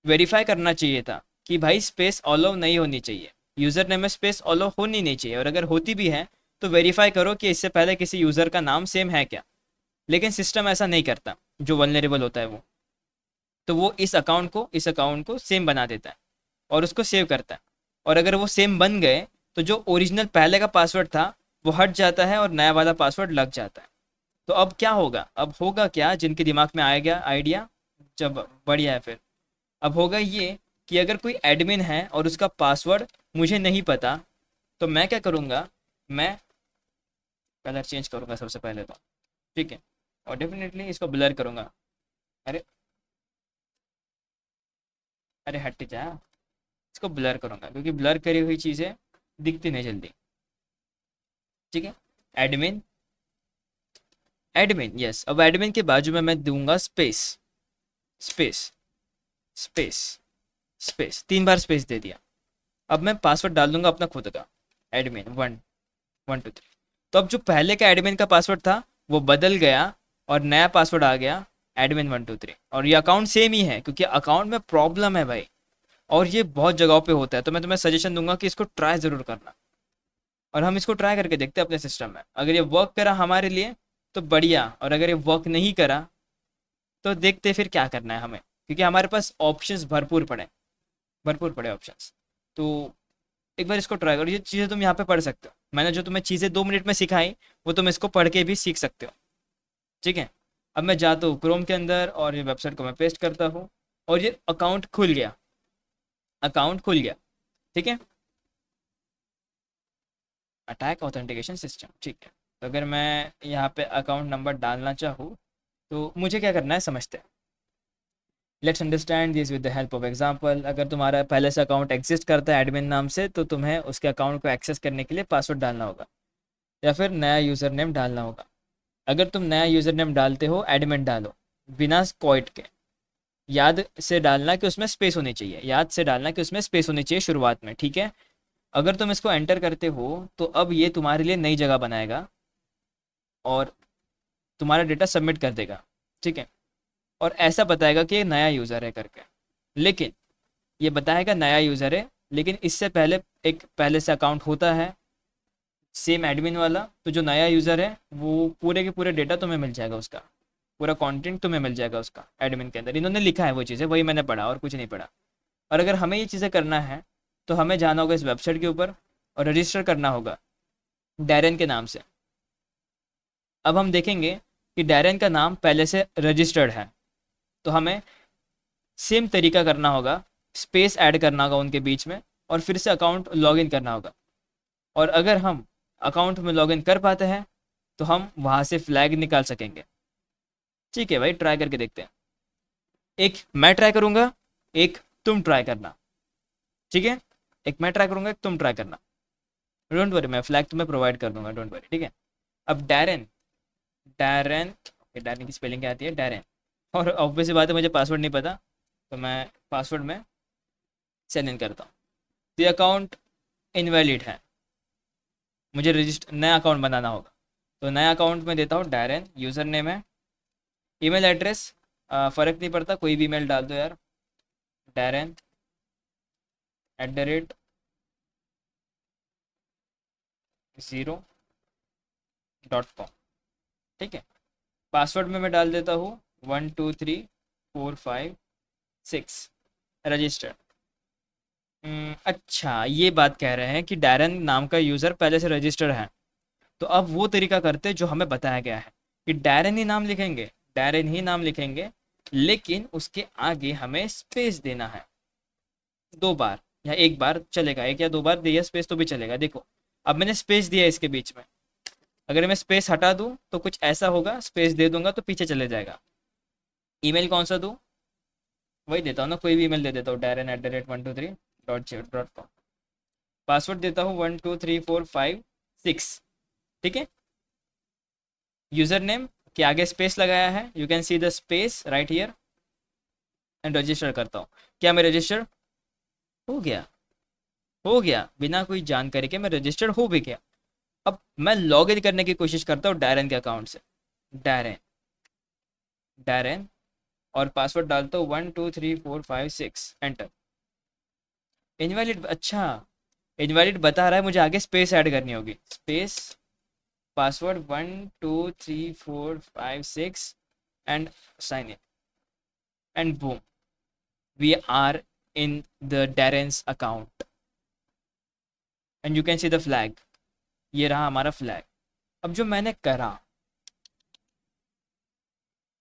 वेरीफाई करना चाहिए था कि भाई स्पेस ऑलो नहीं होनी चाहिए, यूज़र नेम में स्पेस ऑलो होनी नहीं चाहिए, और अगर होती भी है तो वेरीफाई करो कि इससे पहले किसी यूज़र का नाम सेम है क्या। लेकिन सिस्टम ऐसा नहीं करता, जो वल्नरेबल होता है वो, तो वो इस अकाउंट को सेम बना देता है और उसको सेव करता है। और अगर वो सेम बन गए तो जो ओरिजिनल पहले का पासवर्ड था वो हट जाता है और नया वाला पासवर्ड लग जाता है। तो अब क्या होगा, अब होगा क्या, जिनके दिमाग में आएगा आइडिया, जब बढ़िया है फिर। अब होगा ये कि अगर कोई एडमिन है और उसका पासवर्ड मुझे नहीं पता, तो मैं क्या करूँगा, मैं कलर चेंज करूँगा सबसे पहले तो, ठीक है, और डेफिनेटली इसको ब्लर करूँगा। अरे अरे हट जा, इसको ब्लर करूँगा क्योंकि ब्लर करी हुई चीज़ें दिखती नहीं जल्दी। ठीक है, एडमिन, एडमिन यस। अब एडमिन के बाजू में मैं दूंगा स्पेस, स्पेस, स्पेस, स्पेस, 3 बार स्पेस दे दिया। अब मैं पासवर्ड डाल दूंगा अपना खुद का, एडमिन 1 1 2 3। तो अब जो पहले का एडमिन का पासवर्ड था वो बदल गया और नया पासवर्ड आ गया एडमिन 1 2 3, और ये अकाउंट सेम ही है क्योंकि अकाउंट में प्रॉब्लम है भाई, और ये बहुत जगहों पे होता है। तो मैं तुम्हें सजेशन दूंगा कि इसको ट्राई ज़रूर करना, और हम इसको ट्राई करके देखते हैं अपने सिस्टम में। अगर ये वर्क करा हमारे लिए तो बढ़िया, और अगर ये वर्क नहीं करा तो देखते फिर क्या करना है हमें, क्योंकि हमारे पास ऑप्शंस भरपूर पड़े, भरपूर पड़े ऑप्शंस। तो एक बार इसको ट्राई करो, ये चीज़ें तुम यहाँ पे पढ़ सकते हो, मैंने जो तुम्हें चीज़ें 2 मिनट में सिखाई वो तुम इसको पढ़ के भी सीख सकते हो। ठीक है, अब मैं जाता हूँ क्रोम के अंदर और ये वेबसाइट को मैं पेस्ट करता हूँ, और ये अकाउंट खुल गया, अकाउंट खुल गया, ठीक है। अटैक ऑथेंटिकेशन सिस्टम, ठीक है। तो अगर मैं यहाँ पे अकाउंट नंबर डालना चाहूँ तो मुझे क्या करना है समझते हैं। Let's understand this with the help of example. अगर तुम्हारा पहले से अकाउंट एग्जिस्ट करता है एडमिन नाम से, तो तुम्हें उसके अकाउंट को एक्सेस करने के लिए पासवर्ड डालना होगा या फिर नया यूज़र नेम डालना होगा। अगर तुम नया यूज़र नेम डालते हो एडमिन डालो, बिना क्वोट के। याद से डालना कि उसमें स्पेस होनी चाहिए, याद से डालना कि उसमें स्पेस होनी चाहिए शुरुआत में, ठीक है। अगर तुम इसको एंटर करते हो तो अब ये तुम्हारे लिए नई जगह बनाएगा, और तुम्हारा डेटा सबमिट कर देगा, ठीक है। और ऐसा बताएगा कि ये नया यूज़र है करके, लेकिन ये बताएगा नया यूज़र है, लेकिन इससे पहले एक पहले से अकाउंट होता है सेम एडमिन वाला। तो जो नया यूज़र है वो पूरे के पूरे डेटा तुम्हें मिल जाएगा, उसका पूरा कंटेंट तुम्हें मिल जाएगा उसका एडमिन के अंदर। इन्होंने लिखा है वो चीज़ें, वही मैंने पढ़ा और कुछ नहीं पढ़ा। और अगर हमें ये चीज़ें करना है तो हमें जाना होगा इस वेबसाइट के ऊपर और रजिस्टर करना होगा डैरेन के नाम से। अब हम देखेंगे कि डैरेन का नाम पहले से रजिस्टर्ड है, तो हमें सेम तरीका करना होगा, स्पेस ऐड करना होगा उनके बीच में और फिर से अकाउंट लॉगिन करना होगा। और अगर हम अकाउंट में लॉगिन कर पाते हैं तो हम वहाँ से फ्लैग निकाल सकेंगे। ठीक है भाई, ट्राई करके देखते हैं। एक मैं ट्राई करूँगा, एक तुम ट्राई करना, ठीक है। एक मैं ट्राई करूँगा, एक तुम ट्राई करना। डोंट वरी, मैं फ्लैग तुम्हें प्रोवाइड कर दूंगा, डोंट वरी, ठीक है। अब डैरेन, डैरेन डैरेन की स्पेलिंग क्या आती है, डैरेन। और ऑब्वियस बात है मुझे पासवर्ड नहीं पता, तो मैं पासवर्ड में साइन इन करता हूँ। तो ये अकाउंट इनवैलिड है, मुझे रजिस्टर नया अकाउंट बनाना होगा। तो नया अकाउंट में देता हूँ डैरेन, यूज़र नेम है, ईमेल एड्रेस फ़र्क नहीं पड़ता, कोई भी ईमेल डाल दो यार, darren@0.com, ठीक है। पासवर्ड में मैं डाल देता हूँ 123456, रजिस्टर। अच्छा, ये बात कह रहे हैं कि डैरन नाम का यूज़र पहले से रजिस्टर है। तो अब वो तरीका करते जो हमें बताया गया है कि डैरन ही नाम लिखेंगे, डैरन ही नाम लिखेंगे, लेकिन उसके आगे हमें स्पेस देना है 2 बार या 1 बार चलेगा, 1 या 2 बार दिया स्पेस तो भी चलेगा। देखो अब मैंने स्पेस दिया इसके बीच में, अगर मैं स्पेस हटा दूं तो कुछ ऐसा होगा, स्पेस दे दूंगा तो पीछे चले जाएगा। ईमेल कौन सा दूं, वही देता हूँ ना, कोई भी ईमेल दे देता हूँ, darren@123.com। पासवर्ड देता हूँ 123456, ठीक है। यूज़र नेम के आगे स्पेस लगाया है, you can see the space right here, and register करता हूँ। क्या मैं रजिस्टर हो गया, हो गया, बिना कोई जानकारी के मैं रजिस्टर्ड हो भी गया। अब मैं लॉग इन करने की कोशिश करता हूँ डैरेन के अकाउंट से, डैरेन डैरेन और पासवर्ड डालता हूँ 123456, एंटर। इनवैलिड, अच्छा इनवैलिड बता रहा है, मुझे आगे स्पेस ऐड करनी होगी, space password 123456 and sign in, and boom, we are in the Darren's account and you can see the flag. ये रहा हमारा फ्लैग। अब जो मैंने करा,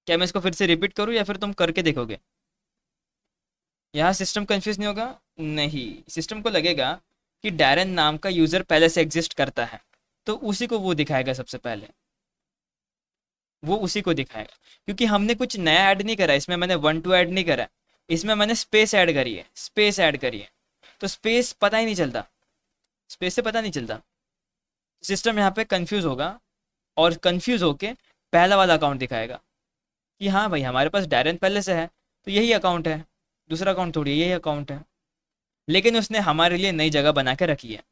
क्या मैं इसको फिर से रिपीट करूँ या फिर तुम करके देखोगे? यहाँ सिस्टम कंफ्यूज नहीं होगा? नहीं, सिस्टम को लगेगा कि डैरेन नाम का यूज़र पहले से एग्जिस्ट करता है, तो उसी को वो दिखाएगा सबसे पहले, वो उसी को दिखाएगा, क्योंकि हमने कुछ नया ऐड नहीं करा इसमें, मैंने 1 2 ऐड नहीं करा, इसमें मैंने स्पेस ऐड करी है, स्पेस ऐड करी है। तो स्पेस पता ही नहीं चलता, स्पेस से पता नहीं चलता, सिस्टम यहाँ पे कंफ्यूज होगा और कंफ्यूज होके पहला वाला अकाउंट दिखाएगा कि हाँ भाई हमारे पास डैरेन पहले से है, तो यही अकाउंट है, दूसरा अकाउंट थोड़ी, यही अकाउंट है। लेकिन उसने हमारे लिए नई जगह बना के रखी है,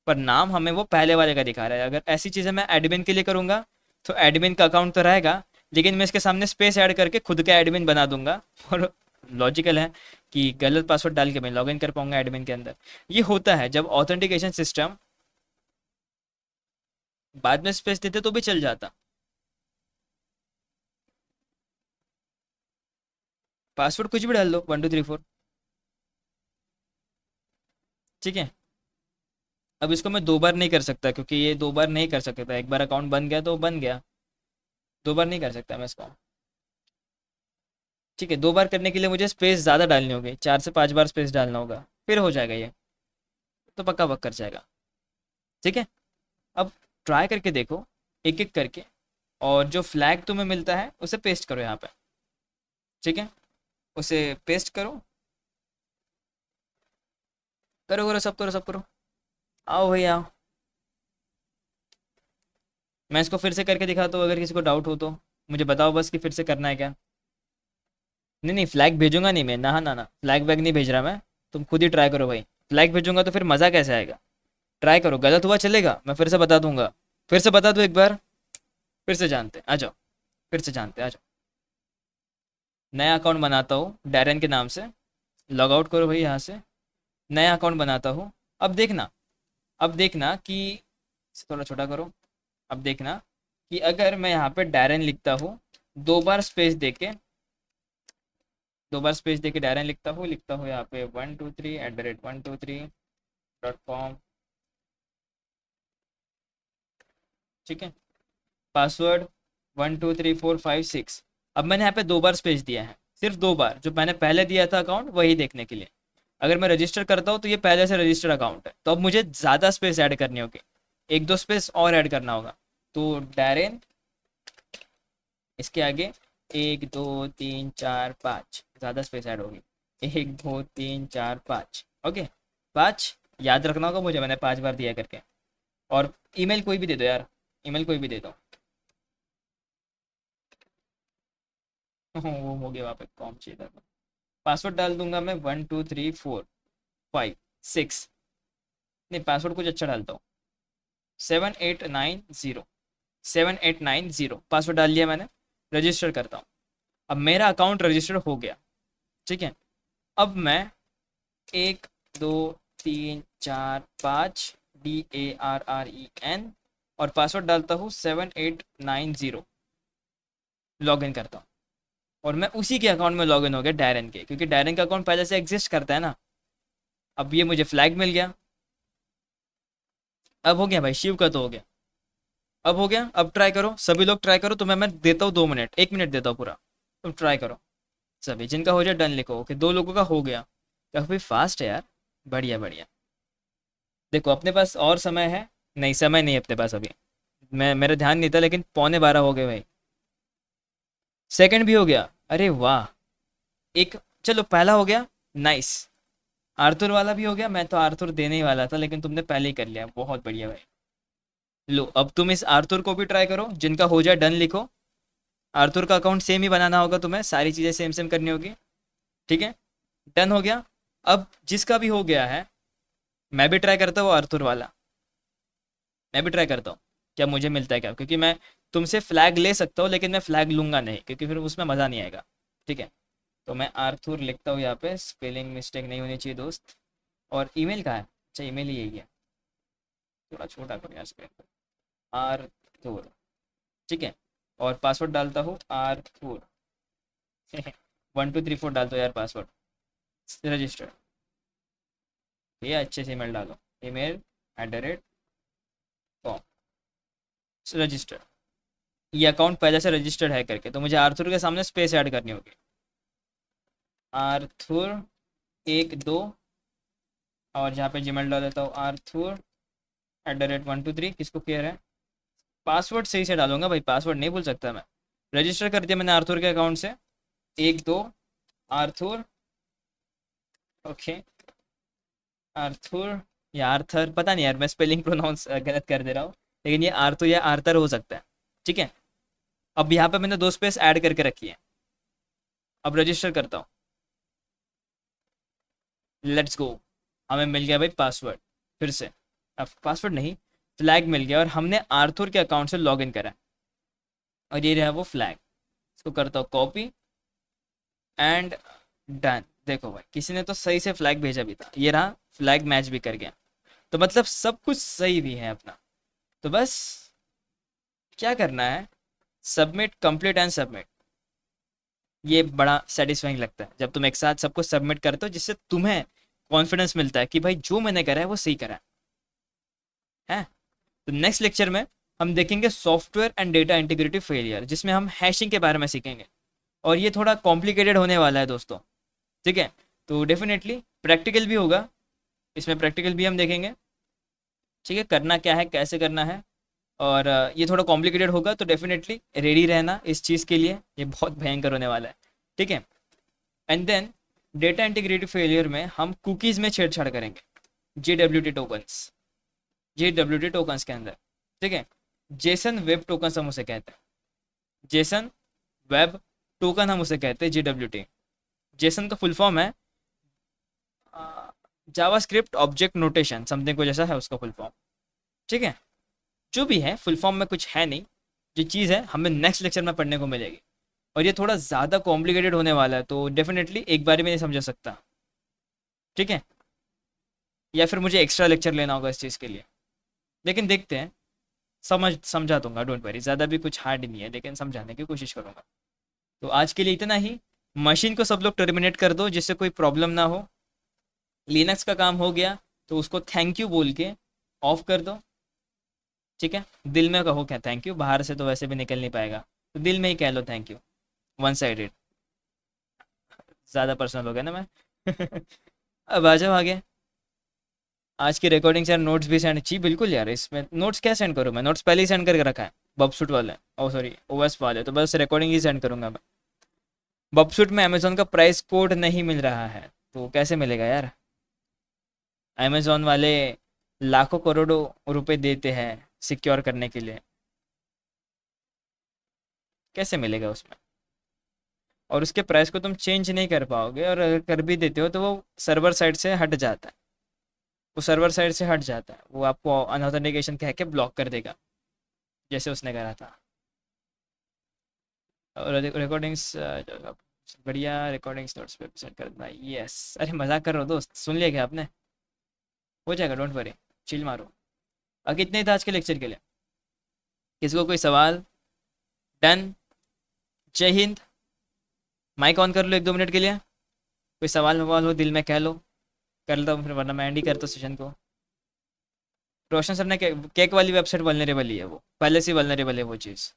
पर नाम हमें वो पहले वाले का दिखा रहा है। अगर ऐसी चीज़ें मैं एडमिन के लिए करूँगा तो एडमिन का अकाउंट तो रहेगा, लेकिन मैं इसके सामने स्पेस ऐड करके खुद का एडमिन बना दूंगा, और लॉजिकल है कि गलत पासवर्ड डाल के मैं लॉगिन कर पाऊंगा एडमिन के अंदर। ये होता है जब ऑथेंटिकेशन सिस्टम बाद में स्पेस देते तो भी चल जाता। पासवर्ड कुछ भी डाल दो, 1234, ठीक है। अब इसको मैं 2 बार नहीं कर सकता, क्योंकि ये 2 बार नहीं कर सकता, एक बार अकाउंट बन गया तो बन गया, 2 बार नहीं कर सकता मैं इसको, ठीक है। 2 बार करने के लिए मुझे स्पेस ज़्यादा डालनी होगी, 4 से 5 बार स्पेस डालना होगा, फिर हो जाएगा ये, तो पक्का वर्क कर जाएगा, ठीक है। अब ट्राई करके देखो एक एक करके, और जो फ्लैग तुम्हें मिलता है उसे पेस्ट करो यहाँ पे, ठीक है। उसे पेस्ट करो, करो करो, सब करो सब करो, आओ भाई आओ। मैं इसको फिर से करके दिखाता हूँ, अगर किसी को डाउट हो तो मुझे बताओ बस कि फिर से करना है क्या। नहीं नहीं, फ्लैग भेजूंगा नहीं मैं, ना ना ना, फ्लैग वैग नहीं भेज रहा मैं, तुम खुद ही ट्राई करो भाई। फ्लैग भेजूंगा तो फिर मज़ा कैसे आएगा? ट्राई करो, गलत हुआ चलेगा, मैं फिर से बता दूंगा, फिर से बता दूँ एक बार, फिर से जानते हैं, आ जाओ, फिर से जानते हैं, आ जाओ। नया अकाउंट बनाता हूँ डैरन के नाम से, लॉग आउट करो भाई यहाँ से, नया अकाउंट बनाता हूँ। अब देखना, अब देखना कि, थोड़ा छोटा करो। अब देखना कि अगर मैं यहाँ पे डैरन लिखता हूँ, दो बार स्पेस देके, दो बार स्पेस देके डैरन लिखता हूँ यहाँ पे 123@123.com, ठीक है। पासवर्ड 123456। अब मैंने यहाँ पे दो बार स्पेस दिया है, सिर्फ दो बार, जो मैंने पहले दिया था अकाउंट वही देखने के लिए। अगर मैं रजिस्टर करता हूँ तो ये पहले से रजिस्टर्ड अकाउंट है, तो अब मुझे ज़्यादा स्पेस ऐड करनी होगी, एक दो स्पेस और ऐड करना होगा। तो डैरेन, इसके आगे 1 2 3 4 5, ज़्यादा स्पेस ऐड होगी, 1 2 3 4 5, ओके। 5 याद रखना होगा मुझे, मैंने 5 बार दिया करके। और ईमेल कोई भी दे दो यार, ईमेल कोई भी दे दो। वो हो गया, वहाँ पे कॉम चाहिए था। पासवर्ड डाल दूंगा मैं 1 2 3 4 5 6, नहीं पासवर्ड कुछ अच्छा डालता हूँ, 7890, 7890 पासवर्ड डाल लिया मैंने। रजिस्टर करता हूँ। अब मेरा अकाउंट रजिस्टर हो गया, ठीक है। अब मैं 1 2 3 4 5 DARREN और पासवर्ड डालता हूँ 7890, लॉग इन करता हूँ। और मैं उसी के अकाउंट में लॉग इन हो गया, डैरन के, क्योंकि डैरन का अकाउंट पहले से एग्जिस्ट करता है ना। अब ये मुझे फ्लैग मिल गया। अब हो गया भाई, शिव का तो हो गया, अब हो गया। अब ट्राई करो, सभी लोग ट्राई करो, तुम्हें मैं देता हूँ 2 मिनट, 1 मिनट देता हूँ पूरा, तुम ट्राई करो। सभी जिनका हो जाए डन लिखो, ओके। दो लोगों का हो गया, काफ़ी फास्ट है यार, बढ़िया बढ़िया। देखो अपने पास और समय है, नहीं समय नहीं है अपने पास अभी, मैं मेरा ध्यान नहीं था, लेकिन 11:15 हो गए भाई। सेकंड भी हो गया, अरे वाह। एक, चलो पहला हो गया, नाइस। आर्थर वाला भी हो गया, मैं तो आर्थर देने ही वाला था, लेकिन तुमने पहले ही कर लिया, बहुत बढ़िया भाई। लो अब तुम इस आर्थर को भी ट्राई करो, जिनका हो जाए डन लिखो। आर्थर का अकाउंट सेम ही बनाना होगा तुम्हें, सारी चीज़ें सेम सेम करनी होगी, ठीक है। डन हो गया। अब जिसका भी हो गया है, मैं भी ट्राई करता हूँ आर्थर वाला, मैं भी ट्राई करता हूँ, क्या मुझे मिलता है क्या, क्योंकि मैं तुमसे फ्लैग ले सकता हूँ, लेकिन मैं फ्लैग लूंगा नहीं, क्योंकि फिर उसमें मज़ा नहीं आएगा, ठीक है। तो मैं आर्थर लिखता हूँ यहाँ पे, स्पेलिंग मिस्टेक नहीं होनी चाहिए दोस्त। और ईमेल कहाँ है, अच्छा ईमेल ही यही है, थोड़ा छोटा करो यार स्पेलिंग, आर्थर, ठीक है। और पासवर्ड डालता हूँ आर्थर 1234 डाल दो यार पासवर्ड, रजिस्टर। ये अच्छे से ईमेल डालो, email@com, रजिस्टर। ये अकाउंट पहले से रजिस्टर्ड है करके, तो मुझे आर्थर के सामने स्पेस ऐड करनी होगी, आर्थर 1 2, और जहाँ पे जीमेल डाल देता हूँ आर्थर@123, किसको केयर है। पासवर्ड सही से डालूंगा भाई, पासवर्ड नहीं भूल सकता मैं। रजिस्टर कर दिया मैंने आर्थर के अकाउंट से, 1 2 आर्थर, ओके। आर्थर या आर्थर, पता नहीं यार, मैं स्पेलिंग प्रोनाउंस गलत कर दे रहा हूँ, लेकिन ये आर्थर या आर्थर हो सकता है, ठीक है। अब यहाँ पे मैंने दो स्पेस ऐड करके रखी है। अब रजिस्टर करता हूँ, लेट्स गो। हमें मिल गया भाई पासवर्ड, फिर से, अब पासवर्ड नहीं, फ्लैग मिल गया, और हमने आर्थर के अकाउंट से लॉग इन करा है, और ये रहा वो फ्लैग। इसको करता हूँ कॉपी एंड डन। देखो भाई, किसी ने तो सही से फ्लैग भेजा भी था, ये रहा फ्लैग मैच भी कर गया, तो मतलब सब कुछ सही भी है अपना। तो बस क्या करना है, सबमिट, कंप्लीट एंड सबमिट। ये बड़ा सेटिस्फाइंग लगता है जब तुम एक साथ सबको सबमिट करते हो, जिससे तुम्हें कॉन्फिडेंस मिलता है कि भाई जो मैंने करा है वो सही करा है। तो नेक्स्ट लेक्चर में हम देखेंगे software and data integrity failure, जिसमें हम हैशिंग के बारे में सीखेंगे, और ये थोड़ा कॉम्प्लिकेटेड होने वाला है दोस्तों, ठीक है। तो डेफिनेटली प्रैक्टिकल भी होगा, इसमें प्रैक्टिकल भी हम देखेंगे, ठीक है, करना क्या है, कैसे करना है। और ये थोड़ा कॉम्प्लिकेटेड होगा, तो डेफिनेटली रेडी रहना इस चीज़ के लिए, ये बहुत भयंकर होने वाला है, ठीक है। And then data integrity failure में हम कुकीज़ में छेड़छाड़ करेंगे, JWT टोकन्स, JWT टोकन्स के अंदर, ठीक है। जेसन वेब टोकन हम उसे कहते हैं, जेसन वेब टोकन हम उसे कहते हैं, JWT। जेसन का फुल फॉर्म है जावास्क्रिप्ट ऑब्जेक्ट नोटेशन, समथिंग को जैसा है उसका फुल फॉर्म, ठीक है। जो भी है, फुल फॉर्म में कुछ है नहीं, जो चीज़ है हमें नेक्स्ट लेक्चर में पढ़ने को मिलेगी, और ये थोड़ा ज़्यादा कॉम्प्लिकेटेड होने वाला है, तो डेफिनेटली एक बार में नहीं समझा सकता, ठीक है, या फिर मुझे एक्स्ट्रा लेक्चर लेना होगा इस चीज़ के लिए, लेकिन देखते हैं, समझा दूंगा, डोंट वरी, ज़्यादा भी कुछ हार्ड नहीं है, लेकिन समझाने की कोशिश करूंगा। तो आज के लिए इतना ही। मशीन को सब लोग टर्मिनेट कर दो जिससे कोई प्रॉब्लम ना हो। लिनक्स का काम हो गया, तो उसको थैंक यू बोल के ऑफ कर दो, ठीक है। दिल में कहो क्या थैंक यू, बाहर से तो वैसे भी निकल नहीं पाएगा, तो दिल में ही कह लो थैंक यू, वन साइडेड, ज़्यादा पर्सनल हो गया ना मैं। अब आ जाओ आगे। आज की रिकॉर्डिंग यार नोट्स भी सेंड, जी बिल्कुल यार, इसमें नोट्स क्या सेंड करूँ मैं, नोट्स पहले ही सेंड करके रखा है, बबसूट वाले, ओ सॉरी ओएस वाले, तो बस रिकॉर्डिंग ही सेंड करूँगा मैं। बबसूट में अमेजोन का प्राइस कोड नहीं मिल रहा है, तो कैसे मिलेगा यार, अमेजोन वाले लाखों करोड़ों रुपए देते हैं सिक्योर करने के लिए, कैसे मिलेगा उसमें, और उसके प्राइस को तुम चेंज नहीं कर पाओगे, और अगर कर भी देते हो तो वो सर्वर साइड से हट जाता है, वो सर्वर साइड से हट जाता है, वो आपको अनऑथेंटिकेशन कह के ब्लॉक कर देगा, जैसे उसने करा था। और रिकॉर्डिंग्स बढ़िया, रिकॉर्डिंग्स नोट्स पे सेंड कर देना, यस, अरे मजाक कर रहा हो दोस्त, सुन लिया क्या आपने, हो जाएगा, डोंट वरी, चिल मारो। अब इतने ही था आज के लेक्चर के लिए, किसी को कोई सवाल, डन, जय हिंद, माइक ऑन कर लो 1-2 मिनट के लिए, कोई सवाल ववाल हो दिल में कह लो, कर लो फिर, वरना मैं एंड ही करता सेशन को। रोशन सर ने केक वाली वेबसाइट वल्नरेबल ही है, वो पहले से वल्नरेबल है वो चीज़,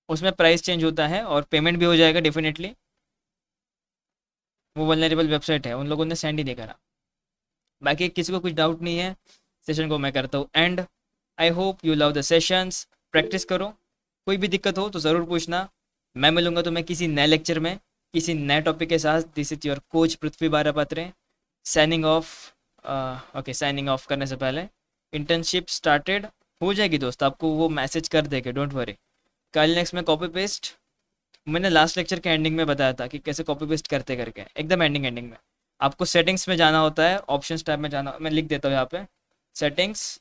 उसमें प्राइस चेंज होता है और पेमेंट भी हो जाएगा डेफिनेटली, वो वल्नरेबल वेबसाइट है, उन लोगों ने सेंड ही नहीं करा। बाकी किसी को कुछ डाउट नहीं है, सेशन को मैं करता हूँ and. I hope you love the sessions, practice करो, कोई भी दिक्कत हो तो ज़रूर पूछना, मैं मिलूंगा तुम्हें किसी नए लेक्चर में, किसी नए टॉपिक के साथ। This is your coach Prithvi Barapatre, signing off. Okay, signing off करने से पहले, इंटर्नशिप स्टार्टेड हो जाएगी दोस्त, आपको वो मैसेज कर देंगे, डोंट वरी। कल नेक्स्ट में कॉपी पेस्ट, मैंने लास्ट लेक्चर के एंडिंग में बताया था कि कैसे कॉपी पेस्ट करते करके, एकदम एंडिंग एंडिंग में आपको सेटिंग्स में जाना होता है, ऑप्शंस टैब में जाना, मैं लिख देता हूँ यहाँ पे, सेटिंग्स,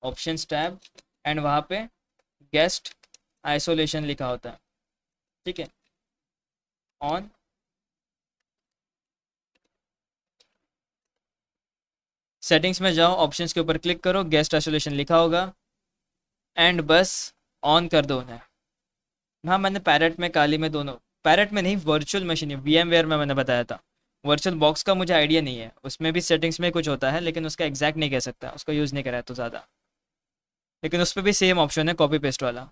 ऑप्शंस टैब, एंड वहाँ पे गेस्ट आइसोलेशन लिखा होता है, ठीक है, ऑन, सेटिंग्स में जाओ, ऑप्शंस के ऊपर क्लिक करो, गेस्ट आइसोलेशन लिखा होगा, एंड बस ऑन कर दो उन्हें। हाँ, मैंने पैरेट में, काली में, दोनों, पैरेट में नहीं, वर्चुअल मशीन है, VMware में मैंने बताया था। वर्चुअल बॉक्स का मुझे आइडिया नहीं है, उसमें भी सेटिंग्स में कुछ होता है, लेकिन उसका एग्जैक्ट नहीं कह सकता, उसको यूज़ नहीं करा है तो ज़्यादा, लेकिन उस पर भी सेम ऑप्शन है कॉपी पेस्ट वाला,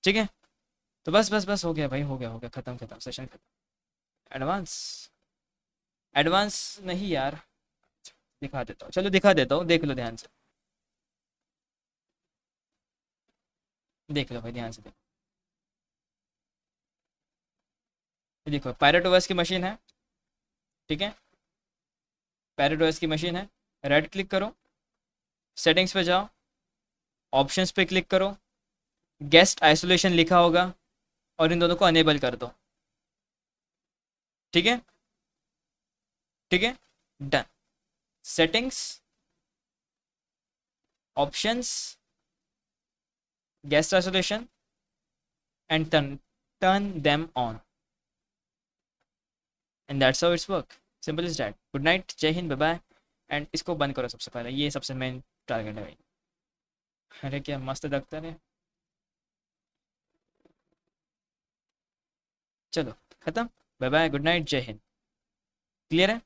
ठीक है। तो बस बस बस, हो गया भाई, हो गया, ख़त्म ख़त्म, सेशन खत्म। एडवांस, एडवांस नहीं यार, दिखा देता हूँ, चलो दिखा देता हूँ, देख लो ध्यान से, देख लो भाई ध्यान से, देखो, ये देखो पायरेट ओएस की मशीन है, ठीक है, पायरेट ओएस की मशीन है, राइट क्लिक करो, सेटिंग्स पे जाओ, ऑप्शंस पे क्लिक करो, गेस्ट आइसोलेशन लिखा होगा, और इन दोनों को अनेबल कर दो, ठीक है, ठीक है, done, settings, options, guest isolation, and turn them on, and that's how it's work, simple is that. Good night, जय हिंद, बाय बाय, एंड इसको बंद करो सबसे पहले, ये सबसे मेन टारगेट है भाई। अरे क्या मस्त दफ्तर है, चलो खत्म, बाय बाय, गुड नाइट, जय हिंद, क्लियर है।